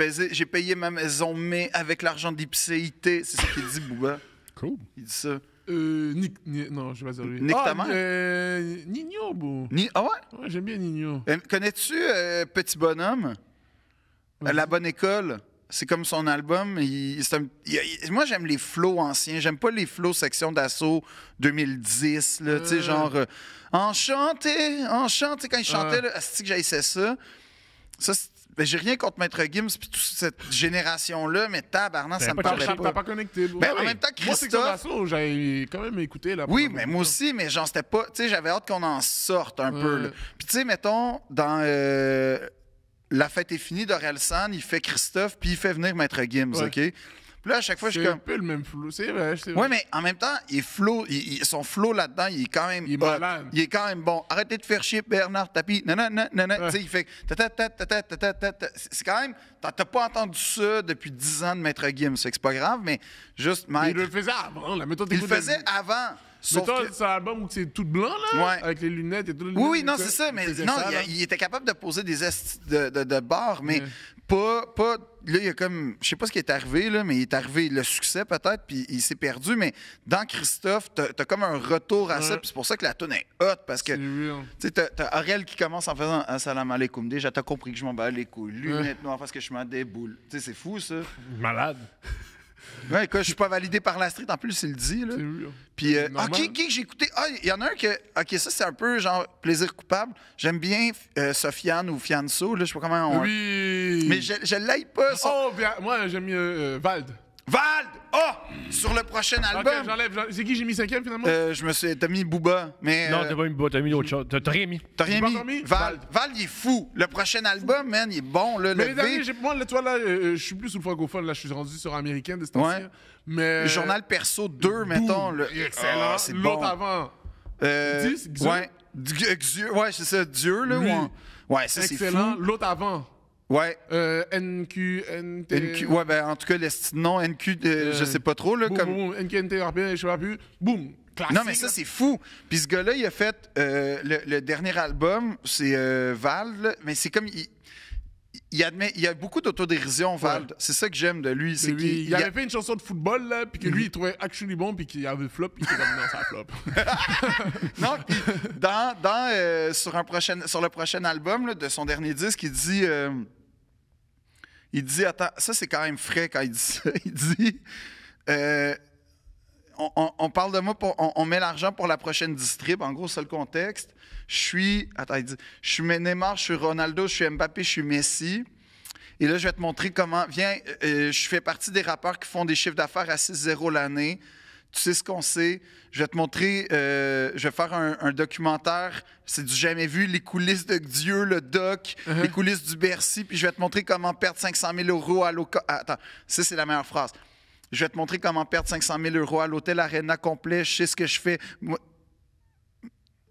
payé ma maison, mais avec l'argent d'Ipséité. C'est ça qu'il dit, Booba. Cool. Il dit ça. Non, je vais pas dire lui. Nick ta mère? Nino, bro. Ah ouais? Ouais, j'aime bien Nino. Connais-tu Petit Bonhomme? La bonne école? C'est comme son album. Moi, j'aime les flows anciens. J'aime pas les flows section d'assaut 2010. Là, tu sais, genre enchanté. Quand il chantait, là, asti que j'haïssais ça. Ben, j'ai rien contre Maître Gims puis toute cette génération-là, mais tabarnak, ça me pas parlait T'as pas. pas connecté, bro. Ben, en même temps, Moi, c'est Christophe... comme j'avais quand même écouté là. Oui, mais moi aussi, mais genre, c'était pas... Tu sais, j'avais hâte qu'on en sorte un peu. Là. Ouais. Puis tu sais, mettons, dans La fête est finie d'Orelsan, il fait Christophe, puis il fait venir Maître Gims, Ouais. OK? Puis là, à chaque fois, je C'est suis un comme... peu le même flow. C'est vrai, c'est vrai. Ouais, mais en même temps, il est flow, son flow là-dedans, il est quand même... Il est hot. malade. Il est quand même bon. Arrêtez de faire chier Bernard Tapie. Non. Ouais. Tu sais, il fait... C'est quand même... T'as pas entendu ça depuis 10 ans de Maître Gims. Fait que c'est pas grave, mais juste, Mais Mike... il le faisait avant, la méthode Il le faisait avant. Sauf toi, que- c'est un album où c'est tout blanc, là? Ouais. Avec les lunettes et tout. Oui, oui, non, c'est ça. Mais non, il était capable de poser des estis de barres, mais pas. Là, il y a comme. Je sais pas ce qui est arrivé, là, mais il est arrivé le succès peut-être, puis il s'est perdu. Mais dans Christophe, t'as comme un retour à ça, puis c'est pour ça que la tune est hot, parce que. C'est real. Tu sais, t'as Aurel qui commence en faisant Assalamu alaikum. Déjà, t'as compris que je m'en bats les couilles. Lunettes noires parce que je m'en déboule. Tu sais, c'est fou, ça. Malade. Ouais, quoi, je suis pas validé par la street. En plus, il le dit, là. C'est real. Puis, Normal. qui que j'ai écouté? Ah, il y en a un que. OK, ça, c'est un peu genre plaisir coupable. J'aime bien Sofiane ou Fianso, là. Je sais pas comment on. Oui. Mais je l'aille pas, ça. Oh, bien, moi, j'aime mieux Vald. Vald! Ah! Sur le prochain Ok, album. j'enlève. C'est qui j'ai mis 5e, finalement? Je me suis. T'as mis Booba. Mais. Non, t'as mis autre chose. T'as rien mis. T'as rien J'ai pas mis? encore mis? Vald. Vald, il est fou. Le prochain album, man, il est bon, là. Mais Le les derniers, V. moi, là, tu vois, là, je suis plus sous le francophone, là, je suis rendu sur américain de ce temps-ci. Ouais. Mais. Le journal Perso 2, mettons. Boom, Là. excellent. Ah, c'est L'autre bon. avant. Dis, Dieu. Ouais. Dieu, ouais, c'est ça. Dieu, là. Lui. Ouais, ça, c'est Excellent. fou. L'autre avant. Ouais. NQ, NT. NQ, ouais, ben, en tout cas, non, NQ, je sais pas trop, là. Boum, comme... boum, NQ, NT, RP, je sais pas plus. Boum. Classique. Non, mais ça, c'est fou. Puis ce gars-là, il a fait le dernier album, c'est Vald, là, mais c'est comme. Il admet, il y a beaucoup d'autodérision, Vald. Ouais. C'est ça que j'aime de lui. C'est Lui, qu'il il avait fait une chanson de football, là, puis que lui, il trouvait actually bon, puis qu'il avait flop, puis il était comme non, ça flop. Non, puis sur le prochain album là, de son dernier disque, il dit, attends, ça c'est quand même frais quand il dit ça. Il dit, on parle de moi, on met l'argent pour la prochaine distrib. En gros, c'est le contexte. Il dit, je suis Neymar, je suis Ronaldo, je suis Mbappé, je suis Messi. Et là, je vais te montrer comment. Viens, je fais partie des rappeurs qui font des chiffres d'affaires à 6-0 l'année. Tu sais ce qu'on sait. Je vais te montrer, je vais faire un documentaire, c'est du jamais vu, les coulisses de Dieu, le doc, les coulisses du Bercy, puis je vais te montrer comment perdre 500 000 € à l'hôtel. Attends, ça, c'est la meilleure phrase. Je vais te montrer comment perdre 500 000 € à l'hôtel Arena complet, je sais ce que je fais. Moi,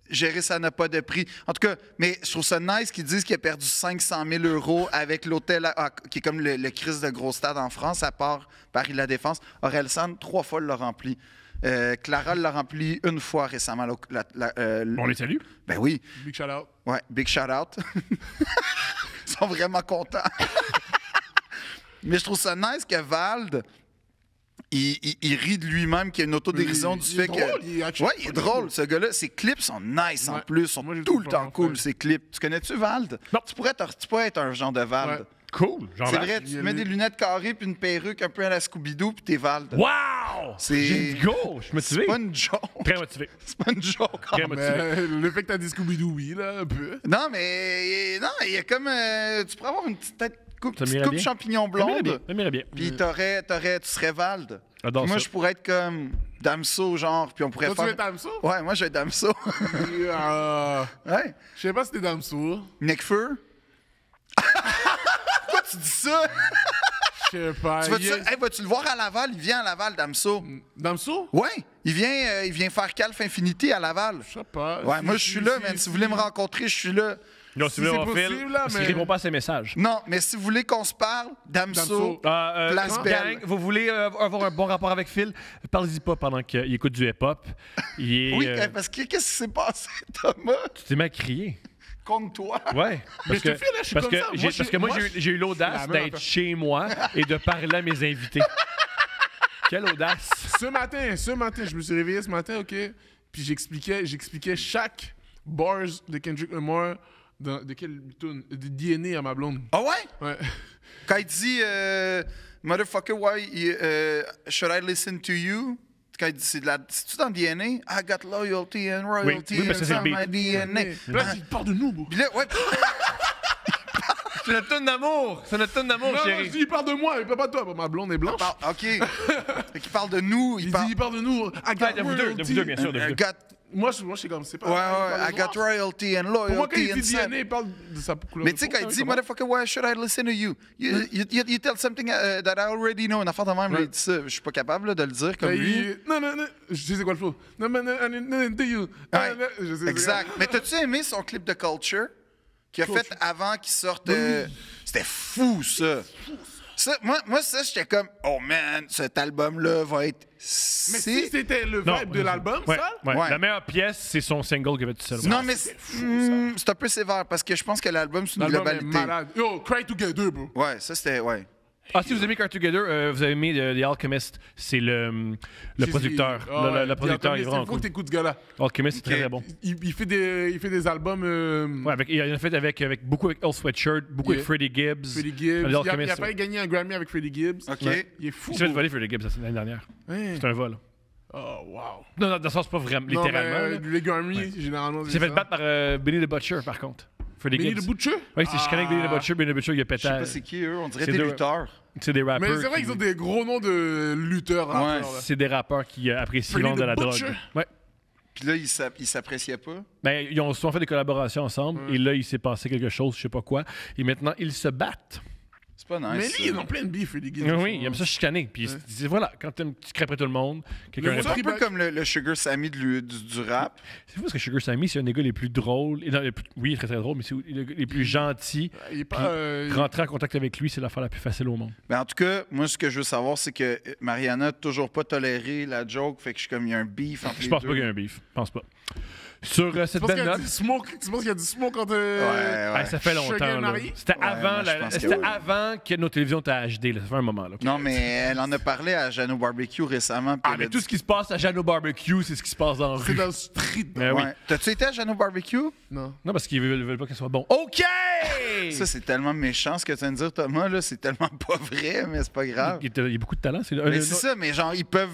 gérer ça n'a pas de prix. En tout cas, mais je trouve ça nice qu'ils disent qu'il a perdu 500 000 € avec l'hôtel, qui est comme le Christ de gros stade en France, à part Paris-La Défense. Orelsan, 3 fois, l'a rempli. Clara l'a rempli une fois récemment. On les salue. Ben oui. Big shout out. Ouais, big shout-out. Ils sont vraiment contents. Mais je trouve ça nice que Vald, il rit de lui-même, qu'il y a une autodérision du fait que... Il est Ouais, il est drôle, ce gars-là. Ses clips sont nice en Ouais. plus, sont Moi, je tout trouve le temps vraiment cool, fun. ses clips. Tu connais-tu Vald? Non. Tu pourrais être un genre de Vald. Ouais. Cool. Genre C'est là. vrai, tu Il y a mets lui. des lunettes carrées puis une perruque un peu à la Scooby-Doo puis t'es Vald. Wow! C'est- J'ai go! Je suis motivé. C'est pas une joke. Très motivé. C'est pas une joke. Très motivé. Mais le fait que t'as dit Scooby-Doo, oui, là, un peu. Non, mais non, il y a comme... tu pourrais avoir une petite tête coupe, Ça petite m'irait coupe bien. champignon Ça m'irait bien. blonde. Ça m'irait bien. Puis tu serais Vald. J'adore Puis moi, ça. je pourrais être comme Damso, genre, puis on pourrait Toi, tu faire... veux Damso? Ouais, moi, je vais être Damso. Ouais. Je sais pas si t'es Damso. Necfeu. Pourquoi tu dis ça? Je sais pas. Vas-tu le voir à Laval? Il vient à Laval, Damso. Damso? Ouais, il vient faire Calf Infinity à Laval. Je sais pas. Ouais, moi, je suis là, man. Si vous voulez me rencontrer, je suis là. Non, si si vous voulez c'est avoir Phil, possible, là, parce qu'il mais- répond pas à ses messages. Non, mais si vous voulez qu'on se parle, Damso. Damso. Place Gang, Belle. vous voulez avoir un bon rapport avec Phil? Parlez-y pas pendant qu'il écoute du hip-hop. Il est, Oui, parce que qu'est-ce qui s'est passé, Thomas? Tu t'es mal crié. Contre toi. Ouais. Mais je te file, là, je suis parce comme que ça. j'ai- Moi, parce que moi, moi, j'ai eu l'audace la même d'être affaire. chez moi et de parler à mes invités. Quelle audace! Ce matin, je me suis réveillé ce matin, OK? Puis j'expliquais chaque bars de Kendrick Lamar de quelle tune? De DNA à ma blonde. Ah ouais? Ouais. Quand il dit Motherfucker, should I listen to you? Quand il dit, c'est-tu dans DNA? I got loyalty and royalty Oui, parce que c'est le inside beat. my DNA. Puis là, il parle de nous, bro. Puis là, ouais. C'est notre tonne d'amour! C'est notre tonne d'amour, Non, non, chérie! je dis, il parle de moi, il parle pas de toi. Ma blonde est blanche. OK. Fait qu'il parle de nous. Il dit, il parle de nous. I got De vous deux, bien sûr, de vous deux. Moi, je suis comme, c'est pas. Ouais, il parle ouais, de I got noir. royalty and Pour moi, quand loyalty il dit inside. DNA, il parle de sa couleur. Mais tu sais, quand il dit, motherfucker, why should I listen to you? You tell something that I already know. Une affaire de même, Ouais. il dit ça. Je suis pas capable là, de le dire comme lui. Non, je sais c'est quoi le flow. Non, to you. Ouais, Je sais c'est exact. quoi. Mais t'as-tu aimé son clip de Culture qu'il a fait avant qu'il sorte? C'était fou, ça. Moi, ça, j'étais comme, oh man, cet album-là va être. Mais si c'était le Non, vibe de l'album, ouais, ça? ouais. Ouais. La meilleure pièce, c'est son single qu'il avait tout seul. Non, mais c'est un peu sévère parce que je pense que l'album, c'est une L'album est globalité. malade. Yo, Cry Together, bro. Ouais, ça, c'était. Ouais. Ah, si vous aimez Cry Together, vous avez aimé The Alchemist. C'est le producteur. Le producteur, il est vraiment Il faut cool. que t'écoutes ce gars-là. Alchemist, c'est très, Ok. très bon. Il fait des albums... Ouais, il en a fait avec beaucoup avec Earl Sweatshirt, beaucoup avec Freddie Gibbs. Freddie Gibbs. The Il a Alchemist, failli gagner un Grammy avec Freddie Gibbs. OK. Ouais. Il est fou. Il s'est fait bro. voler Freddie Gibbs l'année dernière. Ouais. C'est un vol. Oh, wow. Non, dans le sens, pas vraiment, Non, littéralement. mais, là. les Grammy, généralement, Il s'est fait battre par Benny the Butcher, par contre. Freddie Benny Gibbs. the Butcher? Oui, c'est chicané avec Benny the Butcher. Benny the Butcher, il a Je pété. sais pas c'est qui, eux. On dirait C'est des deux- lutteurs. C'est des rappeurs. Mais c'est vrai qui- qu'ils ont des gros noms de lutteurs. Ouais. rappeurs, là. C'est des rappeurs qui apprécient Freddie vendre de the la Butcher? drogue. Ouais. Puis là, ils s'appréciaient pas. Ben, ils ont souvent fait des collaborations ensemble. Et là, il s'est passé quelque chose, je sais pas quoi. Et maintenant, ils se battent. C'est pas nice. Mais lui, ça. il est en pleine bif, Freddie Gibbs. Oui, il aime ça chicaner. Puis voilà, quand tu crées après tout le monde, quelqu'un Le C'est répond. un peu comme le Sugar Sammy du rap. C'est fou parce que Sugar Sammy, c'est un des gars les plus drôles. Et oui, il est très très drôle, mais c'est les plus gentils. Il est Puis pas... rentrer en contact avec lui, c'est l'affaire la plus facile au monde. Ben, en tout cas, moi, ce que je veux savoir, c'est que Mariana n'a toujours pas toléré la joke. Fait que je suis comme, il y a un beef entre Je les pense deux. pas qu'il y a un beef. Je pense pas. Sur cette Tu penses belle qu'il y a note, du smoke? Tu penses qu'il y a du smoke entre... Ouais. ça fait Sugar longtemps. là. Marie? C'était Ouais, avant, moi, je pense que c'était oui. avant que nos télévisions étaient HD. Là. Ça fait un moment. Là. Non, mais elle en a parlé à Jeannot Barbecue récemment. puis Ah, elle mais a tout dit- ce qui se passe à Jeannot Barbecue, c'est ce qui se passe dans la C'est rue. dans le street. Mais oui. Ouais. T'as-tu été à Jeannot Barbecue? Non. Non, parce qu'ils veulent pas qu'elle soit bon. OK! Ça, c'est tellement méchant ce que tu viens de dire, Thomas. Là, c'est tellement pas vrai, mais c'est pas grave. Il y a beaucoup de talent. Mais c'est ça, mais genre, ils peuvent.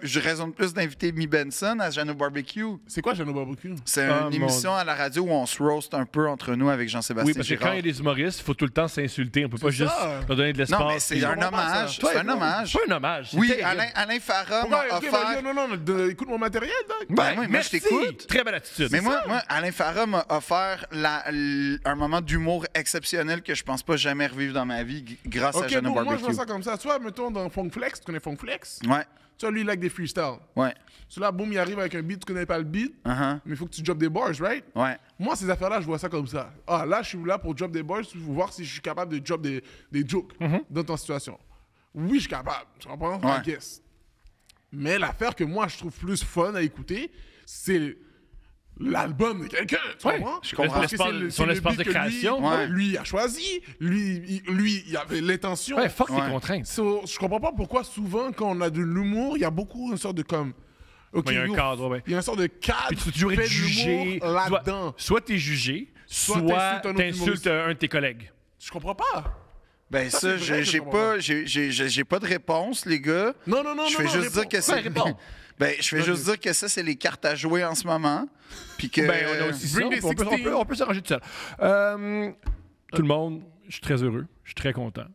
Je raisonne plus d'inviter Mi Benson à Jeannot Barbecue. C'est quoi, Jeannot Barbecue? C'est Ah, une mon émission à la radio où on se roast un peu entre nous avec Jean-Sébastien Oui, parce que quand Girard. il y a des humoristes, il faut tout le temps s'insulter. On peut pas C'est juste ça. leur donner de l'espace. Non, mais c'est puis- un comprends pas hommage. ça. C'est un hommage. C'est pas un hommage. c'est Oui, terrible. Alain Farah m'a Pourquoi? Ok, offert. non, écoute mon matériel, Doc. Ben oui, moi, je Merci. t'écoute. Très belle attitude. Mais moi, Alain Farah m'a offert un moment d'humour exceptionnel que je pense pas jamais revivre dans ma vie grâce à Ok, Jeannot bon, moi, je vois Barbecue. ça comme ça. Tu vois, mettons dans Funk Flex, tu connais Funk Flex? Ouais, Tu vois, lui, il like des freestyles. ouais, Celui-là, boum, il arrive avec un beat, tu connais pas le beat, uh-huh, mais il faut que tu drops des bars, right? ouais. Moi, ces affaires-là, je vois ça comme ça. Ah, là, je suis là pour drop des bars, pour voir si je suis capable de drop des jokes dans ton situation. Oui, je suis capable, tu comprends? Ouais. I guess. Mais l'affaire que moi, je trouve plus fun à écouter, c'est l'album de quelqu'un, tu Ouais, comprends? je comprends. Parce que c'est le- Son c'est le espace beat de que création. Ouais. Lui a choisi, lui, il avait l'intention. Ouais, fuck Ouais. tes contraintes. So, je comprends pas pourquoi souvent quand on a de l'humour, il y a beaucoup une sorte de comme. Ok, Ouais, il y a un yo, cadre, ouais. Il y a une sorte de cadre. Puis tu dois toujours fais être de jugé. l'humour là-dedans. Soit t'es jugé, Soit soit t'insultes un autre t'insultes humoriste. un de tes collègues. Je comprends pas. Ben Ça, ça, c'est vrai, je j'ai comprends pas, j'ai pas de réponse, les gars. Non, Je fais juste dire que c'est. Ouais, réponds. Ben, je fais juste dire que ça, c'est les cartes à jouer en ce moment. Puis que. Ben, on a aussi ça. Bring the On peut, 16. on peut s'arranger tout seul. Tout le monde, je suis très heureux. Je suis très content.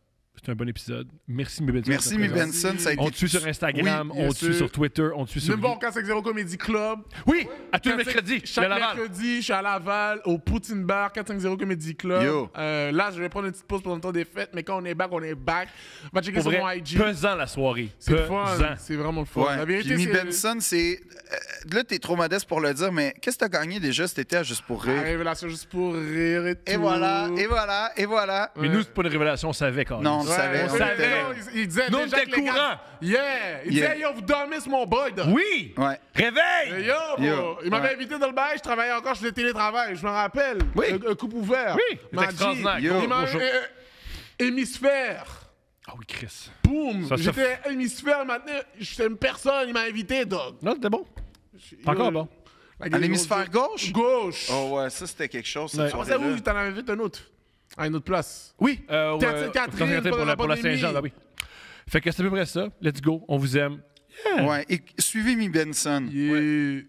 C'est un bon épisode. Merci, Mi Benson. Merci, Mi Benson. Ça a été. On te suit sur Instagram, Oui, bien on te suit sûr. sur Twitter, on te suit sur... Même voir 450 Comedy Club. Oui, à tous les mercredis, Chaque le Laval. mercredi, je suis à Laval, au Poutine Bar, 450 Comedy Club. Yo. Là, je vais prendre une petite pause pour le temps des fêtes, mais quand on est back, on est back. Va checker Pour sur vrai, mon IG. pesant la soirée. C'est le fun. Pesant. C'est vraiment le fun. Ouais. La vérité, Puis Mi c'est... Benson, c'est. Là, t'es trop modeste pour le dire, mais qu'est-ce que t'as gagné déjà cet été à Juste pour La rire? révélation juste pour rire et tout. Et voilà, et voilà, et voilà. Mais nous, c'est pas une révélation, on savait quand même. Non, on le savait. on on savait. était- non, il disait Nous, on déjà était que les gars- courant. Yeah! Il Yeah. disait, yo, vous dormez sur mon boy, dog. Oui! Ouais. Réveille! Yo, bro. Yo. Il m'avait Ouais. invité dans le bail, je travaillais encore sur le télétravail, je me rappelle. Oui. Un coupe ouvert. Oui, c'est M'a dit, extraordinaire. Yo. il m'a Bonjour. hémisphère. Ah oui, Chris. Boum! Ça, ça J'étais hémisphère maintenant, j'étais une personne, il m'a invité, dog. Non, c'était bon. Yo, Encore bon. la À l'hémisphère gauche? Gauche. Oh ouais, ça c'était quelque chose. Ouais. Cette On sait où, soirée-là. t'en avais fait un autre. À une autre place. Oui. Théâtre Sainte-Catherine, pour la pendant la Saint-Jean, pandémie. là, oui. Fait que c'est à peu près ça. Let's go. On vous aime. Ouais, et suivez Mi Benson. Yeah.